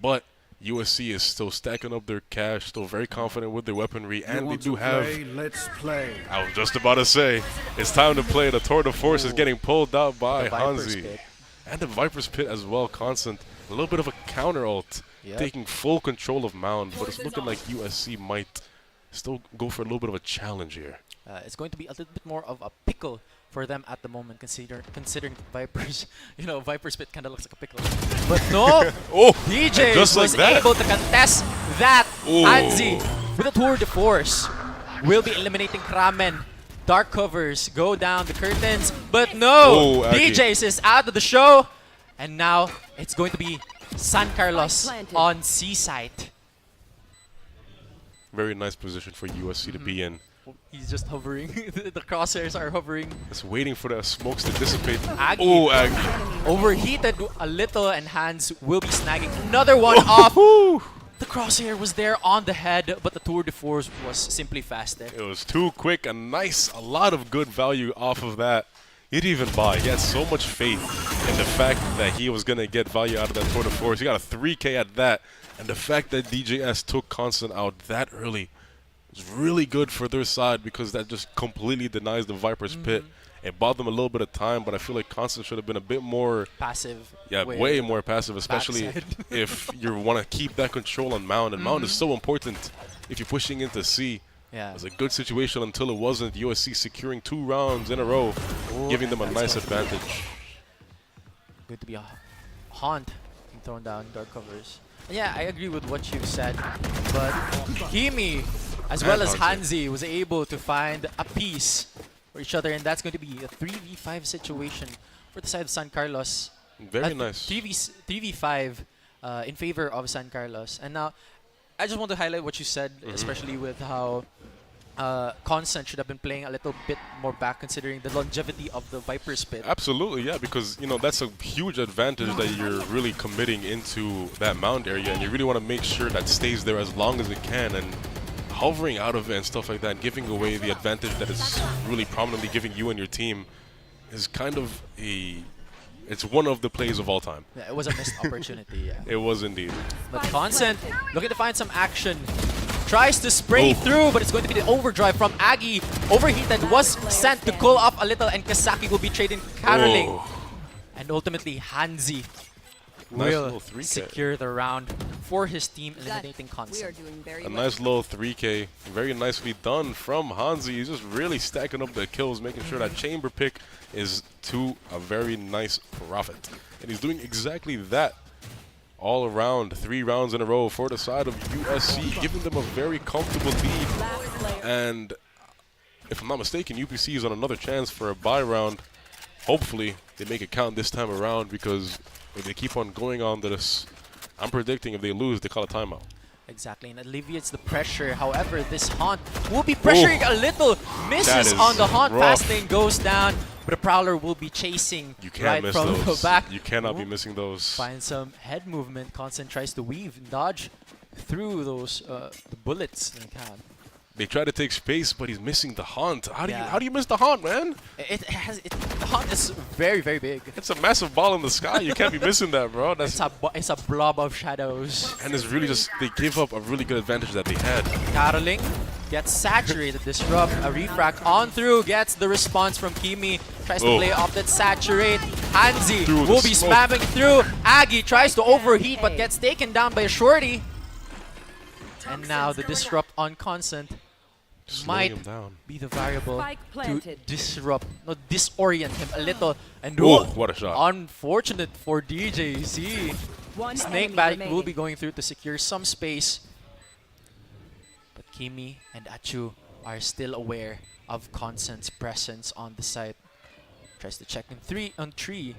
But USC is still stacking up their cash, still very confident with their weaponry, and they do have... Let's play. I was just about to say, it's time to play. The Tour de Force is getting pulled out by The Viper's Hanzi. Pit. And the Viper's Pit as well, Constant. A little bit of a counter ult, taking full control of Mound, but it's looking like USC might still go for a little bit of a challenge here. It's going to be a little bit more of a pickle for them at the moment, considering Vipers. You know, Viper's Pit kind of looks like a pickle. But no, DJ just was like that. able to contest that. Hanzi with a tour de force will be eliminating Kramen. Dark covers go down the curtains, but no, DJs is out of the show, and now it's going to be San Carlos on C site. Very nice position for USC to be in. He's just hovering. The crosshairs are hovering. Just waiting for the smokes to dissipate. Aggie. Oh, Aggie. Overheated a little, and Hans will be snagging another one off. The crosshair was there on the head, but the tour de force was simply faster. It was too quick and nice. A lot of good value off of that. He didn't even buy. He had so much faith in the fact that he was going to get value out of that tour de force. He got a 3K at that. And the fact that DJS took Constant out that early was really good for their side, because that just completely denies the Viper's Pit. It bought them a little bit of time, but I feel like Constant should have been a bit more Passive. yeah, way more passive, especially if you want to keep that control on Mound. And Mound is so important if you're pushing into C. Yeah. It was a good situation until it wasn't. USC securing 2 rounds in a row, giving them a nice advantage. Going to be a haunt being thrown down dark covers. And yeah, I agree with what you said, but Kimi as well as Hanzi was able to find a piece for each other, and that's going to be a 3v5 situation for the side of San Carlos. Very nice. 3v5 in favor of San Carlos. And now, I just want to highlight what you said, especially with how Constant should have been playing a little bit more back, considering the longevity of the Viper's Pit. Absolutely, yeah, because you know that's a huge advantage that you're really committing into that mound area, and you really want to make sure that stays there as long as it can, and hovering out of it and stuff like that, and giving away the advantage that is really prominently giving you and your team is kind of it's one of the plays of all time. Yeah, it was a missed opportunity, yeah. It was indeed. But Constant looking to find some action. Tries to spray through, but it's going to be the overdrive from Aggie. Overheated was sent to cool off a little, and Kasaki will be trading caroling. And ultimately, Hanzi will secure the round for his team, eliminating Constant. A nice little 3K. Very nicely done from Hanzi. He's just really stacking up the kills, making sure that chamber pick is to a very nice profit. And he's doing exactly that all around. 3 rounds in a row for the side of USC, giving them a very comfortable lead. And if I'm not mistaken, UPC is on another chance for a bye round. Hopefully they make it count this time around, because if they keep on going on this, I'm predicting if they lose, they call a timeout. Exactly, and alleviates the pressure. However, this Haunt will be pressuring a little. Misses on the Haunt. Fast lane goes down, but the Prowler will be chasing right from the back. You cannot be missing those. Find some head movement. Constant tries to weave and dodge. through those the bullets that he had. They try to take space, but he's missing the haunt. Yeah. How do you miss the haunt, man? The haunt is very, very big. It's a massive ball in the sky. You can't be missing that, bro. It's a blob of shadows. And it's really just, they give up a really good advantage that they had. Caroling gets saturated, disrupt, a refract on through, gets the response from Kimi, tries to play off that saturate. Hanzi will be spamming through. Aggie tries to overheat but gets taken down by a shorty. And now the disrupt on Constant might be the variable to disorient him a little. And what a shot. Unfortunate for DJZ. Snakebite will be going through to secure some space. But Kimi and Achu are still aware of Constant's presence on the site. Tries to check on tree.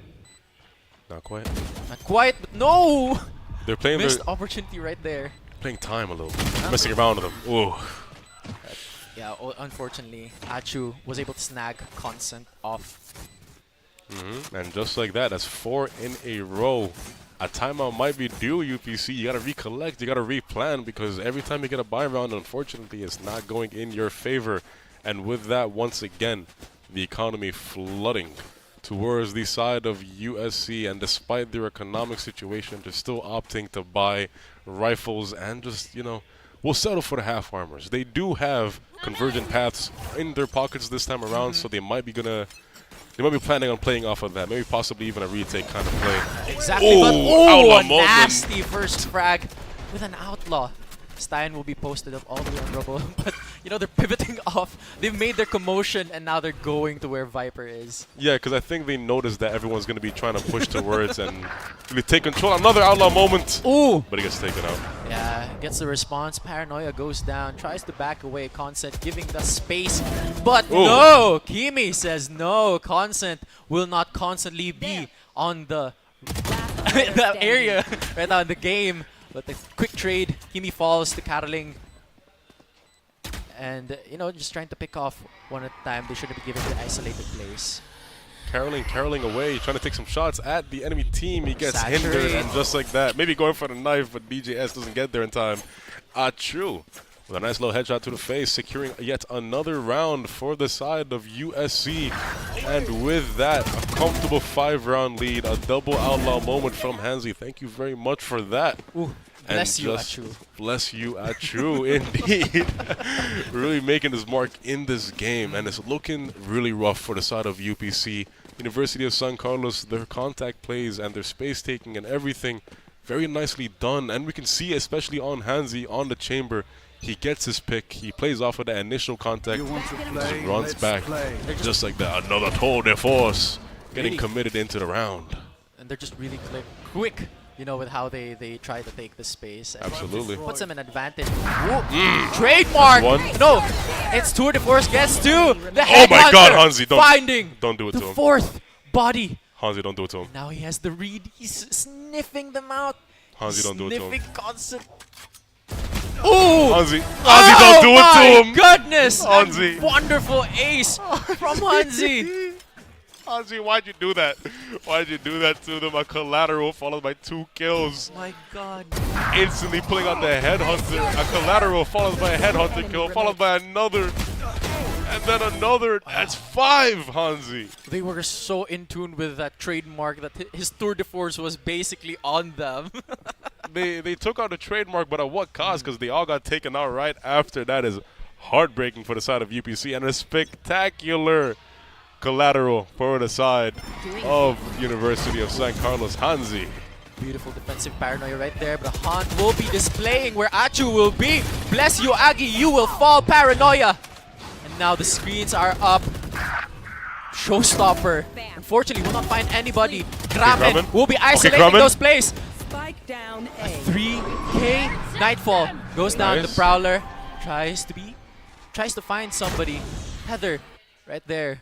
Not quite. Not quite, but no! They're playing Missed opportunity right there. playing time a little bit. Messing around with them. Ooh. Yeah, unfortunately, Achu was able to snag Constant off. And just like that, that's 4 in a row. A timeout might be due, UPC. You gotta recollect, you gotta replan, because every time you get a buy round, unfortunately, it's not going in your favor. And with that, once again, the economy flooding towards the side of USC, and despite their economic situation, they're still opting to buy rifles and just, you know, we'll settle for the half armors. They do have convergent paths in their pockets this time around, so they might be planning on playing off of that. Maybe possibly even a retake kind of play. Exactly, but a nasty first frag with an outlaw. Stein will be posted up all the way on Rubble, but you know, they're pivoting off. They've made their commotion and now they're going to where Viper is. Yeah, because I think they noticed that everyone's going to be trying to push towards and really take control. Another outlaw moment. Ooh! But he gets taken out. Yeah, gets the response. Paranoia goes down, tries to back away. Constant giving the space, but no! Kimi says no. Constant will not constantly be on the area right now in the game. But the quick trade, Kimi falls to Caroling. And, you know, just trying to pick off one at a time. They shouldn't be given the isolated plays. Caroling away, trying to take some shots at the enemy team. He gets hindered, and just like that, maybe going for the knife, but DJS doesn't get there in time. True. With a nice little headshot to the face, securing yet another round for the side of USC. And with that, a comfortable 5-round lead, a double outlaw moment from Hansi. Thank you very much for that. Ooh, bless you, Achu. Bless you, Achu, indeed. Really making his mark in this game, and it's looking really rough for the side of UPC. University of San Carlos, their contact plays and their space taking and everything, very nicely done. And we can see, especially on Hansi, on the chamber, he gets his pick, he plays off of that initial contact, just runs back, just like that. Another tour de force, getting committed into the round. And they're just really quick, you know, with how they try to take the space. And absolutely. Puts them in advantage. Trademark! No, it's tour de force gets two. The headhunter, my God, Hansi, don't do it to him. The fourth body. Hansi, don't do it to him. Now he has the read, he's sniffing them out. Hansi, don't do it to him. Sniffing Constant. Ooh! Hansi, don't do it to him! Goodness! Hansi. Wonderful ace from Hansi. Hansi, why'd you do that? Why'd you do that to them? A collateral followed by 2 kills. My God. Instantly pulling out the headhunter. A collateral followed by a headhunter kill, followed by another. And then another. That's 5, Hansi. They were so in tune with that trademark that his tour de force was basically on them. They took out the trademark, but at what cost? Because they all got taken out right after. That is heartbreaking for the side of UPC, and a spectacular collateral for the side of University of San Carlos. Hansi. Beautiful defensive paranoia right there, but Han will be displaying where Achu will be. Bless you, Aggie, you will fall. Paranoia. And now the screens are up. Showstopper. Unfortunately, will not find anybody. Kramen will be isolating those plays. Spike down A 3K Nightfall goes down. The Prowler tries to find somebody. Heather right there,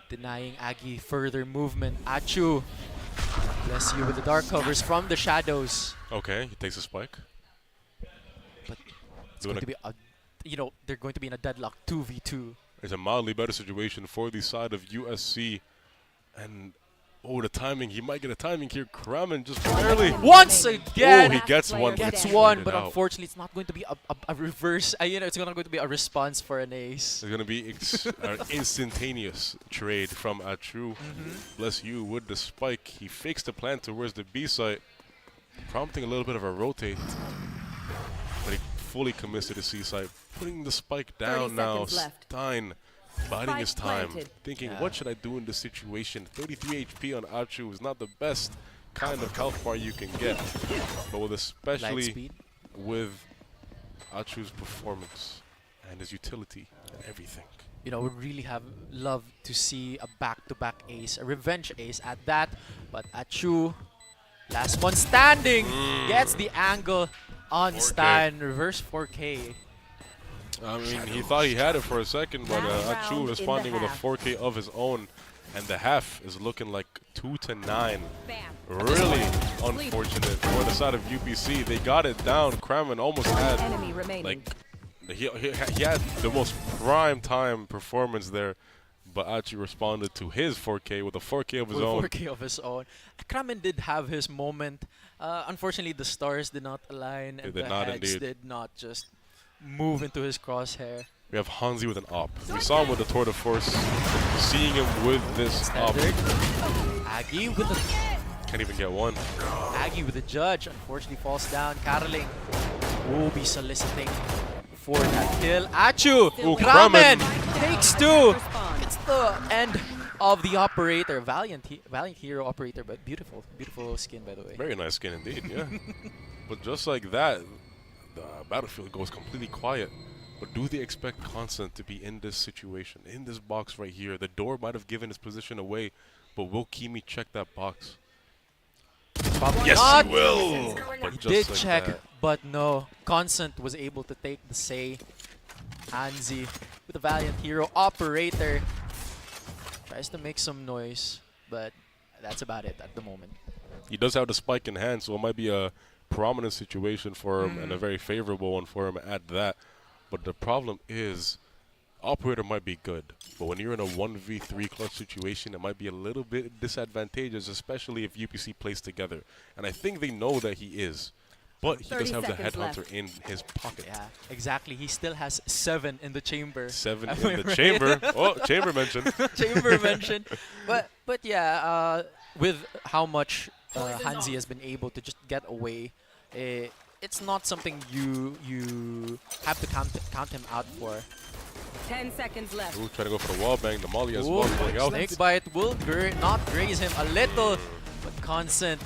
denying Aggie further movement. Achu, bless you with the dark covers from the shadows. Okay, he takes a spike. But it's going to be a, you know, they're going to be in a deadlock 2v2. It's a mildly better situation for the side of USC, and Oh, the timing. He might get a timing here. Kramen just barely. Once Oh, again, he gets one. gets but one, it but out. unfortunately, it's not going to be a reverse. You know, it's not going to be a response for an ace. It's going to be an instantaneous trade from Achu. Bless you with the spike. He fakes the plan towards the B site, prompting a little bit of a rotate. But he fully commits to the C site, putting the spike down now. Stein biding his time, thinking, what should I do in this situation? 33 HP on Achu is not the best kind of health bar you can get. But with especially with Achu's performance and his utility and everything. You know, we really have loved to see a back-to-back ace, a revenge ace at that. But Achu, last one standing, gets the angle on 4K. Stein. Reverse 4K. I mean, he thought he had it for a second, but Achu responding with a 4K of his own. And the half is looking like 2-9. Really unfortunate for the side of UPC. They got it down. Kramen almost had, like, he had the most prime time performance there. But Achu responded to his 4K with a 4K of his own. 4K of his own. Kramen did have his moment. Unfortunately, the stars did not align, and the heads did not just move into his crosshair. We have Hansi with an op. We saw him with the Tour de Force. Seeing him with this op. Aggie with the... Can't even get one. Aggie with the judge. Unfortunately falls down. Caroling will be soliciting for that kill. Achu! Kramen takes two! It's the end of the operator. Valiant hero operator, but beautiful. Beautiful skin, by the way. Very nice skin indeed, yeah. But just like that, the battlefield goes completely quiet. But do they expect Constant to be in this situation, in this box right here? The door might have given his position away, but will Kimi check that box? Yes, he will! But He just did like check, that. but no. Constant was able to take the say. Hansi with the Valiant hero operator. Tries to make some noise, but that's about it at the moment. He does have the spike in hand, so it might be a prominent situation for him and a very favorable one for him at that. But the problem is, operator might be good, but when you're in a 1v3 clutch situation, it might be a little bit disadvantageous, especially if UPC plays together. And I think they know that he is, but he does have the headhunter in his pocket. Yeah, exactly. He still has 7 in the chamber. 7 in the chamber. Oh, chamber mentioned. Chamber mentioned. But yeah, with how much Hansi has been able to just get away, it's not something you have to count him out for. 10 seconds left. Ooh, trying to go for the wall bang. The molly as well going out. Snake bite will not graze him a little, but Constant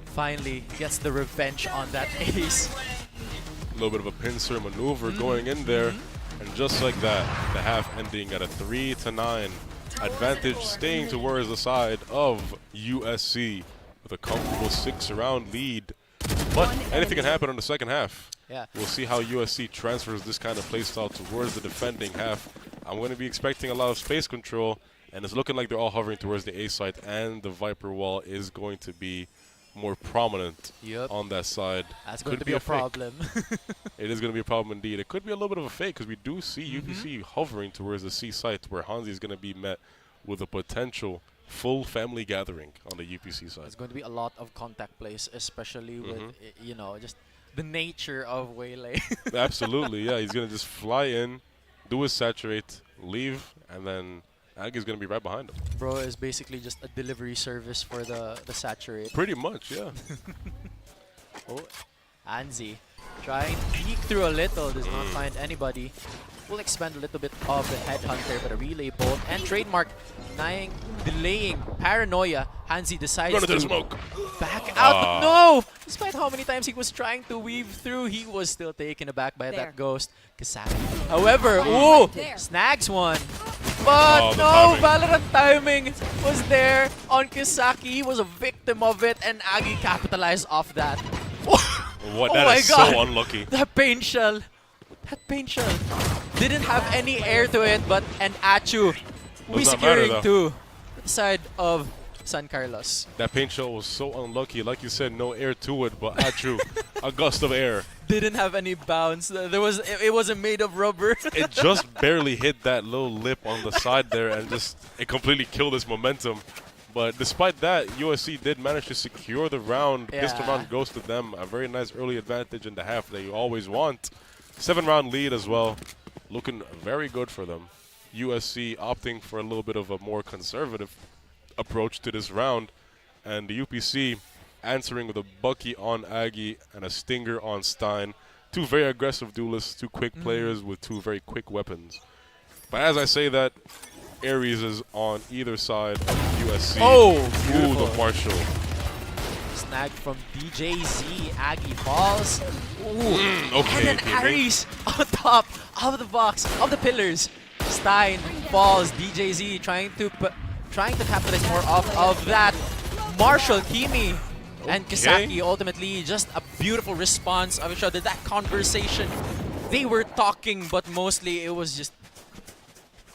finally gets the revenge on that ace. A little bit of a pincer maneuver going in there, and just like that, the half ending at a 3-9. Advantage staying towards the side of USC with a comfortable 6-round lead. But anything can happen in the second half. Yeah. We'll see how USC transfers this kind of playstyle towards the defending half. I'm going to be expecting a lot of space control, and it's looking like they're all hovering towards the A site, and the Viper wall is going to be more prominent on that side. That's going to be a problem. It is going to be a problem indeed. It could be a little bit of a fake because we do see UPC hovering towards the C site where Hansi is going to be met with a potential full family gathering on the UPC side. It's going to be a lot of contact plays, especially with, you know, just the nature of Waylay. Absolutely, yeah. He's going to just fly in, do his saturate, leave, and then Aggie's going to be right behind him. Bro is basically just a delivery service for the saturate. Pretty much, yeah. Oh, Hansi trying to peek through a little, does not find anybody. Will expend a little bit of the headhunter, but a relay bolt and trademark delaying paranoia. Hansi decides to smoke. Back out. No! Despite how many times he was trying to weave through, he was still taken aback by that ghost. CESAFI. However, snags one. But no, Valorant timing was there on Kisaki. He was a victim of it, and Aggie capitalized off that. What? That is so unlucky. That pain shell. That pain shell didn't have any air to it, but Achu we securing to the side of San Carlos. That paint shell was so unlucky. Like you said, no air to it, but Achu, a gust of air. Didn't have any bounce. It wasn't made of rubber. It just barely hit that little lip on the side there, and just it completely killed his momentum. But despite that, USC did manage to secure the round. Pistol Yeah. round goes to them. A very nice early advantage in the half that you always want. 7-round lead as well. Looking very good for them. USC opting for a little bit of a more conservative approach to this round. And the UPC answering with a Bucky on Aggie and a Stinger on Stein. Two very aggressive duelists, two quick players with two very quick weapons. But as I say that, Ares is on either side of USC. Oh, Ooh, beautiful. the Marshall. Snag from DJZ. Aggie falls. Ooh. Okay, And then Kimmy. Aries on top of the box, of the pillars. Stein falls. DJZ trying to capitalize more off of that. Marshall, Kimi, and Okay. Kisaki ultimately just a beautiful response of each other. That conversation, they were talking, but mostly it was just,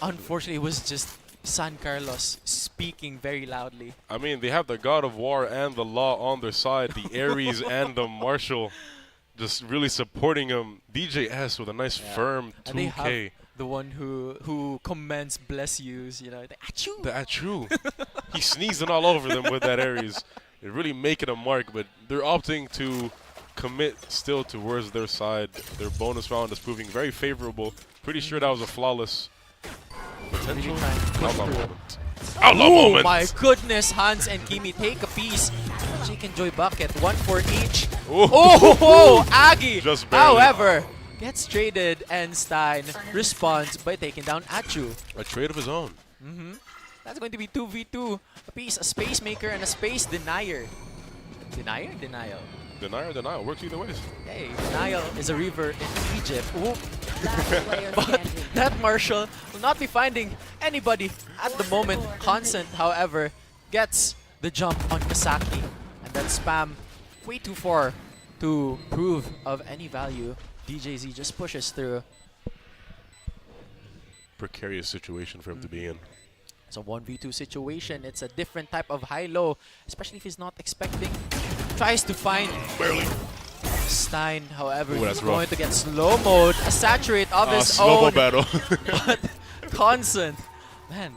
unfortunately, it was just San Carlos speaking very loudly. I mean, they have the God of War and the Law on their side. The Ares and the Marshall just really supporting him. DJS with a nice firm And they 2K. have the one who commends bless yous, you know, the achoo. That's true. He sneezing all over them with that Ares. They're really making a mark, but they're opting to commit still towards their side. Their bonus round is proving very favorable. Pretty sure that was a flawless potential outlaw moment. Outlaw Oh moment! my goodness, Hans and Kimi take a piece. Chicken Joy bucket, one for each. Oh, Oh, Aggie, Just barely. however, gets traded and Stein responds by taking down Achu. A trade of his own. That's going to be 2v2 apiece, a space maker and a space denier. Denier? Denial. Denier, denial. Works either ways. Hey, denial is a river in Egypt. Ooh. Last player But standing. that Marshall will not be finding anybody at the moment. Consent, however, gets the jump on Kasaki. And then spam way too far to prove of any value. DJZ just pushes through. Precarious situation for him to be in. It's a 1v2 situation. It's a different type of high-low, especially if he's not expecting. Tries to find Barely. Stein, however, Ooh, he's that's going rough. to get slow mode, a saturate of his Snowball own. battle. But constant, man.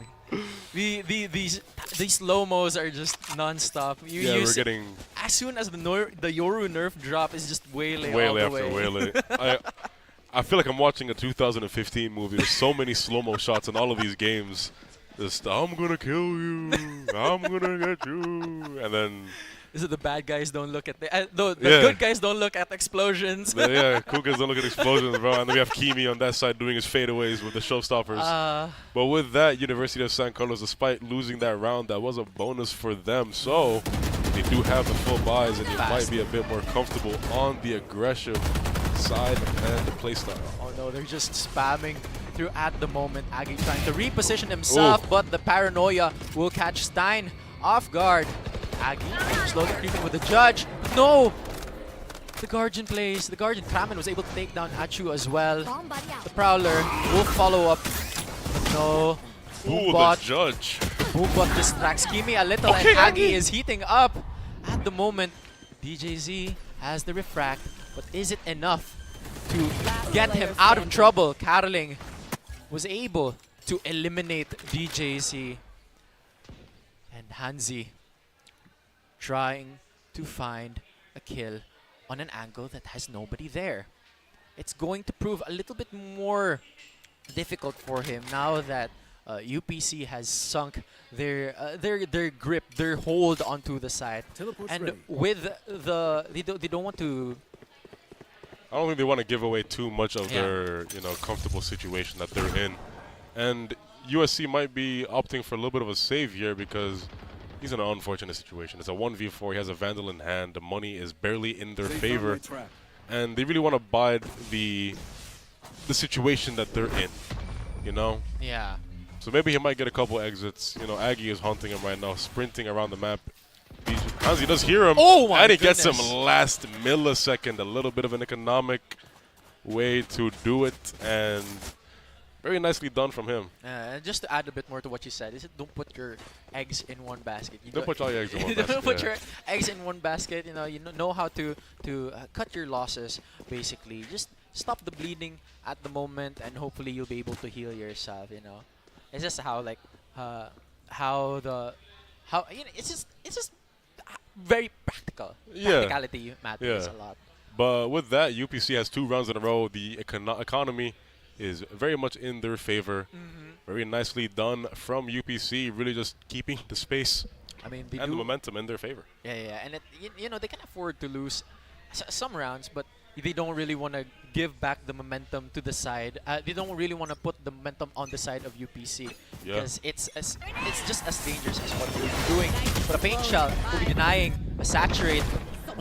These slow-mos are just non-stop. You Yeah, we're use getting as soon as the Yoru nerf drop is just waylay all Waylay the after way. Waylay. I feel like I'm watching a 2015 movie. There's so many slow-mo shots in all of these games. Just, I'm gonna kill you. I'm gonna get you. And then, Is it the bad guys don't look at the Yeah. good guys don't look at explosions? yeah, cool guys don't look at explosions, bro. And then we have Kimi on that side doing his fadeaways with the showstoppers. But with that, University of San Carlos, despite losing that round, that was a bonus for them. So they do have the full buys, and you might be a bit more comfortable on the aggressive side and the playstyle. Oh no, they're just spamming through at the moment. Aggie trying to reposition himself, but the paranoia will catch Stein off guard. Aggie slowly creeping with the judge. No! The Guardian plays. The Guardian Kramen was able to take down Achu as well. The Prowler will follow up. But no. Ooh, the Boombot. judge. Boombot distracts Kimi a little, and Aggie is heating up. At the moment, DJZ has the refract, but is it enough to get him out of trouble? Caroling was able to eliminate DJZ. And Hanzi trying to find a kill on an angle that has nobody there. It's going to prove a little bit more difficult for him now that UPC has sunk their grip, their hold onto the side, and with they don't want to. I don't think they want to give away too much of their comfortable situation that they're in, and USC might be opting for a little bit of a save here because he's in an unfortunate situation. It's a 1v4. He has a Vandal in hand. The money is barely in their favor, and they really want to bide the situation that they're in. Yeah. So maybe he might get a couple exits. Aggie is haunting him right now, sprinting around the map. Hanzi does hear him. Oh my And he gets him goodness. last millisecond. A little bit of an economic way to do it, and very nicely done from him. Just to add a bit more to what you said, is it don't put your eggs in one basket. You Don't put all your eggs in one don't basket, put yeah. your eggs in one basket. You know how to cut your losses. Basically, just stop the bleeding at the moment, and hopefully you'll be able to heal yourself. It's just how the how it's just very practical. Yeah. Practicality matters a lot. But with that, UPC has 2 rounds in a row. The economy is very much in their favor. Very nicely done from UPC, really just keeping the space I mean, they and the do. momentum in their favor. Yeah, and you know they can afford to lose some rounds, but they don't really want to give back the momentum to the side. They don't really want to put the momentum on the side of UPC because it's just as dangerous as what they're doing. But a paint shell will be denying a saturate.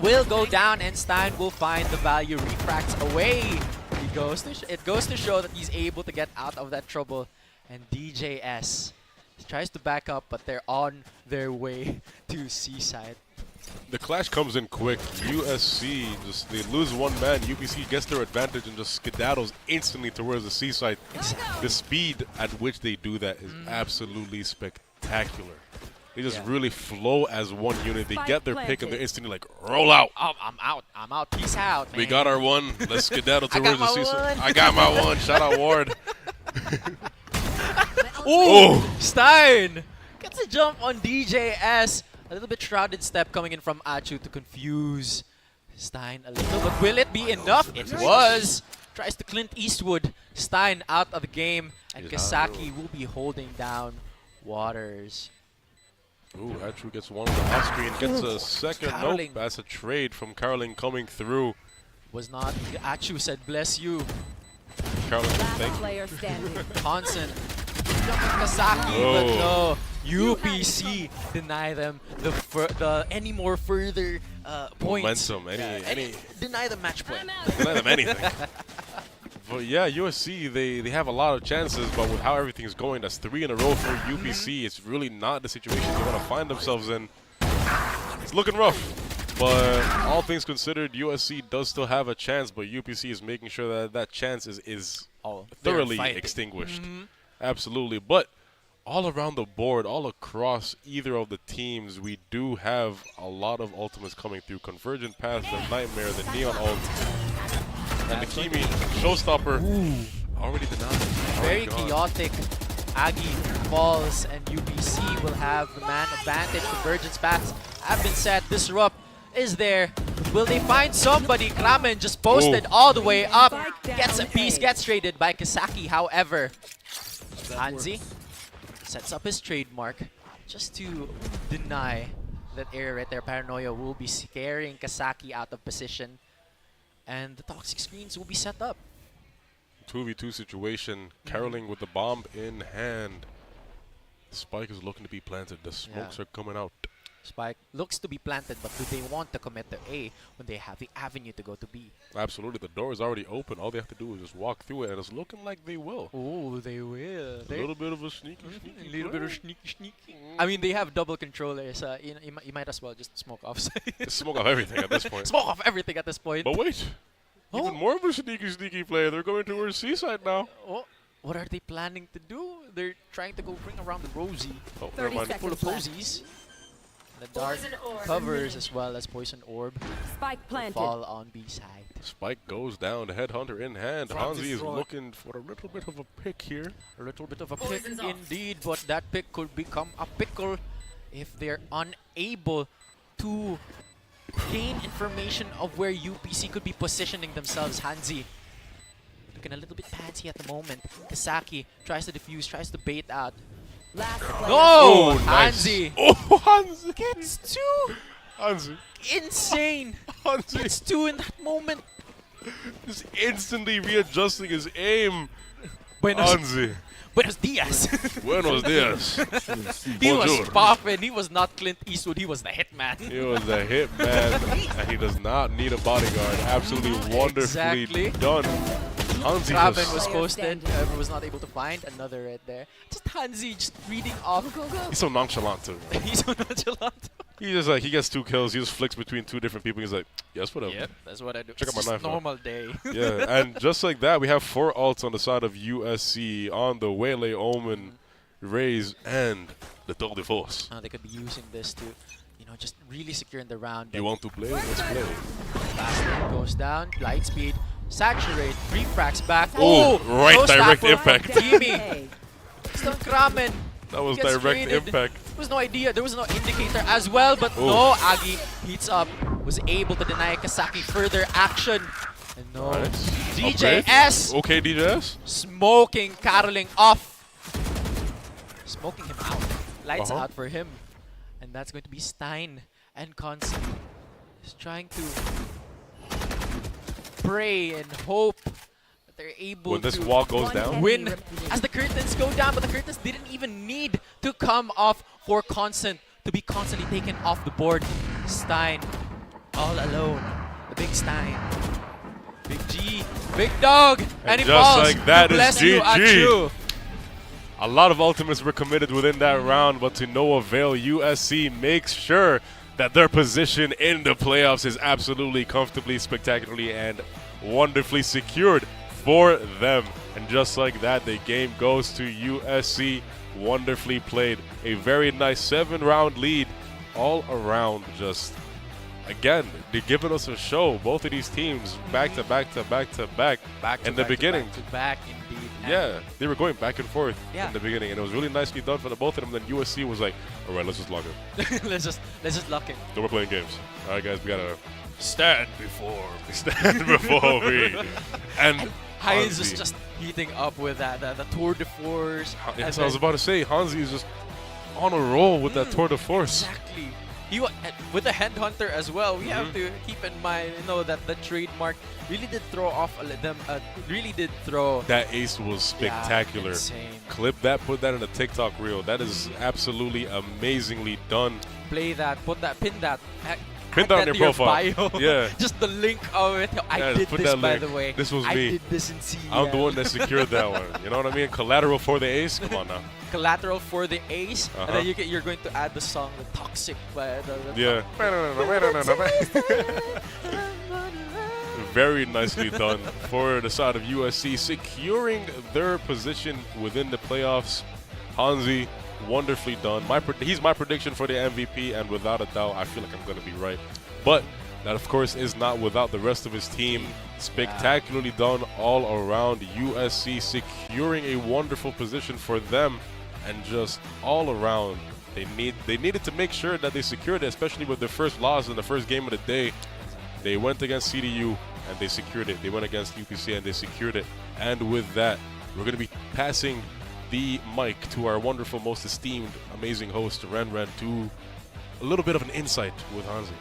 Will go down, and Stein will find the value. Refracts away. It goes to show that he's able to get out of that trouble. And DJS tries to back up, but they're on their way to Seaside. The clash comes in quick. USC, they lose 1 man. UPC gets their advantage and just skedaddles instantly towards the Seaside. The speed at which they do that is absolutely spectacular. They just really flow as one unit. They get their pick and they're instantly like, roll out. Oh, I'm out. Peace out, man. We got our 1. Let's skedaddle towards the Seaside. one. I got my 1. Shout out Ward. Oh, Stein gets a jump on DJS. A little bit shrouded step coming in from Achu to confuse Stein a little, but will it be enough? It was. Tries to Clint Eastwood. Stein out of the game, and Kasaki will be holding down Waters. Ooh, Atru gets 1 on the off screen, gets a second. Caroling. Nope, that's a trade from Caroling coming through. Was not. Achu said, bless you. Caroling, thank you. Player standing. Hansen. Kasaki, but no. UPC deny them the any more further points. Momentum, any deny them match point. deny them anything. But yeah, USC, they have a lot of chances, but with how everything is going, that's 3 in a row for UPC. It's really not the situation they want to find themselves in. It's looking rough, but all things considered, USC does still have a chance, but UPC is making sure that that chance is thoroughly extinguished. Absolutely, but all around the board, all across either of the teams, we do have a lot of ultimates coming through. Convergent Path, the Nightmare, the Neon Ult, and the Kimi Showstopper already denied. Very chaotic. Aggie falls, and UPC will have the man advantage. Convergence paths have been set. Disrupt is there. Will they find somebody? Kramen just posted all the way up. Gets a piece, gets traded by Kasaki, however. Hanzi sets up his trademark just to deny that area right there. Paranoia will be scaring Kasaki out of position. And the toxic screens will be set up. 2v2 situation, Caroling with the bomb in hand. The spike is looking to be planted. The smokes are coming out. Spike looks to be planted, but do they want to commit to A when they have the avenue to go to B? Absolutely, the door is already open. All they have to do is just walk through it, and it's looking like they will. Oh, they will. A little bit of a sneaky sneaky. I mean, they have double controllers. You might as well just smoke off. Smoke off everything at this point. Smoke off everything at this point. But wait, even more of a sneaky player. They're going towards Seaside now. Oh, what are they planning to do? They're trying to go bring around the Rosie. Oh, never mind. Full of posies. The dark covers as well as Poison Orb. Spike planted. Fall on B side. Spike goes down, Headhunter in hand. Hanzi is looking for a little bit of a pick here. A little bit of a pick indeed, but that pick could become a pickle if they're unable to gain information of where UPC could be positioning themselves. Hanzi looking a little bit pansy at the moment. Kasaki tries to defuse, tries to bait out. No! Hanzi! Oh, Hanzi! Gets 2! Hanzi. Insane! Hanzi. Gets 2 in that moment. Just instantly readjusting his aim. Buenos dias. Buenos dias. He was Bonjour. popping. He was not Clint Eastwood. He was the hitman. He was the hitman, and he does not need a bodyguard. Absolutely wonderfully done. Hanzi Kraven was posted. However, was not able to find another right there. Just Hanzi just reading off. He's so nonchalant too. He's so nonchalant. He just like, he gets 2 kills. He just flicks between 2 different people. He's like, yes, whatever. Yep, that's what I do. Check out It's my just knife. normal day. Yeah, and just like that, we have 4 ults on the side of USC on the Waylay Omen, Raze, and the Tour de Force. They could be using this to, you know, just really secure in the round. You want to play? Let's play. Fast goes down, light speed, saturate, refracts back. Oh, right, no direct stopper. impact. Timmy. Stone Kramen. That was Gets direct traded. impact. was no idea. There was no indicator as well, but no, Agi heats up, was able to deny Kasaki further action. And no, Nice. DJS Okay, DJS. smoking, caroling off. Smoking him out. Lights Uh-huh. out for him. And that's going to be Stein and Consi. Just trying to pray and hope that they're able When this to wall goes down, win as the curtains go down, but the curtains didn't even need to come off for Constant to be constantly taken off the board. Stein all alone. The big Stein. Big G, big dog, and he just falls. like that to is bless you, GG. Achu. a lot of ultimates were committed within that round, but to no avail. USC makes sure that their position in the playoffs is absolutely comfortably, spectacularly, and wonderfully secured for them. And just like that, the game goes to USC. Wonderfully played. A very nice 7-round lead all around. Just, again, they're giving us a show. Both of these teams back to back to back to back in the beginning. Back to back, indeed. Yeah, they were going back and forth Yeah. in the beginning, and it was really nicely done for the both of them. Then USC was like, all right, let's just lock it. let's just lock it. Then we're playing games. All right, guys, we gotta stand before we. And Heinz is Hansi. just heating up with that, the tour de force. Yes, I was about to say, Hansi is just on a roll with that tour de force. Exactly. With the headhunter as well. We have to keep in mind, that the trademark really did throw off really did throw. That ace was spectacular. Insane. Clip that, put that in a TikTok reel. That is absolutely amazingly done. Play that, pin that. Pin add that on to your profile. bio. Yeah. Just the link of it. I Yeah, did put this, that by link. the way. This was I me. did this in CES. I'm the one that secured that one. You know what I mean? Collateral for the ace. Come on now. Collateral for the ace, and Uh-huh. then you're going to add the song "The Toxic" by the Yeah. Very nicely done for the side of USC, securing their position within the playoffs. Hansi, wonderfully done. He's my prediction for the MVP, and without a doubt, I feel like I'm going to be right. But that, of course, is not without the rest of his team. Spectacularly done all around. USC securing a wonderful position for them, and just all around, they needed to make sure that they secured it, especially with their first loss in the first game of the day. They went against CDU and they secured it. They went against UPC and they secured it. And with that, we're going to be passing the mic to our wonderful, most esteemed, amazing host, Ren, to a little bit of an insight with Hansi.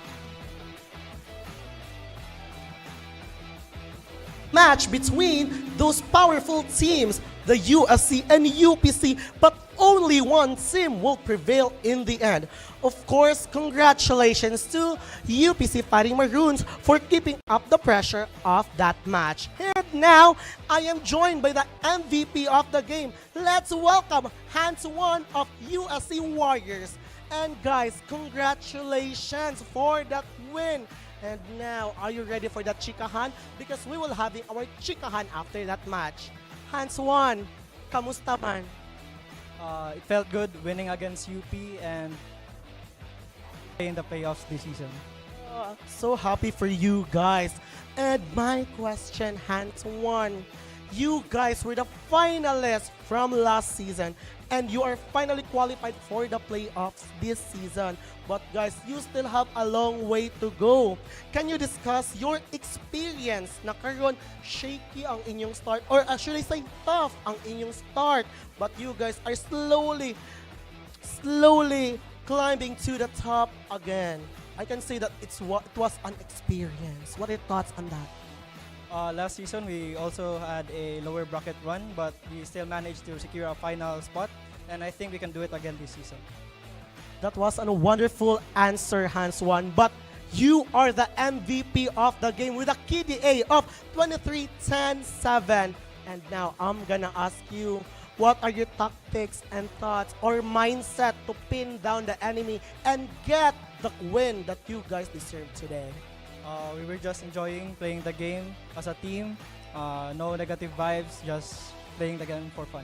Match between those powerful teams, the USC and UPC, but only one team will prevail in the end. Of course, congratulations to UPC Fighting Maroons for keeping up the pressure of that match. And now, I am joined by the MVP of the game. Let's welcome Hands One of USC Warriors. And guys, congratulations for that win. And now, are you ready for that chikahan? Because we will have our chikahan after that match. Hands One, kamusta man? It felt good winning against UP and in the playoffs this season. So happy for you guys. And my question, Hands One, you guys were the finalists from last season, and you are finally qualified for the playoffs this season. But guys, you still have a long way to go. Can you discuss your experience na karon shaky ang inyong start, or actually say tough ang inyong start, but you guys are slowly climbing to the top again? I can say that it was an experience. What are your thoughts on that? Last season, we also had a lower bracket run, but we still managed to secure a final spot, and I think we can do it again this season. That was a wonderful answer, Hands One. But you are the MVP of the game with a KDA of 23-10-7. And now I'm gonna ask you, what are your tactics and thoughts or mindset to pin down the enemy and get the win that you guys deserve today? We were just enjoying playing the game as a team. No negative vibes, just playing the game for fun.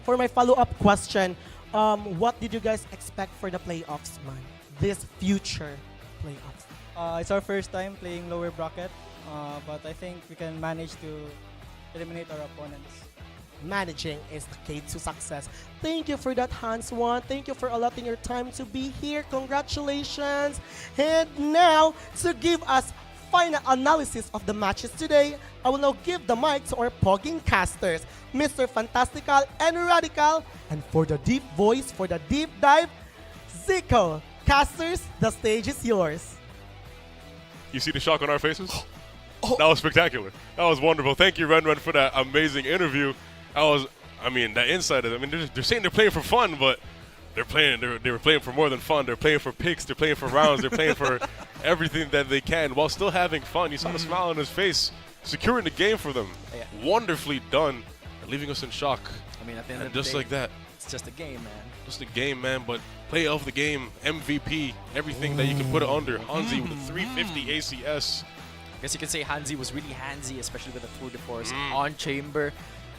For my follow-up question, what did you guys expect for the playoffs, man? This future playoffs. It's our first time playing lower bracket, but I think we can manage to eliminate our opponents. managing is the key to success. Thank you for that, Hans Juan. Thank you for allotting your time to be here. Congratulations. And now, to give us final analysis of the matches today, I will now give the mic to our pogging casters, Mr. Fantastical and Radical, and for the deep voice, for the deep dive, Zico. Casters, the stage is yours. You see the shock on our faces? That was spectacular. That was wonderful. Thank you, Ren, for that amazing interview. That insight of it. I mean, they're saying they're playing for fun, but they were playing for more than fun. They're playing for picks. They're playing for rounds. They're playing for everything that they can while still having fun. You saw the smile on his face, securing the game for them. Yeah. Wonderfully done, leaving us in shock. I mean, at the end And of the just day, like that. it's just a game, man. Just a game, man, but play of the game, MVP, everything that you can put it under. Hansi with a 350 ACS. I guess you could say Hansi was really handsy, especially with the tour de force on chamber.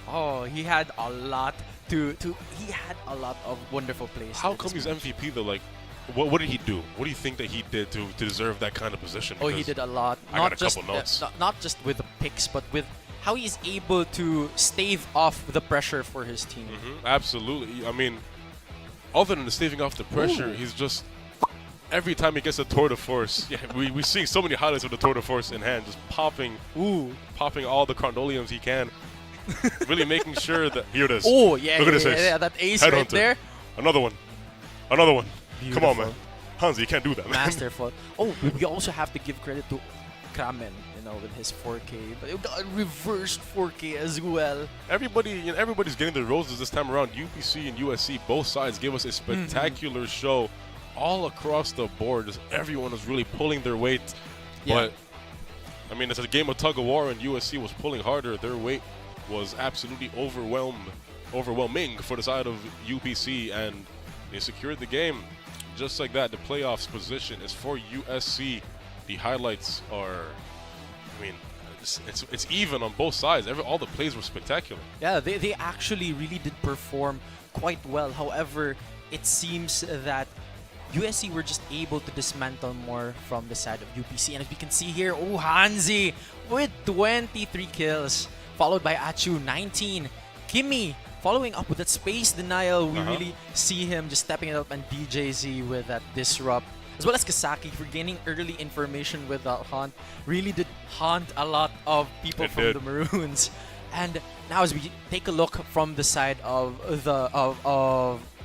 Oh, he had a lot he had a lot of wonderful plays. How come he's MVP though? Like, what did he do? What do you think that he did to deserve that kind of position? Oh, he Because did a lot. I got a couple notes. Not just with the picks, but with how he's able to stave off the pressure for his team. Absolutely. I mean, other than the staving off the pressure, he's just every time he gets a tour de force. Yeah, we're seeing so many highlights of the tour de force in hand, just popping all the Crondoliums he can. Really making sure that here it is. Oh, yeah, Look at his face. yeah, that ace Headhunter. right there. Another one. Come on, Beautiful. man. Hansi, you can't do that, man. Masterful. Oh, we also have to give credit to Kramen, with his 4K, but it got a reversed 4K as well. Everybody's getting their roses this time around. UPC and USC, both sides gave us a spectacular show all across the board. Just everyone was really pulling their weight. Yeah. But I mean, it's a game of tug of war, and USC was pulling harder. Their weight was absolutely overwhelming for the side of UPC, and they secured the game. Just like that, the playoffs position is for USC. The highlights are, it's even on both sides. All the plays were spectacular. Yeah, they actually really did perform quite well. However, it seems that USC were just able to dismantle more from the side of UPC. And as we can see here, Hansi with 23 kills, followed by Achu, 19. Kimmy following up with that space denial. We really see him just stepping it up, and DJZ with that disrupt. As well as Kasaki for gaining early information with that hunt. Really did hunt a lot of people from the Maroons. And now as we take a look from the side of the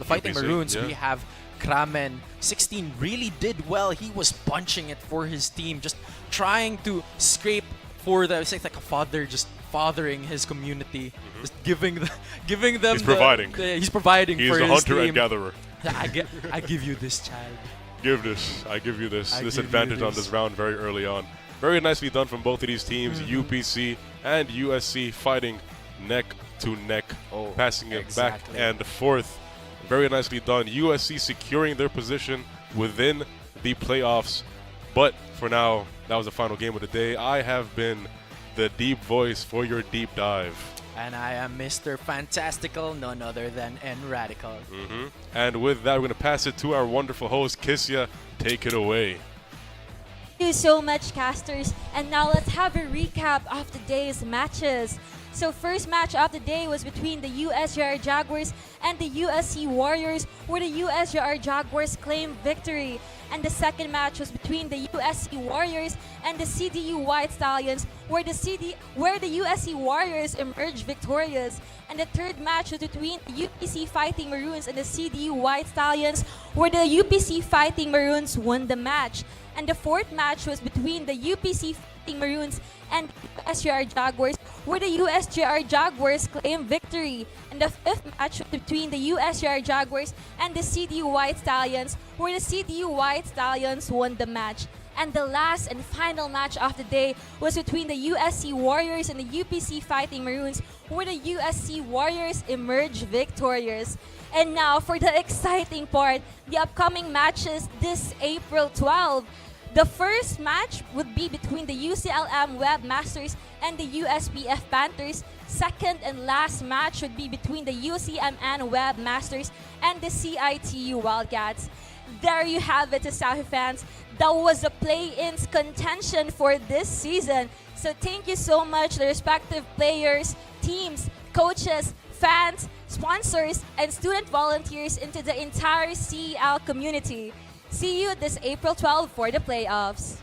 Fighting UPC, Maroons, we have Kramen. 16 really did well. He was punching it for his team, just trying to scrape for it's like a father just fathering his community, just giving them. He's providing. He's providing He's for the his hunter team. and gatherer. I give you this, child. I give you this give you advantage on this. this round very early on. Very nicely done from both of these teams, UPC and USC fighting neck to neck, passing it back and forth. Very nicely done. USC securing their position within the playoffs. But for now, that was the final game of the day. I have been the deep voice for your deep dive. And I am Mr. Fantastical, none other than N Radical. And with that, we're going to pass it to our wonderful host, Kisya. Take it away. Thank you so much, casters. And now let's have a recap of today's matches. So first match of the day was between the USJR Jaguars and the USC Warriors, where the USJR Jaguars claimed victory. And the second match was between the USC Warriors and the CDU White Stallions, where the USC Warriors emerged victorious. And the third match was between the UPC Fighting Maroons and the CDU White Stallions, where the UPC Fighting Maroons won the match. And the fourth match was between the UPC Fighting Maroons and the USJR Jaguars, where the USJR Jaguars claimed victory. And the fifth match was between the USJR Jaguars and the CDU White Stallions, where the CDU White Stallions won the match. And the last and final match of the day was between the USC Warriors and the UPC Fighting Maroons, where the USC Warriors emerged victorious. And now for the exciting part, the upcoming matches this April 12. The first match would be between the UCLM Webmasters and the USPF Panthers. Second and last match would be between the UCMN Webmasters and the CITU Wildcats. There you have it, CESAFI fans. That was the play-ins contention for this season. So thank you so much, the respective players, teams, coaches, fans, sponsors, and student volunteers into the entire CEL community. See you this April 12 for the playoffs.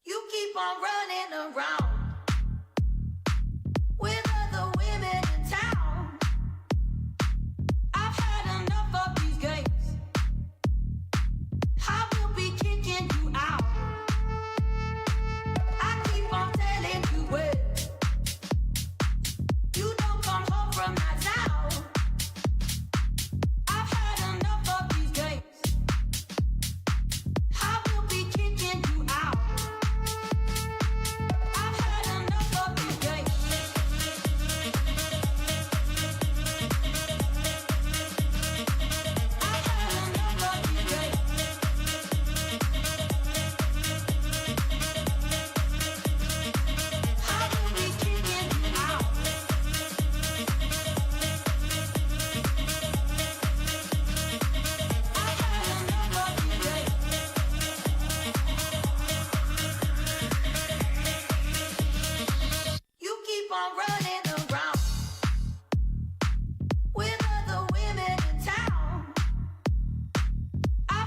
You keep on running around.